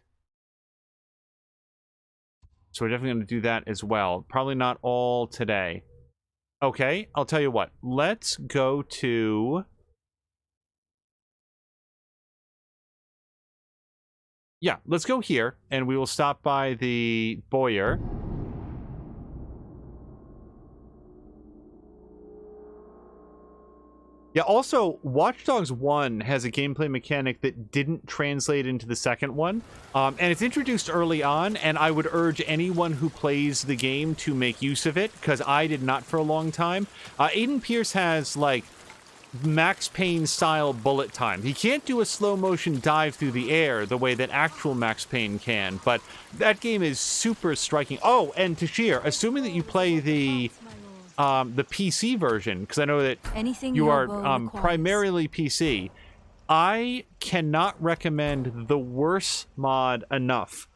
So we're definitely going to do that as well. Probably not all today. Okay, I'll tell you what. Let's go to... Yeah, let's go here, and we will stop by the Boyer. Yeah, also, Watch Dogs 1 has a gameplay mechanic that didn't translate into the second one. And it's introduced early on, and I would urge anyone who plays the game to make use of it, because I did not for a long time. Aiden Pierce has, like, Max Payne-style bullet time. He can't do a slow-motion dive through the air the way that actual Max Payne can, but that game is super striking. Oh, and Tashir, assuming that you play the PC version, because I know that you are primarily PC, I cannot recommend the worst mod enough.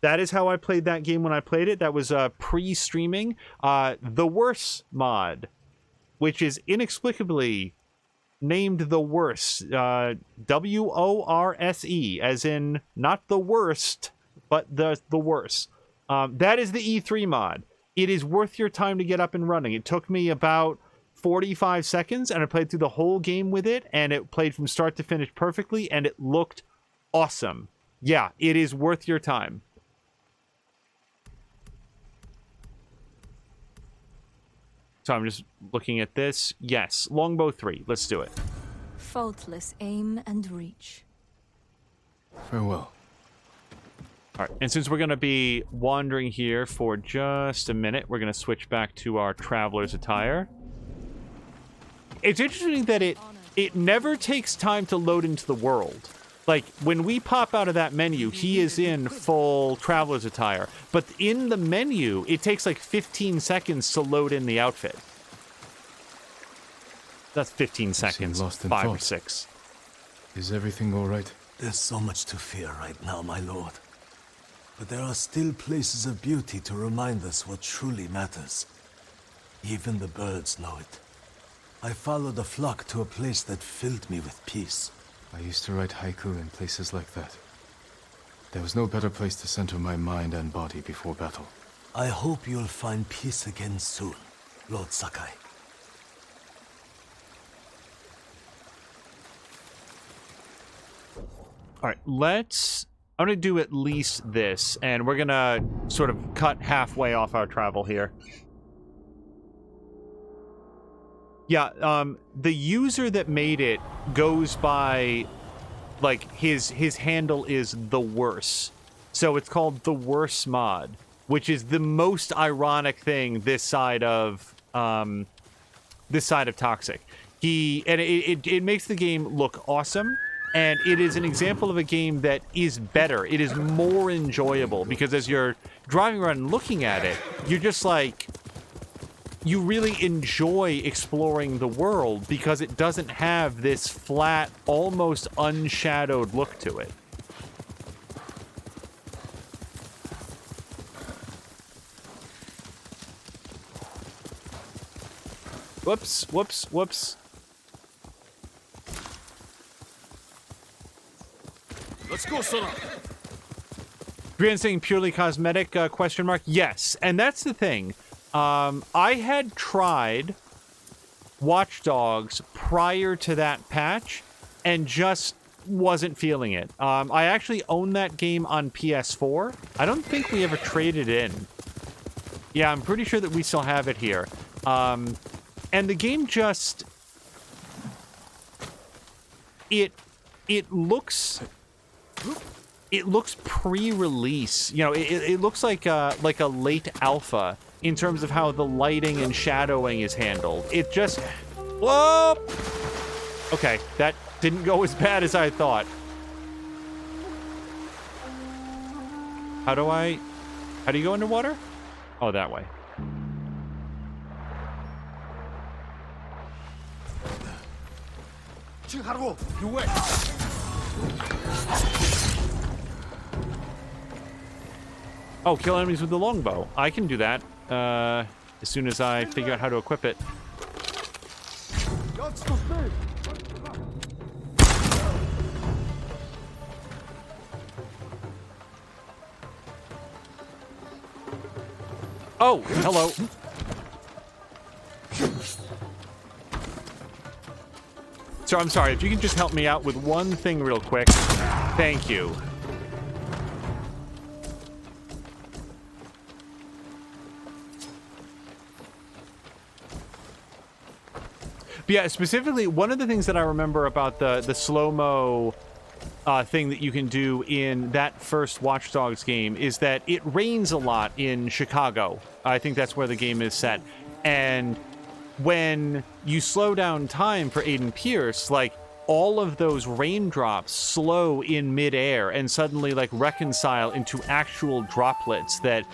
That is how I played that game when I played it. That was pre-streaming. The worst mod, which is inexplicably named the worst, W-O-R-S-E, as in not the worst, but the worst. That is the E3 mod. It is worth your time to get up and running. It took me about 45 seconds, and I played through the whole game with it, and it played from start to finish perfectly, and it looked awesome. Yeah, it is worth your time. So I'm just looking at this. Yes, Longbow 3. Let's do it. Faultless aim and reach. Farewell. All right, and since we're going to be wandering here for just a minute, we're going to switch back to our traveler's attire. It's interesting that it never takes time to load into the world. Like, when we pop out of that menu, he is in full traveler's attire. But in the menu, it takes like 15 seconds to load in the outfit. That's 15 seconds, lost in 5 or thought. 6. Is everything all right? There's so much to fear right now, my lord. But there are still places of beauty to remind us what truly matters. Even the birds know it. I followed the flock to a place that filled me with peace. I used to write haiku in places like that. There was no better place to center my mind and body before battle. I hope you'll find peace again soon, Lord Sakai. All right, I'm going to do at least this, and we're going to sort of cut halfway off our travel here. Yeah, the user that made it goes by, like, his handle is the worst. So it's called the worst mod, which is the most ironic thing this side of Toxic. It makes the game look awesome. And it is an example of a game that is better. It is more enjoyable because as you're driving around and looking at it, you're just like, you really enjoy exploring the world because it doesn't have this flat, almost unshadowed look to it. Whoops, whoops, whoops. Let's go, Sora. Brian saying purely cosmetic, question mark? Yes, and that's the thing. I had tried Watch Dogs prior to that patch and just wasn't feeling it. I actually own that game on PS4. I don't think we ever traded in. Yeah, I'm pretty sure that we still have it here. And the game just... It looks... It looks pre-release. You know, it looks like a late alpha in terms of how the lighting and shadowing is handled. It just... Whoa! Okay, that didn't go as bad as I thought. How do I... How do you go underwater? Oh, that way. You wait. Oh, kill enemies with the longbow. I can do that as soon as I figure out how to equip it. Oh, hello. So I'm sorry, if you can just help me out with one thing real quick. Thank you. But yeah, specifically, one of the things that I remember about the slow-mo thing that you can do in that first Watch Dogs game is that it rains a lot in Chicago. I think that's where the game is set. And when you slow down time for Aiden Pierce, like, all of those raindrops slow in midair and suddenly, like, reconcile into actual droplets that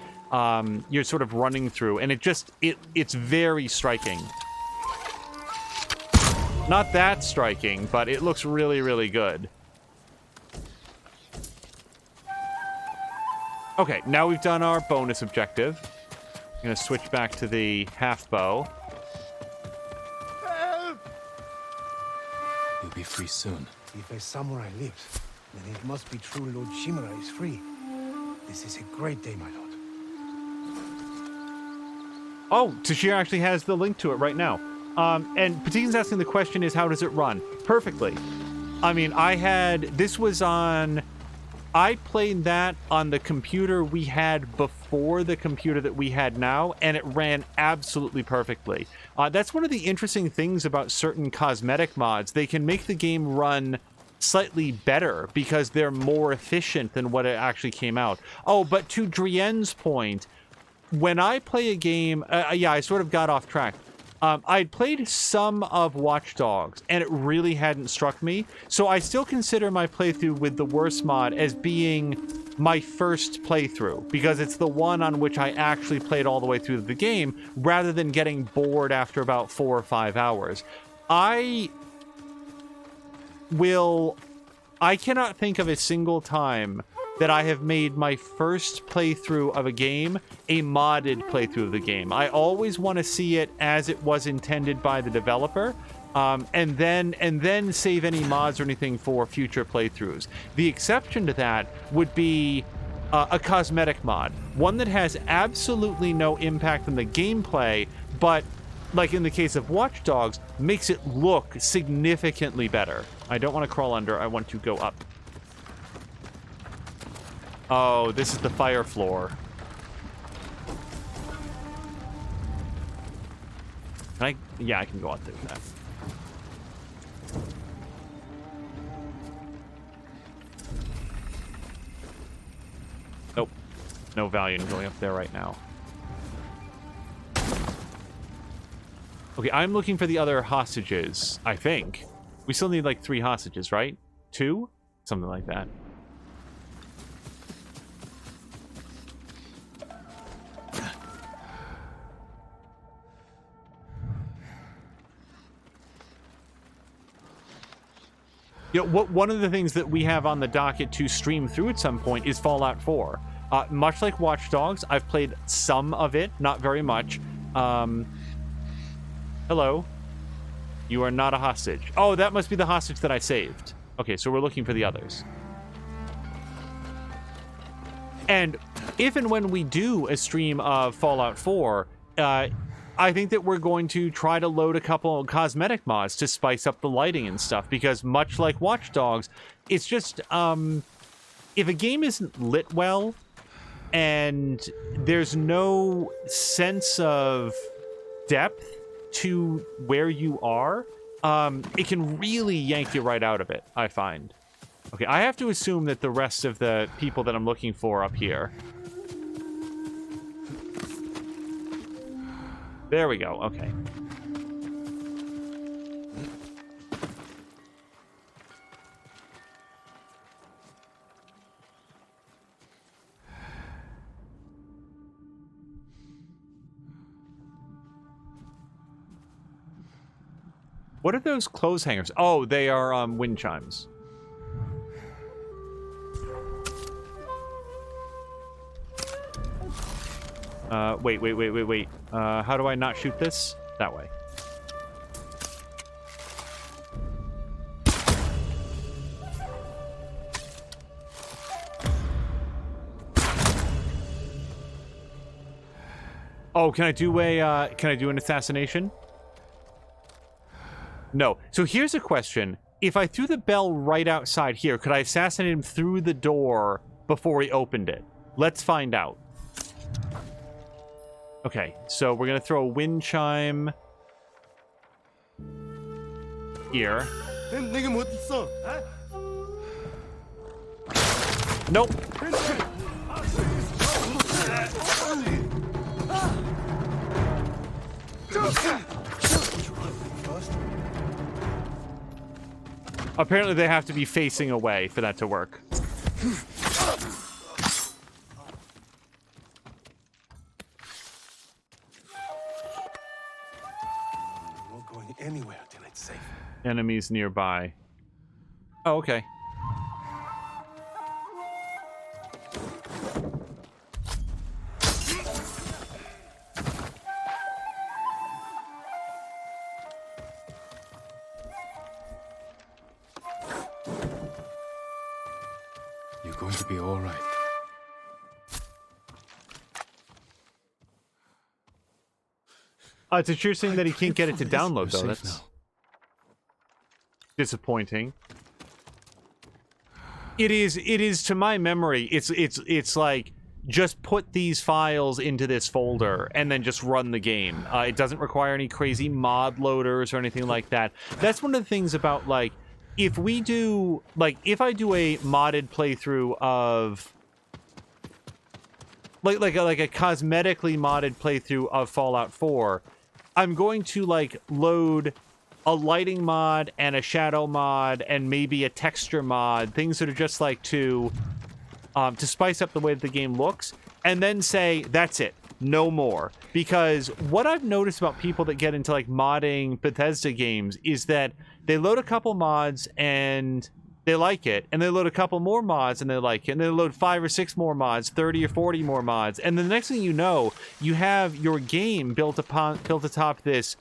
you're sort of running through. And it's very striking. Not that striking, but it looks really, really good. Okay, now we've done our bonus objective. I'm gonna switch back to the half bow. You'll be free soon. If a samurai lives, then it must be true Lord Shimura is free. This is a great day, my lord. Oh, Tashir actually has the link to it right now. And Patikin's asking the question is, how does it run? Perfectly. I mean, I played that on the computer we had before the computer that we had now, and it ran absolutely perfectly. That's one of the interesting things about certain cosmetic mods. They can make the game run slightly better because they're more efficient than what it actually came out. Oh, but to Drienne's point, when I play a game... yeah, I sort of got off track. I'd played some of Watch Dogs, and it really hadn't struck me. So I still consider my playthrough with the worst mod as being my first playthrough, because it's the one on which I actually played all the way through the game, rather than getting bored after about 4 or 5 hours. I cannot think of a single time that I have made my first playthrough of a game a modded playthrough of the game. I always want to see it as it was intended by the developer, and then save any mods or anything for future playthroughs. The exception to that would be a cosmetic mod, one that has absolutely no impact on the gameplay, but like in the case of Watch Dogs, makes it look significantly better. I don't want to crawl under, I want to go up. Oh, this is the fire floor. Yeah, I can go out there with that. Nope. No value in going up there right now. Okay, I'm looking for the other hostages, I think. We still need like 3 hostages, right? 2? Something like that. You know, one of the things that we have on the docket to stream through at some point is Fallout 4. Much like Watch Dogs, I've played some of it, not very much. Hello. You are not a hostage. Oh, that must be the hostage that I saved. Okay, so we're looking for the others. And if and when we do a stream of Fallout 4, I think that we're going to try to load a couple of cosmetic mods to spice up the lighting and stuff, because much like Watch Dogs, it's just, if a game isn't lit well, and there's no sense of depth to where you are, it can really yank you right out of it, I find. Okay, I have to assume that the rest of the people that I'm looking for up here... There we go, okay. What are those clothes hangers? Oh, they are wind chimes. Wait. How do I not shoot this? That way. Oh, can I do an assassination? No. So here's a question. If I threw the bell right outside here, could I assassinate him through the door before he opened it? Let's find out. Okay, so we're gonna throw a wind chime here. Nope. Apparently they have to be facing away for that to work. I'm not going anywhere till it's safe. Enemies nearby. Oh, okay. You're going to be all right. It's interesting that he can't get it to download, though. That's disappointing. It is to my memory. It's like, just put these files into this folder and then just run the game. It doesn't require any crazy mod loaders or anything like that. That's one of the things about, like, if I do a modded playthrough of like a cosmetically modded playthrough of Fallout 4, I'm going to like load a lighting mod and a shadow mod and maybe a texture mod, things that are just like to spice up the way that the game looks, and then say, that's it, no more. Because what I've noticed about people that get into like modding Bethesda games is that they load a couple mods and they like it, and they load a couple more mods and they like it, and they load 5 or 6 more mods, 30 or 40 more mods, and then the next thing you know, you have your game built atop this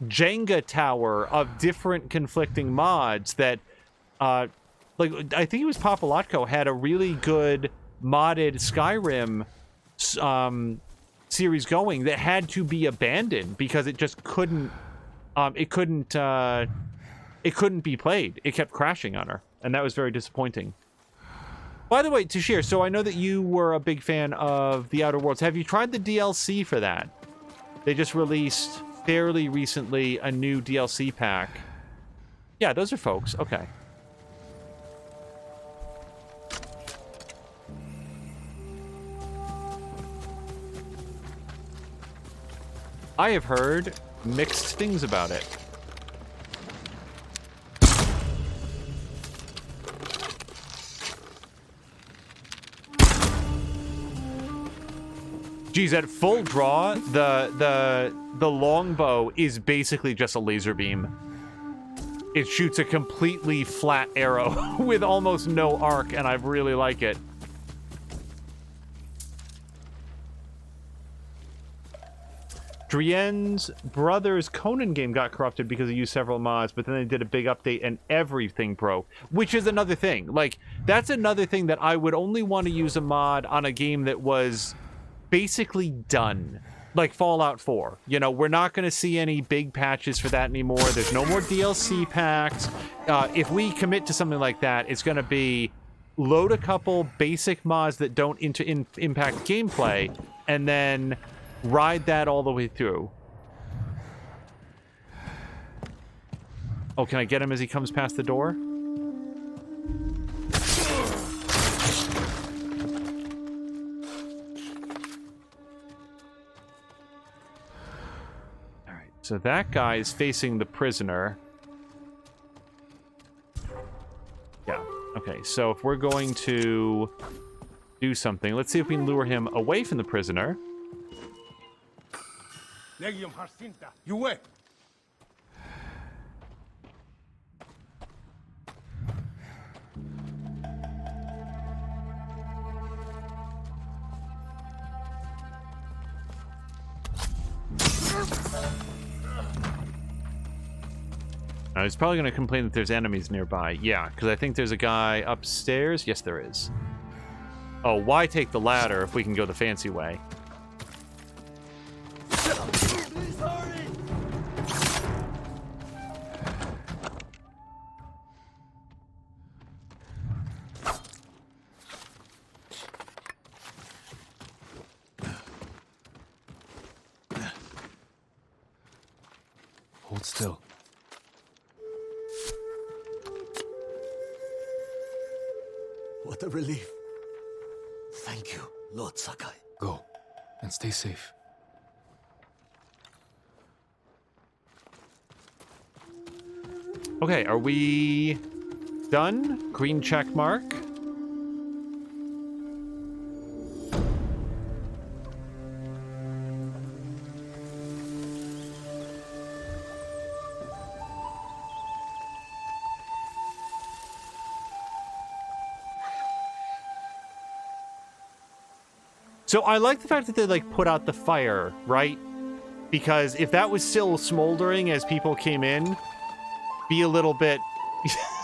Jenga tower of different conflicting mods that like, I think it was Papalotko had a really good modded Skyrim series going that had to be abandoned because it just couldn't it couldn't be played. It kept crashing on her, and that was very disappointing. By the way, Tashir, so I know that you were a big fan of The Outer Worlds. Have you tried the DLC for that? They just released fairly recently a new DLC pack. Yeah, those are folks. Okay. I have heard mixed things about it. Geez, at full draw, the longbow is basically just a laser beam. It shoots a completely flat arrow with almost no arc, and I really like it. Drienne's brother's Conan game got corrupted because they used several mods, but then they did a big update and everything broke, which is another thing. Like, that's another thing that I would only want to use a mod on a game that was basically done. Like Fallout 4. You know, we're not going to see any big patches for that anymore. There's no more DLC packs. If we commit to something like that, it's going to be load a couple basic mods that don't impact gameplay, and then ride that all the way through. Oh, can I get him as he comes past the door? Alright, so that guy is facing the prisoner. Yeah, okay, so if we're going to do something, let's see if we can lure him away from the prisoner. He's probably going to complain that there's enemies nearby. Yeah, because I think there's a guy upstairs. Yes, there is. Oh, why take the ladder if we can go the fancy way? Hold still. What a relief. Thank you, Lord Sakai. Go, and stay safe. Okay, are we done? Green check mark. So I like the fact that they like put out the fire, right? Because if that was still smoldering as people came in, be a little bit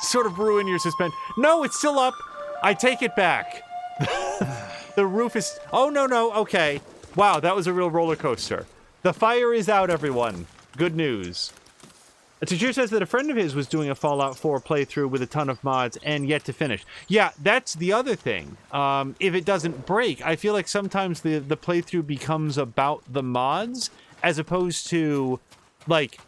sort of ruin your suspense. No, it's still up. I take it back. The roof is... Oh, no. Okay. Wow, that was a real roller coaster. The fire is out, everyone. Good news. Tajir says that a friend of his was doing a Fallout 4 playthrough with a ton of mods and yet to finish. Yeah, that's the other thing. If it doesn't break, I feel like sometimes the playthrough becomes about the mods as opposed to, like,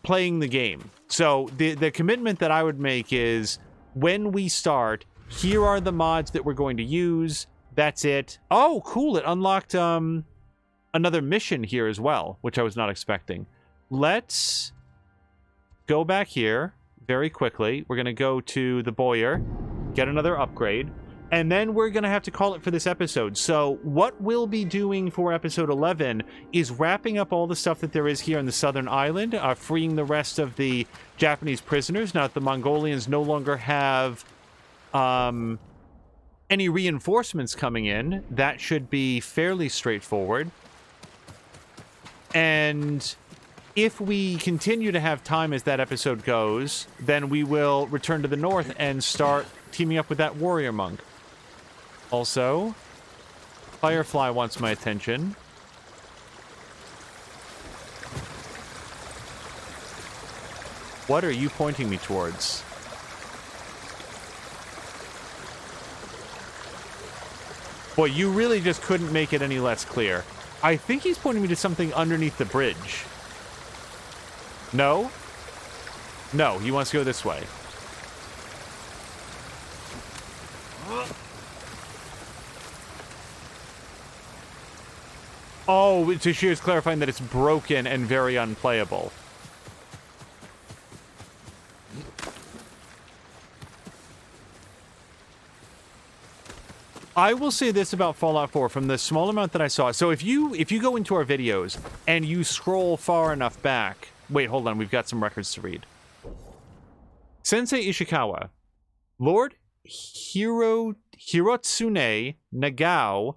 playing the game. So the commitment that I would make is when we start, here are the mods that we're going to use. That's it. Oh, cool. It unlocked another mission here as well, which I was not expecting. Let's go back here very quickly. We're going to go to the Boyer, get another upgrade, and then we're going to have to call it for this episode. So what we'll be doing for episode 11 is wrapping up all the stuff that there is here on the southern island, freeing the rest of the Japanese prisoners. Now that the Mongolians no longer have any reinforcements coming in, that should be fairly straightforward. And if we continue to have time as that episode goes, then we will return to the north and start teaming up with that warrior monk. Also, Firefly wants my attention. What are you pointing me towards? Boy, you really just couldn't make it any less clear. I think he's pointing me to something underneath the bridge. No? No, he wants to go this way. Oh, Tashir's clarifying that it's broken and very unplayable. I will say this about Fallout 4 from the small amount that I saw. So if you go into our videos and you scroll far enough back... Wait, hold on. We've got some records to read. Sensei Ishikawa. Lord Hirotsune Nagao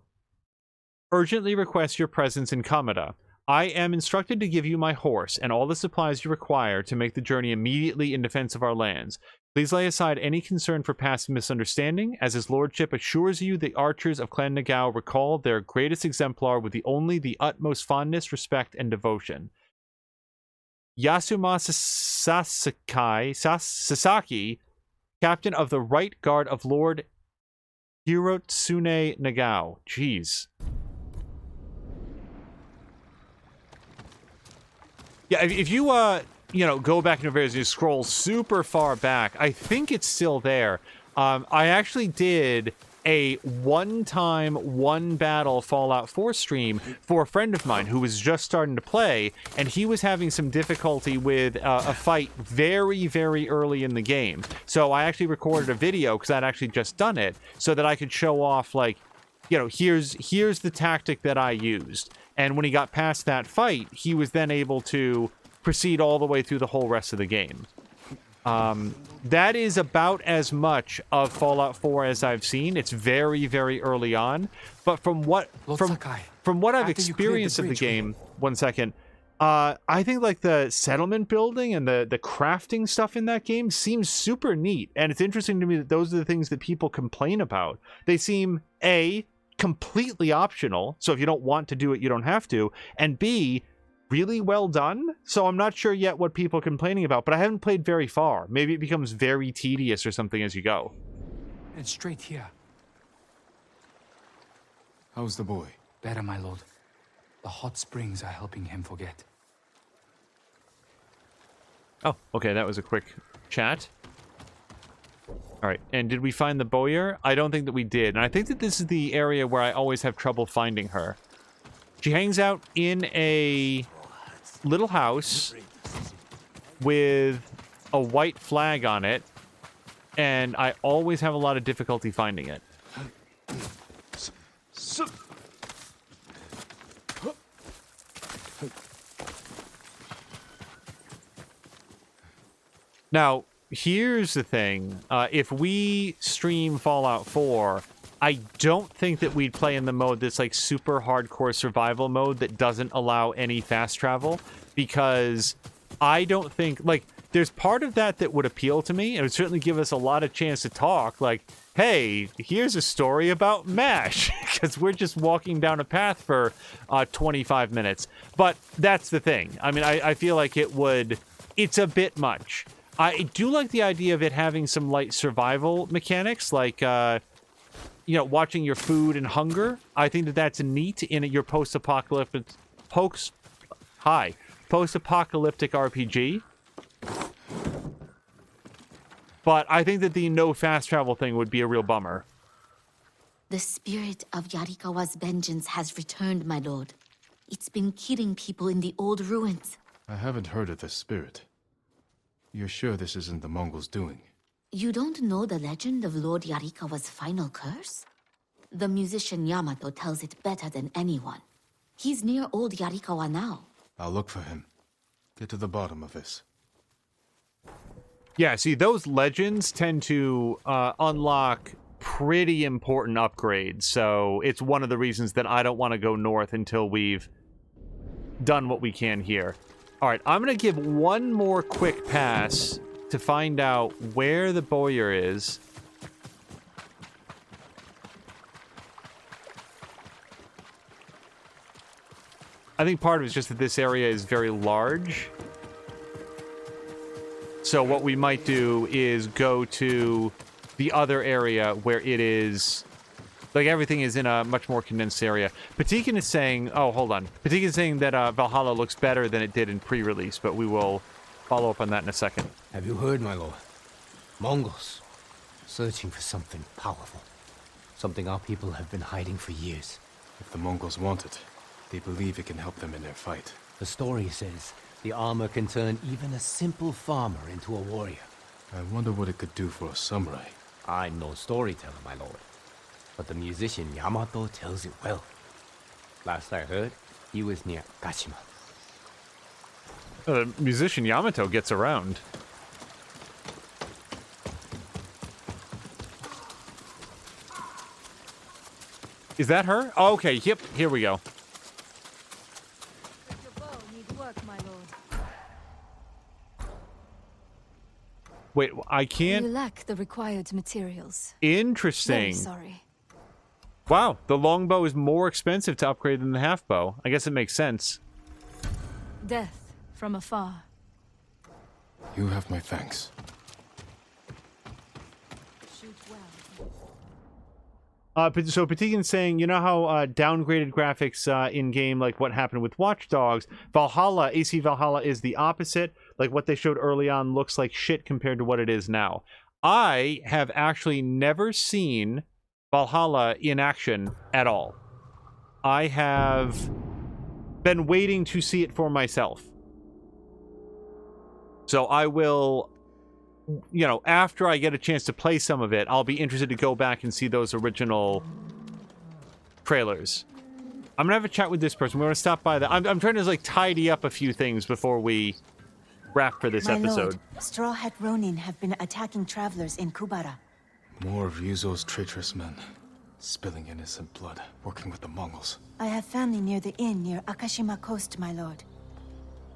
urgently requests your presence in Kamada. I am instructed to give you my horse and all the supplies you require to make the journey immediately in defense of our lands. Please lay aside any concern for past misunderstanding, as his lordship assures you the archers of Clan Nagao recall their greatest exemplar with only the utmost fondness, respect, and devotion. Yasuma Sasaki, captain of the Right Guard of Lord Hirotsune Nagao. Jeez. Yeah, if you, go back into videos and you scroll super far back, I think it's still there. I actually did a one-time, one-battle Fallout 4 stream for a friend of mine who was just starting to play, and he was having some difficulty with a fight very, very early in the game. So I actually recorded a video, because I'd actually just done it, so that I could show off, like, here's the tactic that I used. And when he got past that fight, he was then able to proceed all the way through the whole rest of the game. That is about as much of Fallout 4 as I've seen. It's very, very early on. But from what I've experienced of the game, one second, I think like the settlement building and the crafting stuff in that game seems super neat. And it's interesting to me that those are the things that people complain about. They seem A, completely optional. So if you don't want to do it, you don't have to. And B, really well done. So I'm not sure yet what people are complaining about, but I haven't played very far. Maybe it becomes very tedious or something as you go. And straight here. How's the boy? Better, my lord. The hot springs are helping him forget. Oh, okay, that was a quick chat. All right, and did we find the bowyer? I don't think that we did, and I think that this is the area where I always have trouble finding her. She hangs out in a little house with a white flag on it, and I always have a lot of difficulty finding it. Now, here's the thing. If we stream Fallout 4, I don't think that we'd play in the mode that's like super hardcore survival mode that doesn't allow any fast travel, because I don't think, like, there's part of that that would appeal to me, and it would certainly give us a lot of chance to talk, like, hey, here's a story about MASH, because we're just walking down a path for 25 minutes. But that's the thing. I mean, I feel like it's a bit much. I do like the idea of it having some light survival mechanics, like, watching your food and hunger. I think that that's neat in your post-apocalyptic RPG. But I think that the no fast travel thing would be a real bummer. The spirit of Yarikawa's vengeance has returned, my lord. It's been killing people in the old ruins. I haven't heard of this spirit. You're sure this isn't the Mongols' doing? You don't know the legend of Lord Yarikawa's final curse? The musician Yamato tells it better than anyone. He's near old Yarikawa now. I'll look for him. Get to the bottom of this. Yeah, see, those legends tend to unlock pretty important upgrades, so it's one of the reasons that I don't want to go north until we've done what we can here. All right, I'm going to give one more quick pass to find out where the bowyer is. I think part of it is just that this area is very large. So what we might do is go to the other area where it is, like, everything is in a much more condensed area. Patikin is saying, oh, hold on. Patikin is saying that Valhalla looks better than it did in pre-release, but we will follow up on that in a second. Have you heard, my lord? Mongols, searching for something powerful. Something our people have been hiding for years. If the Mongols want it, they believe it can help them in their fight. The story says the armor can turn even a simple farmer into a warrior. I wonder what it could do for a samurai. I'm no storyteller, my lord. But the musician Yamato tells it well. Last I heard, he was near Kashima. The musician Yamato gets around. Is that her? Oh, okay, yep, here we go. Wait, I can't... You lack the required materials. Interesting. Very sorry. Wow, the longbow is more expensive to upgrade than the halfbow. I guess it makes sense. Death from afar. You have my thanks. So Patikin's saying, you know how downgraded graphics in-game, like what happened with Watch Dogs, Valhalla, AC Valhalla is the opposite. Like what they showed early on looks like shit compared to what it is now. I have actually never seen Valhalla in action at all. I have been waiting to see it for myself. So I will... after I get a chance to play some of it, I'll be interested to go back and see those original trailers. I'm gonna have a chat with this person. We're gonna stop by the... I'm trying to, like, tidy up a few things before we wrap for this episode. Lord, Straw Hat Ronin have been attacking travelers in Kubara. More of Ryuzo's traitorous men. Spilling innocent blood, working with the Mongols. I have family near the inn near Akashima Coast, my lord.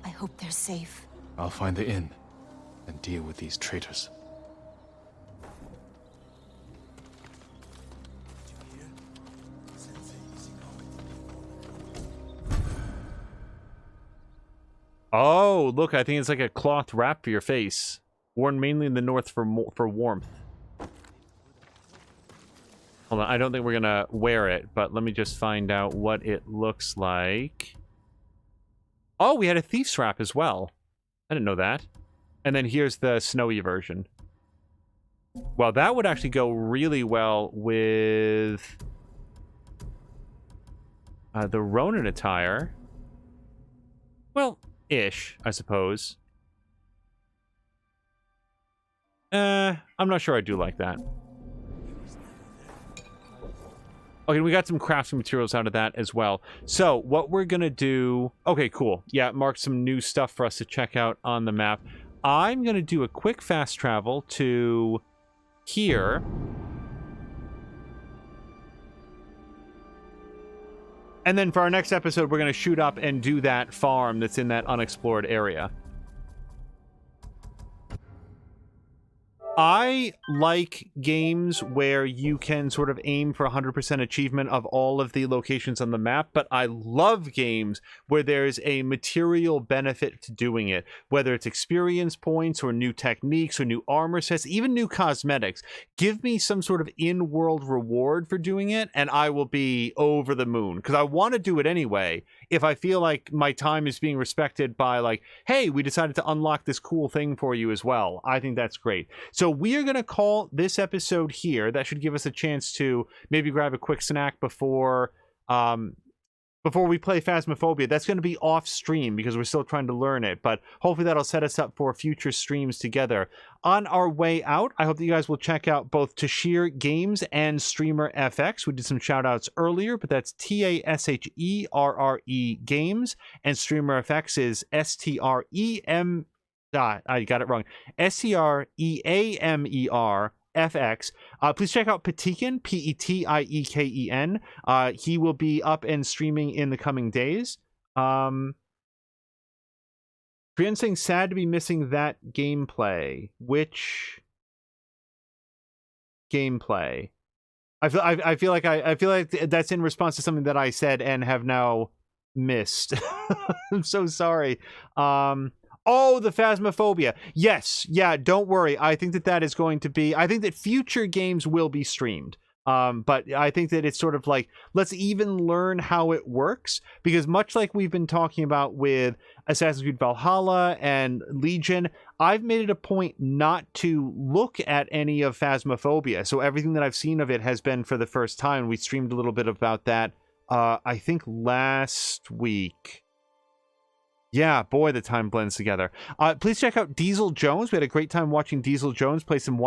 I hope they're safe. I'll find the inn and deal with these traitors. Oh, look, I think it's like a cloth wrap for your face. Worn mainly in the north for warmth. Hold on, I don't think we're gonna wear it, but let me just find out what it looks like. Oh, we had a thief's wrap as well. I didn't know that. And then here's the snowy version. Well, that would actually go really well with the Ronin attire. Well, ish, I suppose. I'm not sure I do like that. Okay, we got some crafting materials out of that as well. So, what we're gonna do... Okay, cool. Yeah, mark some new stuff for us to check out on the map. I'm gonna do a quick fast travel to here. And then for our next episode, we're gonna shoot up and do that farm that's in that unexplored area. I like games where you can sort of aim for 100% achievement of all of the locations on the map, but I love games where there's a material benefit to doing it, whether it's experience points or new techniques or new armor sets, even new cosmetics. Give me some sort of in-world reward for doing it, and I will be over the moon, because I want to do it anyway. If I feel like my time is being respected by, like, hey, we decided to unlock this cool thing for you as well, I think that's great. So we are going to call this episode here. That should give us a chance to maybe grab a quick snack before we play Phasmophobia. That's going to be off stream because we're still trying to learn it, but hopefully that'll set us up for future streams together. On our way out, I hope that you guys will check out both Tashir Games and Streamer FX. We did some shout outs earlier, but that's TASHERRE Games, and Streamer FX is STREM. I got it wrong. STREAMER FX. Please check out Petiken, PETIEKEN. He will be up and streaming in the coming days. Brian saying sad to be missing that gameplay. Which gameplay? I feel like that's in response to something that I said and have now missed. I'm so sorry. Oh, the Phasmophobia. Yes. Yeah, don't worry. I think that is going to be... I think that future games will be streamed. But I think that it's sort of like, let's even learn how it works. Because much like we've been talking about with Assassin's Creed Valhalla and Legion, I've made it a point not to look at any of Phasmophobia. So everything that I've seen of it has been for the first time. We streamed a little bit about that, I think, last week. Yeah, boy, the time blends together. Please check out Diesel Jones. We had a great time watching Diesel Jones play some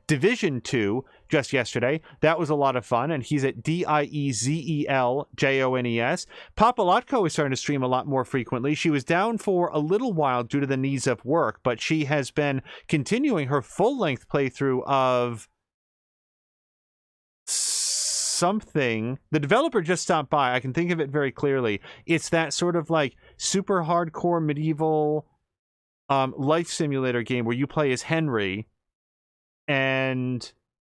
Division 2 just yesterday. That was a lot of fun, and he's at DIEZELJONES. Papalatko is starting to stream a lot more frequently. She was down for a little while due to the needs of work, but she has been continuing her full-length playthrough of something. The developer just stopped by. I can think of it very clearly. It's that sort of like super hardcore medieval life simulator game where you play as Henry and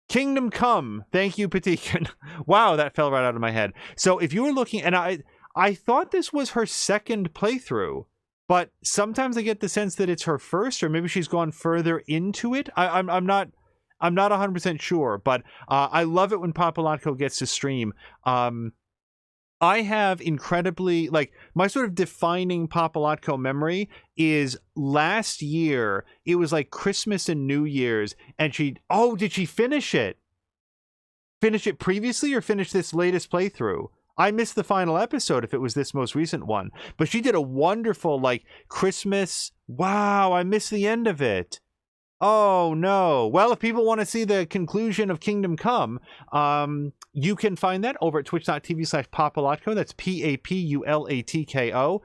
Kingdom Come. Thank you, Petikin. Wow, that fell right out of my head. So if you were looking, and I thought this was her second playthrough, but sometimes I get the sense that it's her first, or maybe she's gone further into it. I'm not 100% sure, but I love it when Papalatko gets to stream. I have incredibly, like, my sort of defining Papalatko memory is last year. It was like Christmas and New Year's, and did she finish it? Finish it previously or finish this latest playthrough? I missed the final episode if it was this most recent one, but she did a wonderful, like, Christmas. Wow, I missed the end of it. Oh, no. Well, if people want to see the conclusion of Kingdom Come, you can find that over at twitch.tv/Papalatko. That's Papulatko.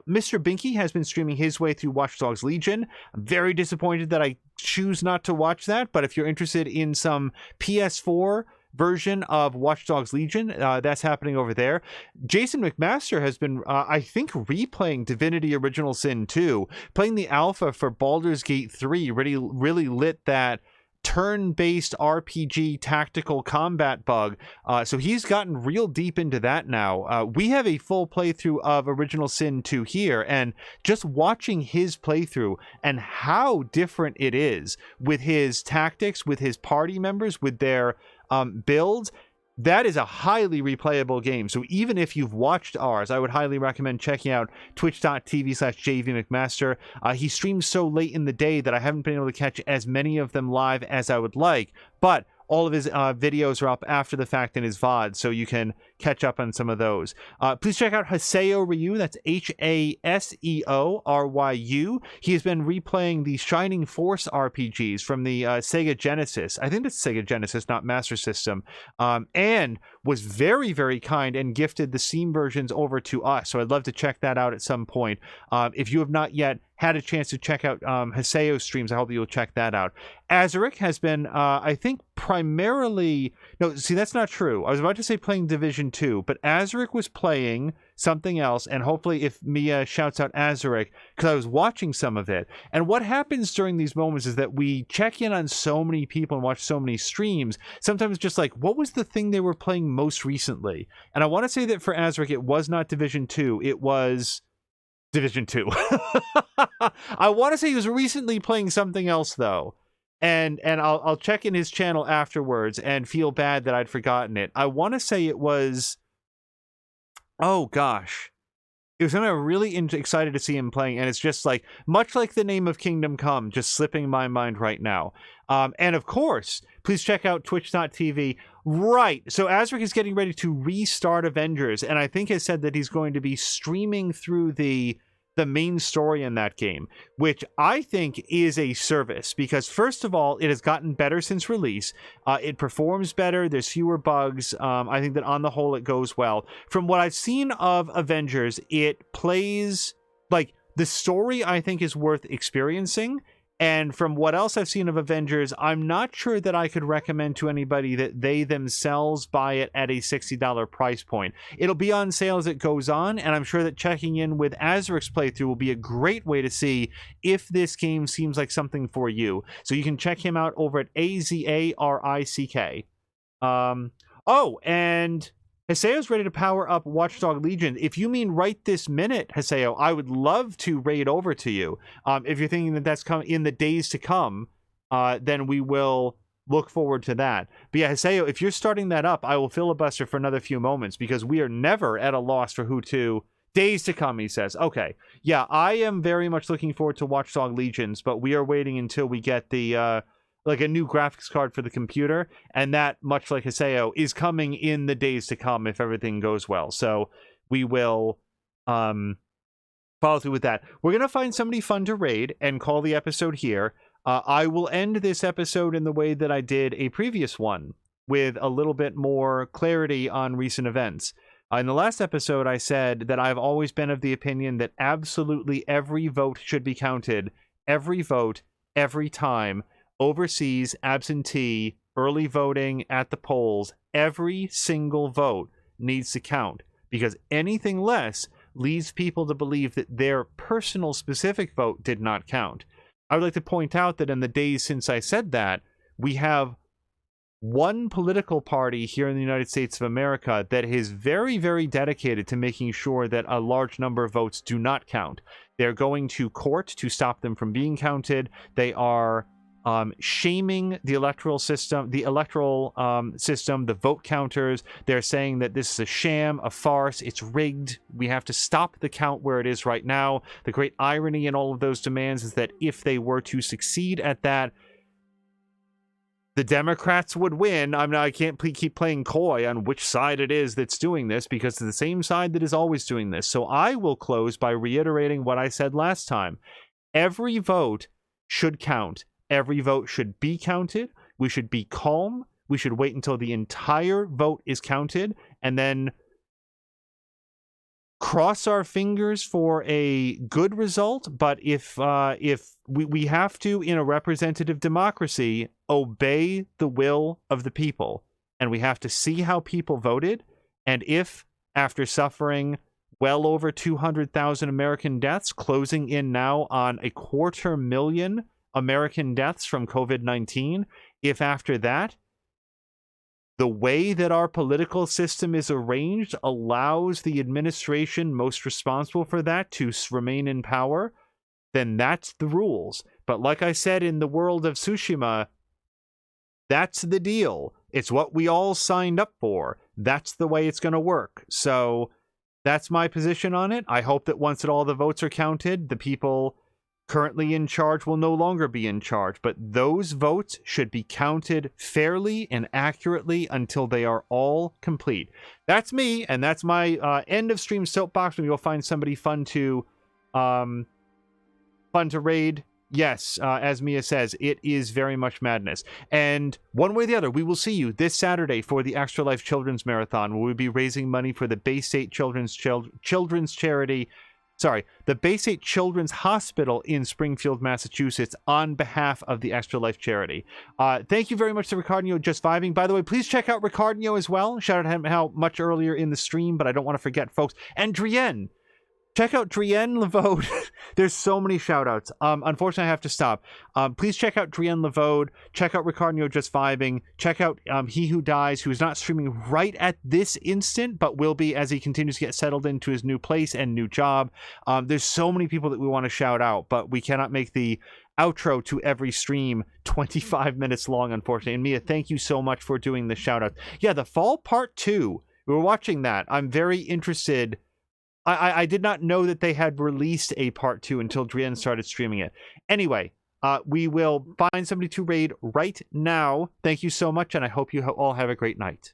Mr. Binky has been streaming his way through Watch Dogs Legion. I'm very disappointed that I choose not to watch that, but if you're interested in some PS4 version of Watch Dogs Legion. That's happening over there. Jason McMaster has been, I think, replaying Divinity Original Sin 2, playing the alpha for Baldur's Gate 3, really lit that turn-based RPG tactical combat bug. So he's gotten real deep into that now. We have a full playthrough of Original Sin 2 here, and just watching his playthrough and how different it is with his tactics, with his party members, with their builds, that is a highly replayable game. So even if you've watched ours, I would highly recommend checking out twitch.tv/JVMcMaster. He streams so late in the day that I haven't been able to catch as many of them live as I would like, but all of his videos are up after the fact in his VOD, so you can catch up on some of those. Please check out Haseo Ryu. That's Haseoryu. He has been replaying the Shining Force RPGs from the Sega Genesis. I think it's Sega Genesis, not Master System. And was very, very kind and gifted the Steam versions over to us. So I'd love to check that out at some point. If you have not yet had a chance to check out Haseo's streams, I hope you'll check that out. Azaric has been, I think, primarily... No, see, that's not true. I was about to say playing Division 2, but Azaric was playing something else, and hopefully if Mia shouts out Azaric, because I was watching some of it. And what happens during these moments is that we check in on so many people and watch so many streams, sometimes just like, what was the thing they were playing most recently? And I want to say that for Azaric, it was not Division 2, it was Division 2. I want to say he was recently playing something else, though. And I'll check in his channel afterwards and feel bad that I'd forgotten it. I want to say it was... Oh, gosh. It was something I'm really excited to see him playing, and it's just like, much like the name of Kingdom Come, just slipping my mind right now. And of course, please check out twitch.tv. Right, so Azric is getting ready to restart Avengers, and I think has said that he's going to be streaming through the main story in that game, which I think is a service, because first of all, it has gotten better since release. It performs better, there's fewer bugs. I think that on the whole it goes well. From what I've seen of Avengers, it plays like the story I think is worth experiencing. And from what else I've seen of Avengers, I'm not sure that I could recommend to anybody that they themselves buy it at a $60 price point. It'll be on sale as it goes on, and I'm sure that checking in with Azric's playthrough will be a great way to see if this game seems like something for you. So you can check him out over at Azarick. Oh, and Haseo's ready to power up Watchdog Legion. If you mean right this minute, Haseo, I would love to raid over to you. If you're thinking that that's coming in the days to come, then we will look forward to that. But yeah, Haseo, if you're starting that up, I will filibuster for another few moments, because we are never at a loss for who to... Days to come, he says. Okay. Yeah, I am very much looking forward to Watchdog Legions, but we are waiting until we get the... like a new graphics card for the computer, and that, much like Haseo, is coming in the days to come if everything goes well. So we will follow through with that. We're going to find somebody fun to raid and call the episode here. I will end this episode in the way that I did a previous one, with a little bit more clarity on recent events. In the last episode, I said that I've always been of the opinion that absolutely every vote should be counted. Every vote, every time. Overseas, absentee, early voting at the polls, every single vote needs to count, because anything less leads people to believe that their personal specific vote did not count. I would like to point out that in the days since I said that, we have one political party here in the United States of America that is very, very dedicated to making sure that a large number of votes do not count. They're going to court to stop them from being counted. They are shaming the electoral system, the vote counters. They're saying that this is a sham, a farce, it's rigged. We have to stop the count where it is right now. The great irony in all of those demands is that if they were to succeed at that, the Democrats would win. I can't keep playing coy on which side it is that's doing this, because it's the same side that is always doing this. So I will close by reiterating what I said last time. Every vote should count. Every vote should be counted. We should be calm. We should wait until the entire vote is counted, and then cross our fingers for a good result. But if we have to, in a representative democracy, obey the will of the people. and we have to see how people voted, and if, after suffering well over 200,000 American deaths, closing in now on 250,000 American deaths from COVID-19, if after that, the way that our political system is arranged allows the administration most responsible for that to remain in power, then that's the rules. But like I said, in the world of Tsushima, that's the deal. It's what we all signed up for. That's the way it's going to work. So that's my position on it. I hope that once all the votes are counted, the people currently in charge will no longer be in charge. But those votes should be counted fairly and accurately until they are all complete. That's me, and that's my end of stream soapbox. Maybe you'll find somebody fun to raid. Yes, as Mia says, it is very much madness. And one way or the other, we will see you this Saturday for the Extra Life Children's Marathon, where we'll be raising money for the Bay State Children's Charity. Sorry, the Bay State Children's Hospital in Springfield, Massachusetts, on behalf of the Extra Life Charity. Thank you very much to Ricardinho Just Vibing. By the way, please check out Ricardinho as well. Shout out to him how much earlier in the stream, but I don't want to forget, folks. And Drienne. Check out Drienne Levode. There's so many shout-outs. Unfortunately, I have to stop. Please check out Drienne Levode. Check out Ricardinho Just Vibing. Check out He Who Dies, who is not streaming right at this instant, but will be as he continues to get settled into his new place and new job. There's so many people that we want to shout out, but we cannot make the outro to every stream 25 minutes long, unfortunately. And Mia, thank you so much for doing the shout-out. Yeah, The Fall Part 2. We were watching that. I'm very interested. I did not know that they had released a part 2 until Drienne started streaming it. Anyway, we will find somebody to raid right now. Thank you so much, and I hope you all have a great night.